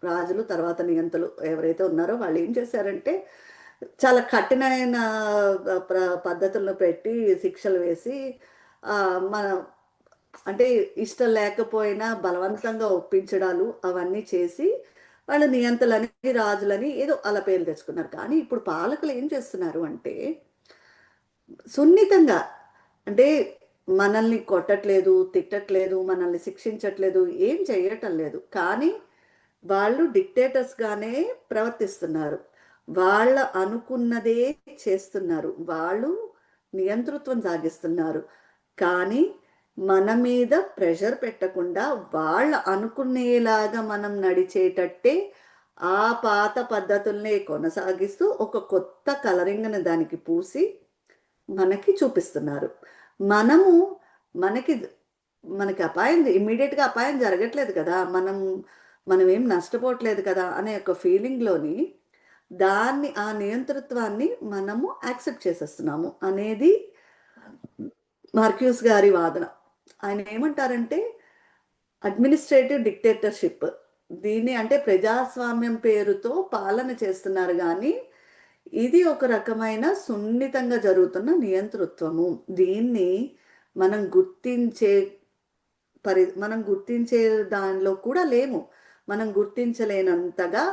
రాజులు తర్వాత నియంతలు ఎవరైతే ఉన్నారో వాళ్ళు ఏం చేశారంటే, చాలా కఠినమైన పద్ధతులను పెట్టి శిక్షలు వేసి మన అంటే ఇష్టం లేకపోయినా బలవంతంగా ఒప్పించడాలు అవన్నీ చేసి వాళ్ళు నియంతలని, రాజులని ఏదో అలా పేర్లు తెచ్చుకున్నారు. కానీ ఇప్పుడు పాలకులు ఏం చేస్తున్నారు అంటే, సున్నితంగా, అంటే మనల్ని కొట్టట్లేదు, తిట్టట్లేదు, మనల్ని శిక్షించట్లేదు, ఏం చేయటం లేదు, కానీ వాళ్ళు డిక్టేటర్స్గానే ప్రవర్తిస్తున్నారు. వాళ్ళ అనుకున్నదే చేస్తున్నారు, వాళ్ళు నియంతృత్వం సాగిస్తున్నారు. కానీ మన మీద ప్రెషర్ పెట్టకుండా వాళ్ళ అనుకునేలాగా మనం నడిచేటట్టే ఆ పాత పద్ధతుల్ని కొనసాగిస్తూ ఒక కొత్త కలరింగ్ని దానికి పూసి మనకి చూపిస్తున్నారు. మనకి మనకి అపాయం, ఇమ్మీడియట్గా అపాయం జరగట్లేదు కదా, మనం ఏం నష్టపోవట్లేదు కదా అనే ఒక ఫీలింగ్లోని ఆ నియంతృత్వాన్ని మనము యాక్సెప్ట్ చేసేస్తున్నాము అనేది మార్క్యూస్ గారి వాదన. ఆయన ఏమంటారంటే, అడ్మినిస్ట్రేటివ్ డిక్టేటర్షిప్, దీన్ని అంటే ప్రజాస్వామ్యం పేరుతో పాలన చేస్తున్నారు, కానీ ఇది ఒక రకమైన సున్నితంగా జరుగుతున్న నియంతృత్వము. దీన్ని మనం గుర్తించే దానిలో కూడా లేము. మనం గుర్తించలేనంతగా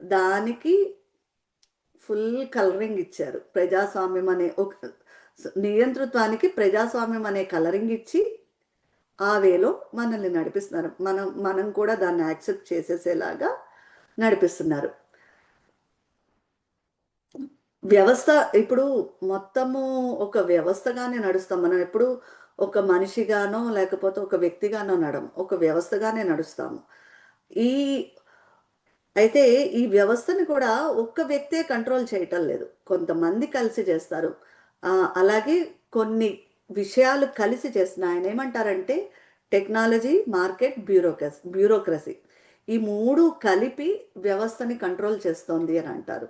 దానికి ఫుల్ కలరింగ్ ఇచ్చారు. ప్రజాస్వామ్యం అనే నియంతృత్వానికి ప్రజాస్వామ్యం అనే కలరింగ్ ఇచ్చి ఆ వేలో మనల్ని నడిపిస్తున్నారు. మనం కూడా దాన్ని యాక్సెప్ట్ చేసేసేలాగా నడిపిస్తున్నారు. వ్యవస్థ ఇప్పుడు మొత్తము ఒక వ్యవస్థగానే నడుస్తాం. మనం ఎప్పుడు ఒక మనిషిగానో లేకపోతే ఒక వ్యక్తిగానో ఒక వ్యవస్థగానే నడుస్తాము. అయితే ఈ వ్యవస్థని కూడా ఒక్క వ్యక్తే కంట్రోల్ చేయటం లేదు, కొంతమంది కలిసి చేస్తారు. అలాగే కొన్ని విషయాలు కలిసి చేస్తున్నాయి. ఆయన ఏమంటారంటే, టెక్నాలజీ, మార్కెట్, బ్యూరోక్రసీ, ఈ మూడు కలిపి వ్యవస్థని కంట్రోల్ చేస్తోంది అని అంటారు.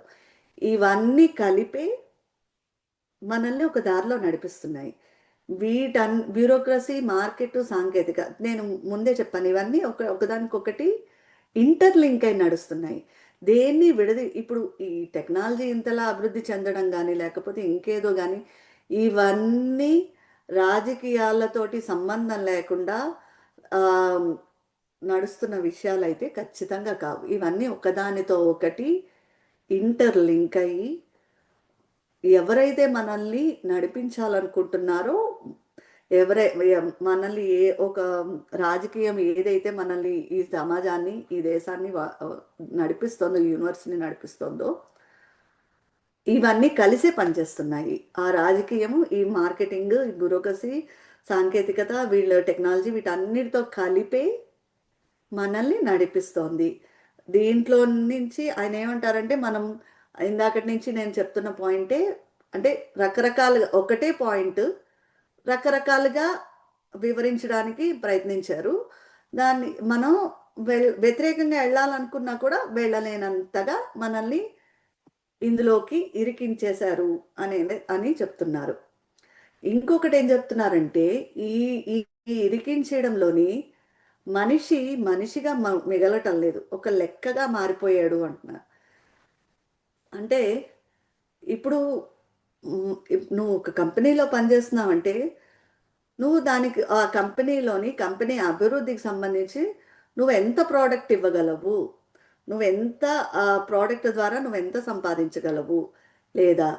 ఇవన్నీ కలిపే మనల్ని ఒక దారిలో నడిపిస్తున్నాయి. బ్యూరోక్రసీ, మార్కెట్, సాంకేతిక, నేను ముందే చెప్పాను, ఇవన్నీ ఒకదానికొకటి ఇంటర్లింక్ అయి నడుస్తున్నాయి. దేన్ని ఇప్పుడు ఈ టెక్నాలజీ ఇంతలా అభివృద్ధి చెందడం కానీ లేకపోతే ఇంకేదో కానీ, ఇవన్నీ రాజకీయాలతోటి సంబంధం లేకుండా నడుస్తున్న విషయాలు అయితే ఖచ్చితంగా కావు. ఇవన్నీ ఒకదానితో ఒకటి ఇంటర్లింక్ అయ్యి ఎవరైతే మనల్ని నడిపించాలనుకుంటున్నారో మనల్ని ఒక రాజకీయం ఏదైతే మనల్ని ఈ సమాజాన్ని ఈ దేశాన్ని నడిపిస్తుందో, యూనివర్స్ని నడిపిస్తుందో, ఇవన్నీ కలిసే పనిచేస్తున్నాయి. ఆ రాజకీయము, ఈ మార్కెటింగ్, ఈ బ్యూరోక్రసీ, సాంకేతికత, వీళ్ళ టెక్నాలజీ, వీటన్నిటితో కలిపే మనల్ని నడిపిస్తోంది. దీంట్లో నుంచి ఆయన ఏమంటారంటే, మనం ఇందాకటి నుంచి నేను చెప్తున్న పాయింటే, అంటే రకరకాలుగా ఒకటే పాయింట్ రకరకాలుగా వివరించడానికి ప్రయత్నించారు. దాన్ని మనం వ్యతిరేకంగా వెళ్ళాలనుకున్నా కూడా వెళ్ళలేనంతగా మనల్ని ఇందులోకి ఇరికించేశారు అని చెప్తున్నారు. ఇంకొకటి ఏం చెప్తున్నారంటే, ఈ ఈ ఇరికించడంలోని మనిషిగా మిగలటం లేదు, ఒక లెక్కగా మారిపోయాడు అంటున్నారు. అంటే ఇప్పుడు నువ్వు ఒక కంపెనీలో పనిచేస్తున్నావంటే, నువ్వు దానికి ఆ కంపెనీ అభివృద్ధికి సంబంధించి నువ్వు ఎంత ప్రోడక్ట్ ఇవ్వగలవు, నువ్వెంత ప్రోడక్ట్ ద్వారా నువ్వెంత సంపాదించగలవు, లేదా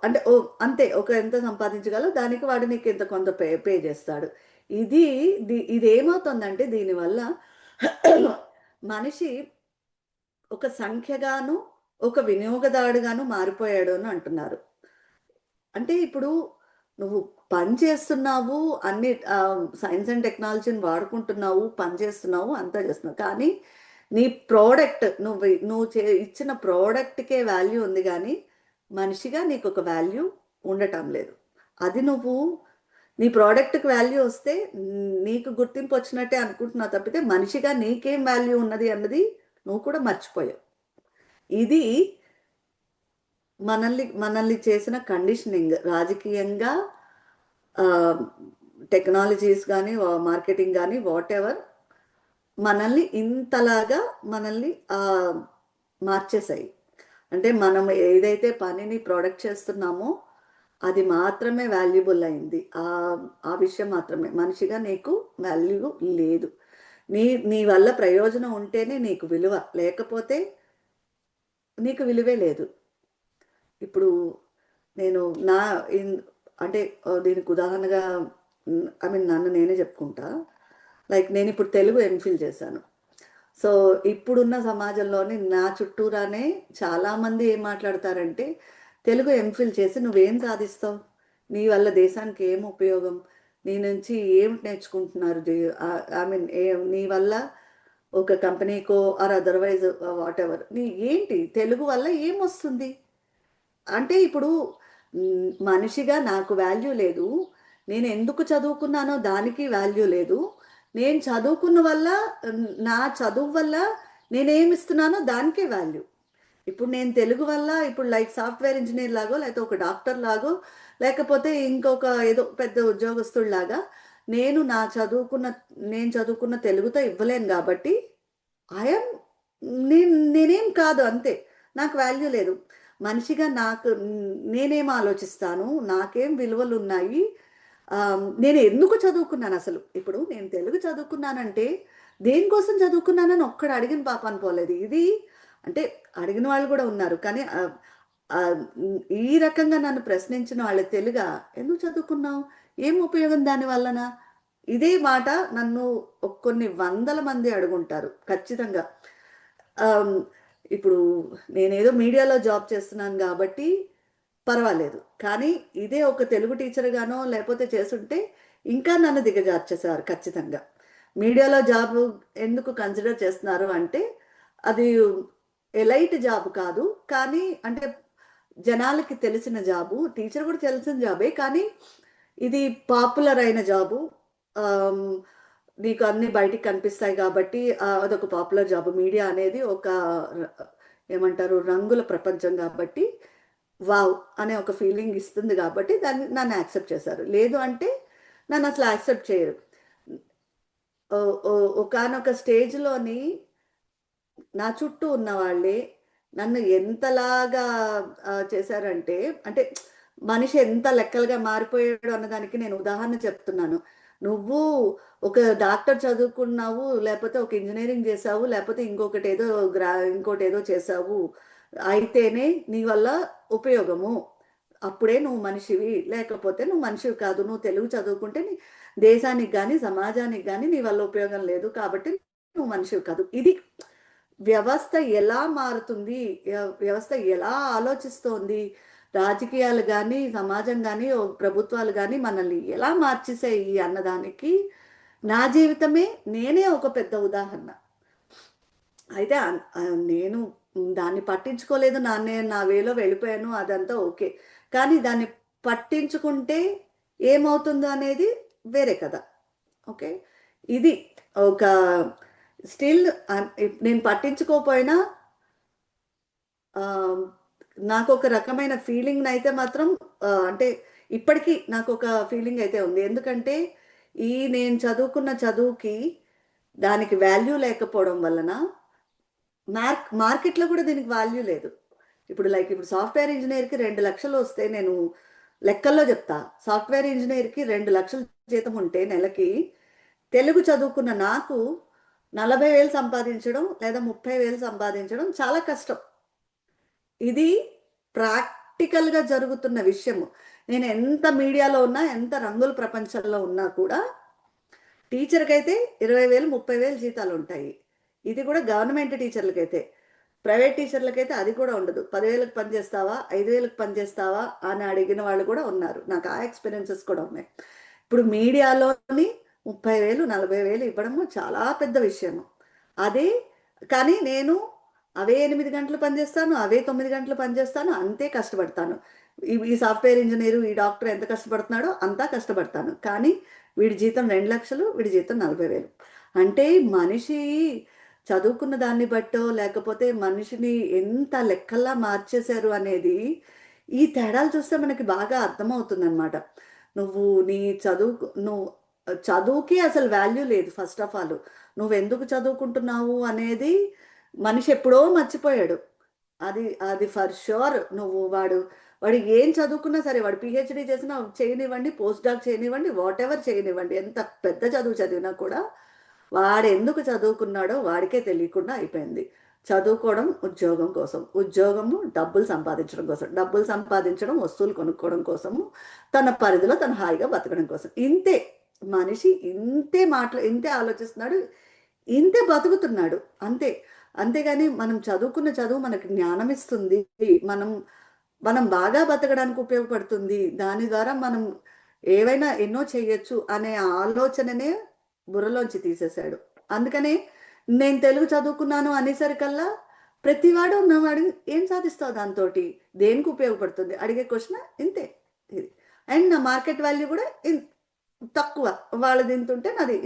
అంటే అంతే, ఎంత సంపాదించగలవు, దానికి వాడు నీకు ఇంత కొంత పే చేస్తాడు. ఇది ఏమవుతుందంటే, దీనివల్ల మనిషి ఒక సంఖ్యగాను ఒక వినియోగదారుడుగాను మారిపోయాడు అని అంటున్నారు. అంటే ఇప్పుడు నువ్వు పని చేస్తున్నావు, అన్ని సైన్స్ అండ్ టెక్నాలజీని వాడుకుంటున్నావు, పని చేస్తున్నావు, అంతా చేస్తున్నావు, కానీ నీ ప్రోడక్ట్, నువ్వు ఇచ్చిన ప్రోడక్ట్కే వాల్యూ ఉంది, కానీ మనిషిగా నీకు ఒక వాల్యూ ఉండటం లేదు. అది నీ ప్రోడక్ట్కి వాల్యూ వస్తే నీకు గుర్తింపు వచ్చినట్టే అనుకుంటున్నావు తప్పితే, మనిషిగా నీకేం వాల్యూ ఉన్నది అన్నది నువ్వు కూడా మర్చిపోయావు. ఇది మనల్ని చేసిన కండిషనింగ్, రాజకీయంగా, టెక్నాలజీస్ కానీ, మార్కెటింగ్ కానీ, వాట్ ఎవర్, మనల్ని ఇంతలాగా మార్చేసాయి. అంటే మనం ఏదైతే పనిని ప్రొడక్ట్ చేస్తున్నామో అది మాత్రమే వాల్యుబుల్ అయింది. ఆ విషయం మాత్రమే. మనిషిగా నీకు వాల్యూ లేదు. నీ వల్ల ప్రయోజనం ఉంటేనే నీకు విలువ, లేకపోతే నీకు విలువే లేదు. ఇప్పుడు నేను అంటే దీనికి ఉదాహరణగా నన్ను నేనే చెప్పుకుంటా. లైక్ నేను ఇప్పుడు తెలుగు ఎంఫిల్ చేశాను. సో ఇప్పుడున్న సమాజంలోని నా చుట్టూరానే చాలామంది ఏం మాట్లాడతారంటే, తెలుగు ఎంఫిల్ చేసి నువ్వేం సాధిస్తావు, నీ వల్ల దేశానికి ఏం ఉపయోగం, నీ నుంచి ఏం నేర్చుకుంటున్నారు, నీ వల్ల ఒక కంపెనీకో ఆర్ అదర్వైజ్ వాట్ ఎవర్, ఏంటి తెలుగు వల్ల ఏమొస్తుంది అంటే, ఇప్పుడు మనిషిగా నాకు వాల్యూ లేదు, నేను ఎందుకు చదువుకున్నానో దానికి వాల్యూ లేదు, నేను చదువుకున్న వల్ల, నా చదువు వల్ల నేనేమిస్తున్నానో దానికే వాల్యూ. ఇప్పుడు నేను తెలుగు వల్ల, ఇప్పుడు లైక్ సాఫ్ట్వేర్ ఇంజనీర్ లాగో, లేకపోతే ఒక డాక్టర్ లాగో, లేకపోతే ఇంకొక ఏదో పెద్ద ఉద్యోగస్తుడిలాగా నేను చదువుకున్న తెలుగుతో ఇవ్వలేను కాబట్టి నేనేం కాదు, అంతే, నాకు వాల్యూ లేదు. మనిషిగా నేనేం ఆలోచిస్తాను, నాకేం విలువలు ఉన్నాయి, నేను ఎందుకు చదువుకున్నాను అసలు. ఇప్పుడు నేను తెలుగు చదువుకున్నానంటే దేనికోసం చదువుకున్నానని ఒక్కడు అడిగిన పాపాను పోలేదు. ఇది అంటే అడిగిన వాళ్ళు కూడా ఉన్నారు, కానీ ఈ రకంగా నన్ను ప్రశ్నించిన వాళ్ళ తెలుగా ఎందుకు చదువుకున్నావు, ఏం ఉపయోగం దాని వలన, ఇదే మాట నన్ను కొన్ని వందల మంది అడుగుంటారు ఖచ్చితంగా. ఇప్పుడు నేనేదో మీడియాలో జాబ్ చేస్తున్నాను కాబట్టి పర్వాలేదు, కానీ ఇదే ఒక తెలుగు టీచర్గానో లేకపోతే చేస్తుంటే ఇంకా నన్ను దిగజార్చేసారు ఖచ్చితంగా. మీడియాలో జాబ్ ఎందుకు కన్సిడర్ చేస్తున్నారు అంటే, అది ఎలైట్ జాబ్ కాదు, కానీ అంటే జనాలకి తెలిసిన జాబు, టీచర్ కూడా తెలిసిన జాబే, కానీ ఇది పాపులర్ అయిన జాబు, నీకు అన్ని బయటికి కనిపిస్తాయి కాబట్టి అదొక పాపులర్ జాబ్. మీడియా అనేది ఒక ఏమంటారు, రంగుల ప్రపంచం కాబట్టి వావ్ అనే ఒక ఫీలింగ్ ఇస్తుంది కాబట్టి నన్ను యాక్సెప్ట్ చేశారు. లేదు అంటే నన్ను అసలు యాక్సెప్ట్ చేయరు. ఒకానొక స్టేజ్లోని నా చుట్టూ ఉన్న వాళ్ళే నన్ను ఎంతలాగా చేశారంటే, అంటే మనిషి ఎంత లెక్కలుగా మారిపోయాడు అన్నదానికి నేను ఉదాహరణ చెప్తున్నాను. నువ్వు ఒక డాక్టర్ చదువుకున్నావు, లేకపోతే ఒక ఇంజనీరింగ్ చేసావు, లేకపోతే ఇంకోటి ఏదో చేసావు అయితేనే నీ వల్ల ఉపయోగము. అప్పుడే నువ్వు మనిషివి, లేకపోతే నువ్వు మనిషివి కాదు. నువ్వు తెలుగు చదువుకుంటే దేశానికి కానీ సమాజానికి కానీ నీ వల్ల ఉపయోగం లేదు, కాబట్టి నువ్వు మనిషివి కాదు. ఇది వ్యవస్థ ఎలా మారుతుంది, వ్యవస్థ ఎలా ఆలోచిస్తోంది, రాజకీయాలు కానీ సమాజం కానీ ప్రభుత్వాలు కానీ మనల్ని ఎలా మార్చేసాయి అన్నదానికి నా జీవితమే నేనే ఒక పెద్ద ఉదాహరణ. అయితే నేను దాన్ని పట్టించుకోలేదు, నా వేలో వెళ్ళిపోయాను, అదంతా ఓకే. కానీ దాన్ని పట్టించుకుంటే ఏమవుతుందో అనేది వేరే కదా. ఓకే, ఇది ఒక స్టిల్ నేను పట్టించుకోకపోయినా నాకు ఒక రకమైన ఫీలింగ్ అయితే మాత్రం అంటే ఇప్పటికీ నాకు ఒక ఫీలింగ్ అయితే ఉంది. ఎందుకంటే నేను చదువుకున్న చదువుకి దానికి వాల్యూ లేకపోవడం వలన మార్కెట్లో కూడా దీనికి వాల్యూ లేదు. ఇప్పుడు సాఫ్ట్వేర్ ఇంజనీర్కి 2 లక్షలు వస్తే, నేను లెక్కల్లో చెప్తా, సాఫ్ట్వేర్ ఇంజనీర్కి 2 లక్షల జీతం ఉంటే నెలకి, తెలుగు చదువుకున్న నాకు 40,000 సంపాదించడం లేదా 30,000 సంపాదించడం చాలా కష్టం. ఇది ప్రాక్టికల్గా జరుగుతున్న విషయము. నేను ఎంత మీడియాలో ఉన్నా, ఎంత రంగుల ప్రపంచంలో ఉన్నా కూడా టీచర్కి అయితే 20,000 30,000 జీతాలు ఉంటాయి. ఇది కూడా గవర్నమెంట్ టీచర్లకైతే. ప్రైవేట్ టీచర్లకైతే అది కూడా ఉండదు. 10,000కి పనిచేస్తావా, 5,000కి పనిచేస్తావా అని అడిగిన వాళ్ళు కూడా ఉన్నారు. నాకు ఆ ఎక్స్పీరియన్సెస్ కూడా ఉన్నాయి. ఇప్పుడు మీడియాలోని 30,000 40,000 ఇవ్వడము చాలా పెద్ద విషయము. అదే కానీ నేను అవే 8 గంటలు పనిచేస్తాను, అవే 9 గంటలు పనిచేస్తాను, అంతే కష్టపడతాను. ఈ సాఫ్ట్వేర్ ఇంజనీరు, ఈ డాక్టర్ ఎంత కష్టపడుతున్నాడో అంతా కష్టపడతాను. కానీ వీడి జీతం 2 లక్షలు, వీడి జీతం 40,000. అంటే మనిషి చదువుకున్న దాన్ని బట్టో లేకపోతే మనిషిని ఎంత లెక్కల్లా మార్చేశారు అనేది ఈ తేడాలు చూస్తే మనకి బాగా అర్థమవుతుందన్నమాట. నువ్వు చదువుకి అసలు వాల్యూ లేదు. ఫస్ట్ ఆఫ్ ఆల్ నువ్వెందుకు చదువుకుంటున్నావు అనేది మనిషి ఎప్పుడో మర్చిపోయాడు. అది ఫర్ షూర్. వాడు ఏం చదువుకున్నా సరే, వాడు పిహెచ్డి చేసినా చేయనివ్వండి, పోస్ట్ డాక్ చేయనివ్వండి, వాట్ ఎవర్ చేయనివ్వండి, ఎంత పెద్ద చదువు చదివినా కూడా వాడు ఎందుకు చదువుకున్నాడో వాడికే తెలియకుండా అయిపోయింది. చదువుకోవడం ఉద్యోగం కోసం, ఉద్యోగము డబ్బులు సంపాదించడం కోసం, డబ్బులు సంపాదించడం వస్తువులు కొనుక్కోవడం కోసము, తన పరిధిలో తను హాయిగా బతకడం కోసం. ఇంతే మనిషి, ఇంతే ఆలోచిస్తున్నాడు, ఇంతే బతుకుతున్నాడు, అంతే. అంతేగాని మనం చదువుకున్న చదువు మనకి జ్ఞానం ఇస్తుంది, మనం బాగా బతకడానికి ఉపయోగపడుతుంది, దాని ద్వారా మనం ఏవైనా ఎన్నో చేయొచ్చు అనే ఆలోచననే బుర్రలోంచి తీసేశాడు. అందుకనే నేను తెలుగు చదువుకున్నాను అనేసరికల్లా ప్రతివాడు ఉన్నవాడు ఏం సాధిస్తావు, దాంతో దేనికి ఉపయోగపడుతుంది అడిగే క్వశ్చన్ ఇంతే ఇది. అండ్ నా మార్కెట్ వాల్యూ కూడా తక్కువ, వాళ్ళది ఇంత ఉంటే నాది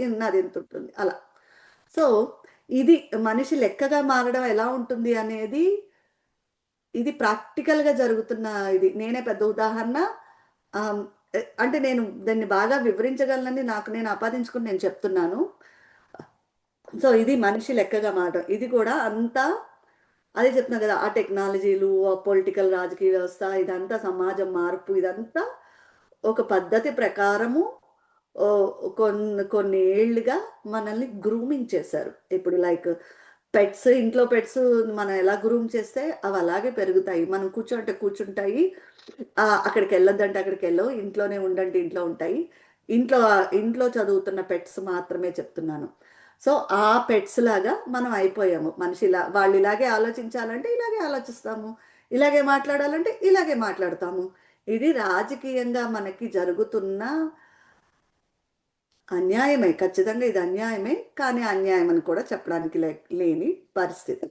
ఇంత ఉంటుంది అలా. సో ఇది మనిషి లెక్కగా మారడం ఎలా ఉంటుంది అనేది ఇది ప్రాక్టికల్గా జరుగుతున్న ఇది. నేనే పెద్ద ఉదాహరణ. అంటే నేను దాన్ని బాగా వివరించగలనని నేను ఆపాదించుకుని నేను చెప్తున్నాను. సో ఇది మనిషి లెక్కగా మారడం. ఇది కూడా అంతా అదే చెప్తున్నా కదా, ఆ టెక్నాలజీలు, ఆ పొలిటికల్ రాజకీయ వ్యవస్థ, ఇదంతా సమాజం మార్పు, ఇదంతా ఒక పద్ధతి ప్రకారము కొన్ని ఏళ్ళుగా మనల్ని గ్రూమింగ్ చేశారు. ఇప్పుడు పెట్స్, ఇంట్లో పెట్స్ మనం ఎలా గ్రూమ్ చేస్తే అవి అలాగే పెరుగుతాయి. మనం కూర్చుంటాయి, అక్కడికి వెళ్ళొద్దంటే అక్కడికి వెళ్ళవు, ఇంట్లోనే ఉండంటే ఇంట్లో ఉంటాయి. ఇంట్లో చదువుతున్న పెట్స్ మాత్రమే చెప్తున్నాను. సో ఆ పెట్స్ లాగా మనం అయిపోయాము. వాళ్ళు ఇలాగే ఆలోచించాలంటే ఇలాగే ఆలోచిస్తాము, ఇలాగే మాట్లాడాలంటే ఇలాగే మాట్లాడతాము. ఇది రాజకీయంగా మనకి జరుగుతున్న అన్యాయమే. ఖచ్చితంగా ఇది అన్యాయమే, కానీ అన్యాయం అని కూడా చెప్పడానికి లేని పరిస్థితి.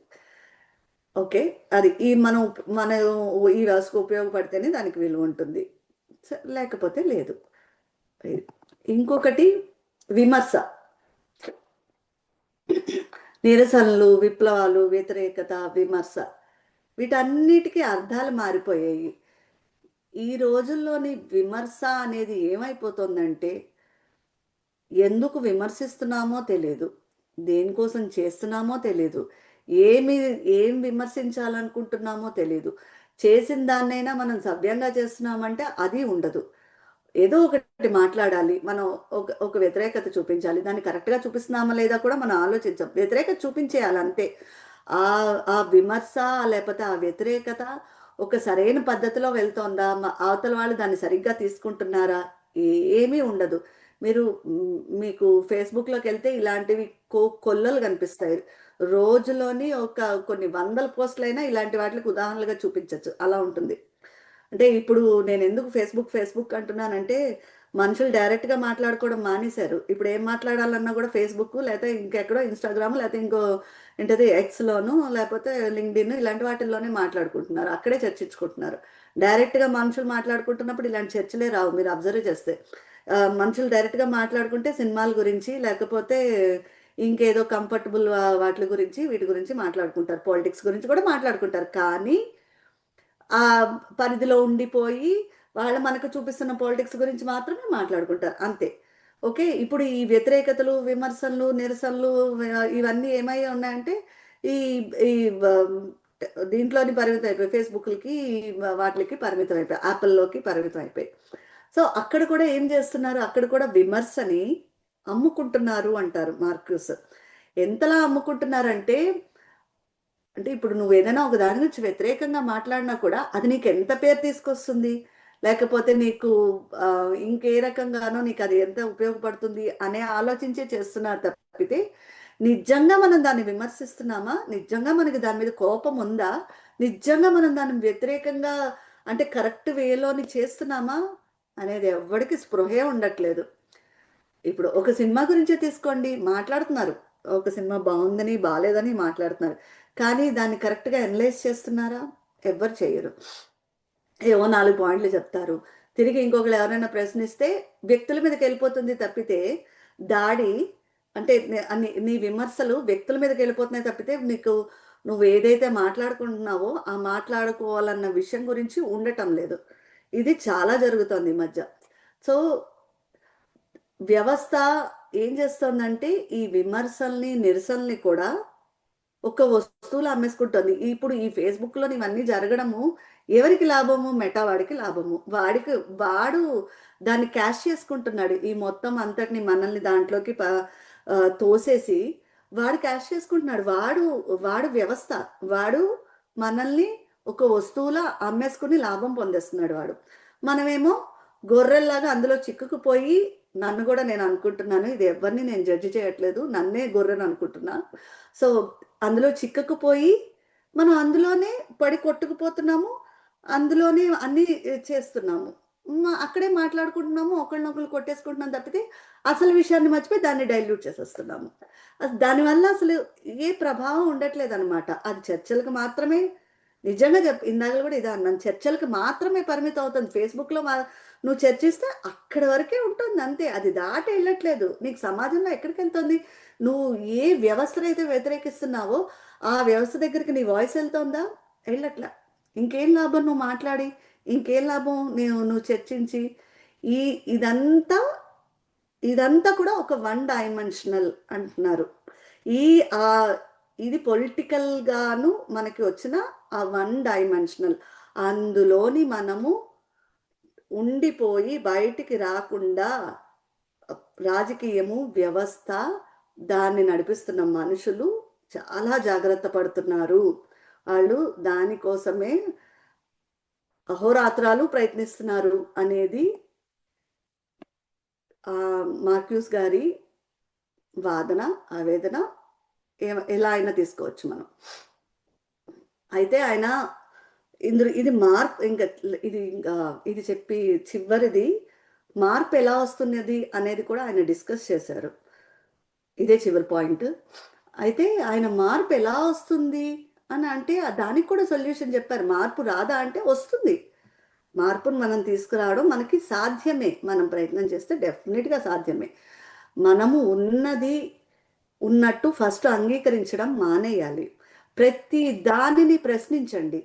ఓకే, అది మన ఈ వ్యవస్థకు ఉపయోగపడితేనే దానికి విలువ ఉంటుంది, లేకపోతే లేదు. ఇంకొకటి విమర్శ. నిరసనలు, విప్లవాలు, వ్యతిరేకత, విమర్శ, వీటన్నిటికీ అర్థాలు మారిపోయాయి. ఈ రోజుల్లోని విమర్శ అనేది ఏమైపోతుందంటే, ఎందుకు విమర్శిస్తున్నామో తెలియదు, దేనికోసం చేస్తున్నామో తెలియదు, ఏం విమర్శించాలనుకుంటున్నామో తెలియదు. చేసిన దాన్నైనా మనం సవ్యంగా చేస్తున్నామంటే అది ఉండదు. ఏదో ఒకటి మాట్లాడాలి, మనం ఒక వ్యతిరేకత చూపించాలి, దాన్ని కరెక్ట్గా చూపిస్తున్నామా లేదా కూడా మనం ఆలోచించాం, వ్యతిరేకత చూపించేయాలి అంతే. ఆ విమర్శ లేకపోతే ఆ వ్యతిరేకత ఒక సరైన పద్ధతిలో వెళ్తోందా, అవతల వాళ్ళు దాన్ని సరిగ్గా తీసుకుంటున్నారా, ఏమీ ఉండదు. మీరు మీకు ఫేస్బుక్లోకి వెళ్తే ఇలాంటివి కొల్లలు కనిపిస్తాయి. రోజులోని కొన్ని వందల పోస్టులైనా ఇలాంటి వాటికి ఉదాహరణలుగా చూపించవచ్చు, అలా ఉంటుంది. అంటే ఇప్పుడు నేను ఎందుకు ఫేస్బుక్ అంటున్నానంటే, మనుషులు డైరెక్ట్గా మాట్లాడుకోవడం మానేశారు. ఇప్పుడు ఏం మాట్లాడాలన్నా కూడా ఫేస్బుక్, లేకపోతే ఇంకెక్కడో ఇన్స్టాగ్రామ్, లేకపోతే ఇంకో ఏంటది ఎక్స్లోను, లేకపోతే లింక్డ్ఇన్, ఇలాంటి వాటిల్లోనే మాట్లాడుకుంటున్నారు, అక్కడే చర్చించుకుంటున్నారు. డైరెక్ట్గా మనుషులు మాట్లాడుకుంటున్నప్పుడు ఇలాంటి చర్చలే రావు, మీరు అబ్జర్వ్ చేస్తే. మనుషులు డైరెక్ట్గా మాట్లాడుకుంటే సినిమాల గురించి, లేకపోతే ఇంకేదో కంఫర్టబుల్ వాటి గురించి, వీటి గురించి మాట్లాడుకుంటారు. పాలిటిక్స్ గురించి కూడా మాట్లాడుకుంటారు, కానీ ఆ పరిధిలో ఉండిపోయి వాళ్ళు మనకు చూపిస్తున్న పాలిటిక్స్ గురించి మాత్రమే మాట్లాడుకుంటారు, అంతే. ఓకే, ఇప్పుడు ఈ వ్యతిరేకతలు, విమర్శలు, నిరసనలు ఇవన్నీ ఏమై ఉన్నాయంటే ఈ ఈ దీంట్లోని పరిమితం అయిపోయి, ఫేస్బుక్లకి వాటికి పరిమితం అయిపోయి, యాపిల్లోకి పరిమితం అయిపోయి. సో అక్కడ కూడా ఏం చేస్తున్నారు, అక్కడ కూడా విమర్శని అమ్ముకుంటున్నారు అంటారు మార్క్యూస్. ఎంతలా అమ్ముకుంటున్నారంటే, ఇప్పుడు నువ్వు ఏదైనా ఒక దాని గురించి వ్యతిరేకంగా మాట్లాడినా కూడా అది నీకు ఎంత పేరు తీసుకొస్తుంది, లేకపోతే నీకు ఇంకే రకంగానో నీకు అది ఎంత ఉపయోగపడుతుంది అనే ఆలోచించే చేస్తున్నారు తప్పితే, నిజంగా మనం దాన్ని విమర్శిస్తున్నామా, నిజంగా మనకి దాని మీద కోపం ఉందా, నిజంగా మనం దాన్ని వ్యతిరేకంగా అంటే కరెక్ట్ వేలోని చేస్తున్నామా అనేది ఎవరికి స్పృహే ఉండట్లేదు. ఇప్పుడు ఒక సినిమా గురించే తీసుకోండి, మాట్లాడుతున్నారు, ఒక సినిమా బాగుందని బాగాలేదని మాట్లాడుతున్నారు, కానీ దాన్ని కరెక్ట్గా అనలైజ్ చేస్తున్నారా, ఎవ్వరు చేయరు. ఏవో 4 పాయింట్లు చెప్తారు, తిరిగి ఇంకొకరు ఎవరైనా ప్రశ్నిస్తే వ్యక్తుల మీదకి వెళ్ళిపోతుంది తప్పితే, దాడి అంటే నీ విమర్శలు వ్యక్తుల మీదకి వెళ్ళిపోతున్నాయి తప్పితే, నువ్వు ఏదైతే మాట్లాడుకుంటున్నావో ఆ మాట్లాడుకోవాలన్న విషయం గురించి ఉండటం లేదు. ఇది చాలా జరుగుతోంది ఈ మధ్య. సో వ్యవస్థ ఏం చేస్తోందంటే ఈ విమర్శల్ని, నిరసనల్ని కూడా ఒక వస్తువులు అమ్మేసుకుంటుంది. ఇప్పుడు ఈ ఫేస్బుక్లో ఇవన్నీ జరగడము ఎవరికి లాభము, మెటా వాడికి లాభము. వాడు దాన్ని క్యాష్ చేసుకుంటున్నాడు, ఈ మొత్తం అంతటిని మనల్ని దాంట్లోకి తోసేసి వాడు క్యాష్ చేసుకుంటున్నాడు. వాడు వ్యవస్థ, వాడు మనల్ని ఒక వస్తువులా అమ్మేసుకుని లాభం పొందేస్తున్నాడు వాడు. మనమేమో గొర్రెల్లాగా అందులో చిక్కుకుపోయి, నన్ను కూడా నేను అనుకుంటున్నాను, ఇది ఎవరిని నేను జడ్జి చేయట్లేదు, నన్నే గొర్రెని అనుకుంటున్నా. సో అందులో చిక్కుకుపోయి మనం అందులోనే పడి కొట్టుకుపోతున్నాము, అందులోనే అన్నీ చేస్తున్నాము, అక్కడే మాట్లాడుకుంటున్నాము, ఒకరినొకరు కొట్టేసుకుంటున్నాం తప్పితే అసలు విషయాన్ని మర్చిపోయి దాన్ని డైల్యూట్ చేసేస్తున్నాము. దానివల్ల అసలు ఏ ప్రభావం ఉండట్లేదు అనమాట. అది చర్చలకు మాత్రమే, నిజంగా ఇందాక కూడా ఇదే అన్నాను, చర్చలకు మాత్రమే పరిమితం అవుతుంది. ఫేస్బుక్లో నువ్వు చర్చిస్తే అక్కడి వరకే ఉంటుంది, అంతే. అది దాటి వెళ్ళట్లేదు. నీకు సమాజంలో ఎక్కడికి వెళ్తుంది, నువ్వు ఏ వ్యవస్థనైతే వ్యతిరేకిస్తున్నావో ఆ వ్యవస్థ దగ్గరికి నీ వాయిస్ వెళ్తుందా, వెళ్ళట్లా. ఇంకేం లాభం నువ్వు మాట్లాడి, ఇంకేం లాభం నువ్వు చర్చించి. ఇదంతా ఇదంతా కూడా ఒక 1 డైమెన్షనల్ అంటున్నారు. ఇది పొలిటికల్ గాను మనకి వచ్చిన ఆ 1 డైమెన్షనల్, అందులోని మనము ఉండిపోయి బయటికి రాకుండా రాజకీయము, వ్యవస్థ, దాన్ని నడిపిస్తున్న మనుషులు చాలా జాగ్రత్త పడుతున్నారు. వాళ్ళు దానికోసమే అహోరాత్రాలు ప్రయత్నిస్తున్నారు అనేది మార్క్యూస్ గారి వాదన, ఆవేదన. ఎలా అయినా తీసుకోవచ్చు మనం. అయితే ఆయన ఇది మార్పు, ఇది చెప్పి చివరిది మార్పు ఎలా వస్తున్నది అనేది కూడా ఆయన డిస్కస్ చేశారు. ఇదే చివరి పాయింట్. అయితే ఆయన మార్పు ఎలా వస్తుంది అని అంటే దానికి కూడా సొల్యూషన్ చెప్పారు. మార్పు రాదా అంటే వస్తుంది, మార్పును మనం తీసుకురావడం మనకి సాధ్యమే, మనం ప్రయత్నం చేస్తే డెఫినెట్గా సాధ్యమే. మనము ఉన్నది ఉన్నట్టు ఫస్ట్ అంగీకరించడం మానేయాలి. ప్రతి దానిని ప్రశ్నించండి,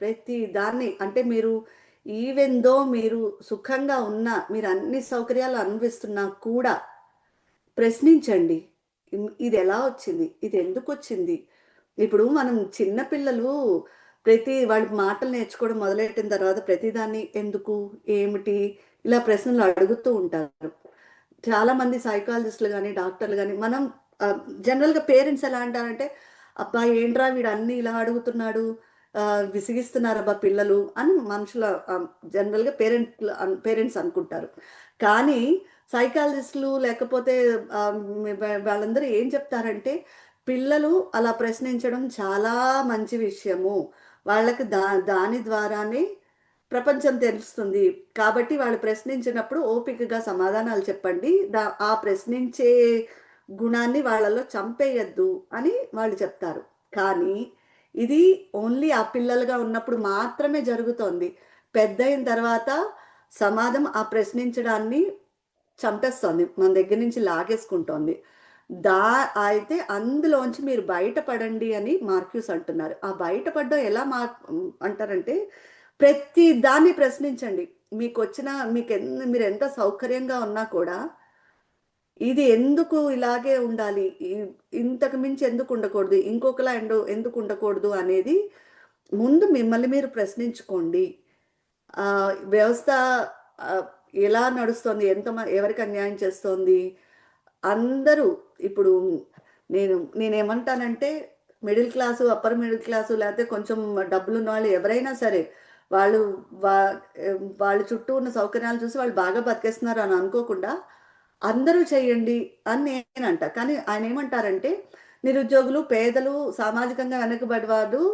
ప్రతి దాన్ని. అంటే మీరు ఈవెన్ దో మీరు సుఖంగా ఉన్నా, మీరు అన్ని సౌకర్యాలు అనుభవిస్తున్నా కూడా ప్రశ్నించండి. ఇది ఎలా వచ్చింది, ఇది ఎందుకు వచ్చింది. ఇప్పుడు మనం చిన్నపిల్లలు వాళ్ళ మాటలు నేర్చుకోవడం మొదలెట్టిన తర్వాత ప్రతిదాన్ని ఎందుకు, ఏమిటి, ఇలా ప్రశ్నలు అడుగుతూ ఉంటారు. చాలామంది సైకాలజిస్టులు కానీ డాక్టర్లు కానీ, మనం జనరల్గా పేరెంట్స్ ఎలా అంటారంటే, అబ్బా ఏంట్రా వీడు అన్ని ఇలా అడుగుతున్నాడు, విసిగిస్తున్నారబ్బా పిల్లలు అని మనుషుల జనరల్గా పేరెంట్స్ అనుకుంటారు. కానీ సైకాలజిస్టులు లేకపోతే వాళ్ళందరూ ఏం చెప్తారంటే, పిల్లలు అలా ప్రశ్నించడం చాలా మంచి విషయము. వాళ్ళకి దాని ద్వారానే ప్రపంచం తెలుస్తుంది. కాబట్టి వాళ్ళు ప్రశ్నించినప్పుడు ఓపికగా సమాధానాలు చెప్పండి. ఆ ప్రశ్నించే గుణాన్ని వాళ్ళలో చంపేయద్దు అని వాళ్ళు చెప్తారు. కానీ ఇది ఓన్లీ ఆ పిల్లలుగా ఉన్నప్పుడు మాత్రమే జరుగుతోంది. పెద్దయిన తర్వాత సమాజం ఆ ప్రశ్నించడాన్ని చంపేస్తోంది, మన దగ్గర నుంచి లాగేసుకుంటోంది. అయితే అందులోంచి మీరు బయటపడండి అని మార్క్యూస్ అంటున్నారు. ఆ బయటపడడం ఎలా అంటారంటే, ప్రతి దాన్ని ప్రశ్నించండి. మీరు ఎంత సౌకర్యంగా ఉన్నా కూడా ఇది ఎందుకు ఇలాగే ఉండాలి, ఇంతకు మించి ఎందుకు ఉండకూడదు, ఇంకొకలా ఎందుకు ఉండకూడదు అనేది ముందు మిమ్మల్ని మీరు ప్రశ్నించుకోండి. వ్యవస్థ ఎలా నడుస్తోంది, ఎవరికి అన్యాయం చేస్తోంది, అందరూ ఇప్పుడు నేనేమంటానంటే, middle class, upper middle class, లేకపోతే కొంచెం డబ్బులున్న వాళ్ళు ఎవరైనా సరే, వాళ్ళు వాళ్ళ చుట్టూ ఉన్న సౌకర్యాలు చూసి వాళ్ళు బాగా బతికేస్తున్నారు అని అనుకోకుండా అందరూ చేయండి అని నేనంట. కానీ ఆయన ఏమంటారంటే, నిరుద్యోగులు, పేదలు, సామాజికంగా వెనకబడివారు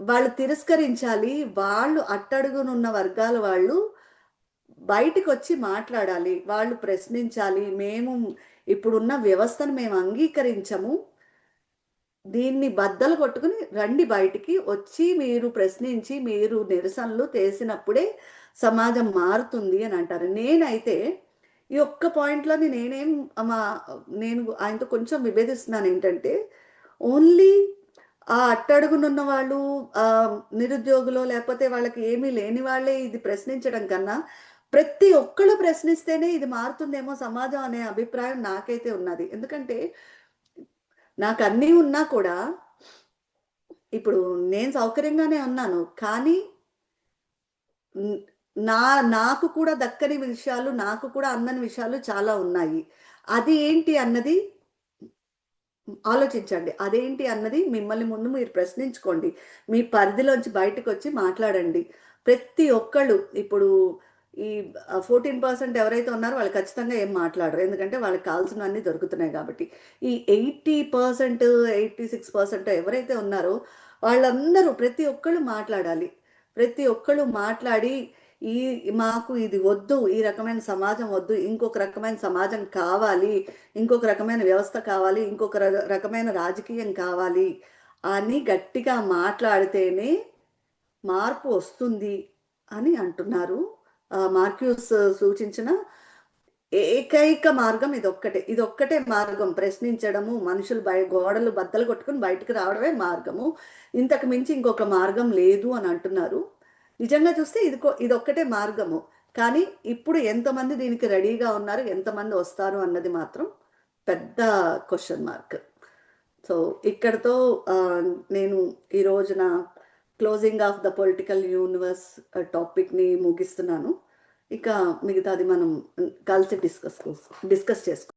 వాళ్ళు తిరస్కరించాలి. వాళ్ళు అట్టడుగునున్న వర్గాల వాళ్ళు బయటికి వచ్చి మాట్లాడాలి, వాళ్ళు ప్రశ్నించాలి. మేము ఇప్పుడున్న వ్యవస్థను మేము అంగీకరించము, దీన్ని బద్దలు కొట్టుకుని రండి, బయటికి వచ్చి మీరు ప్రశ్నించి మీరు నిరసనలు చేసినప్పుడే సమాజం మారుతుంది అని అంటారు. నేనైతే ఈ ఒక్క పాయింట్లోని నేను ఆయనతో కొంచెం విభేదిస్తున్నాను. ఏంటంటే, ఓన్లీ ఆ అట్టడుగునున్న వాళ్ళు, నిరుద్యోగులు, లేకపోతే వాళ్ళకి ఏమీ లేని వాళ్ళే ఇది ప్రశ్నించడం కన్నా ప్రతి ఒక్కళ్ళు ప్రశ్నిస్తేనే ఇది మారుతుందేమో సమాజం అనే అభిప్రాయం నాకైతే ఉన్నది. ఎందుకంటే నాకు అన్నీ ఉన్నా కూడా ఇప్పుడు నేను సౌకర్యంగానే ఉన్నాను, కానీ నాకు కూడా దక్కని విషయాలు, నాకు కూడా అందని విషయాలు చాలా ఉన్నాయి. అది ఏంటి అన్నది ఆలోచించండి. అదేంటి అన్నది మిమ్మల్ని ముందు మీరు ప్రశ్నించుకోండి. మీ పరిధిలోంచి బయటకు వచ్చి మాట్లాడండి. ప్రతి ఒక్కళ్ళు ఇప్పుడు ఈ 14% ఎవరైతే ఉన్నారో వాళ్ళు ఖచ్చితంగా ఏం మాట్లాడరు. ఎందుకంటే వాళ్ళకి కావాల్సినవన్నీ దొరుకుతున్నాయి కాబట్టి. ఈ 80%, 86% ఎవరైతే ఉన్నారో వాళ్ళందరూ ప్రతి ఒక్కళ్ళు మాట్లాడాలి. ప్రతి ఒక్కళ్ళు మాట్లాడి, మాకు ఇది వద్దు, ఈ రకమైన సమాజం వద్దు, ఇంకొక రకమైన సమాజం కావాలి, ఇంకొక రకమైన వ్యవస్థ కావాలి, ఇంకొక రకమైన రాజకీయం కావాలి అని గట్టిగా మాట్లాడితేనే మార్పు వస్తుంది అని అంటున్నారు. మార్క్యూస్ సూచించిన ఏకైక మార్గం ఇదొక్కటే మార్గం. ప్రశ్నించడము, మనుషులు గోడలు బద్దలు కొట్టుకుని బయటకు రావడమే మార్గము, ఇంతకు మించి ఇంకొక మార్గం లేదు అని అంటున్నారు. నిజంగా చూస్తే ఇదొక్కటే మార్గము. కానీ ఇప్పుడు ఎంతమంది దీనికి రెడీగా ఉన్నారు, ఎంతమంది వస్తారు అన్నది మాత్రం పెద్ద క్వశ్చన్ మార్క్. సో ఇక్కడతో నేను ఈ రోజున closing of the political universe టాపిక్ని ముగిస్తున్నాను. ఇక మిగతాది మనం కలిసి డిస్కస్ చేసుకో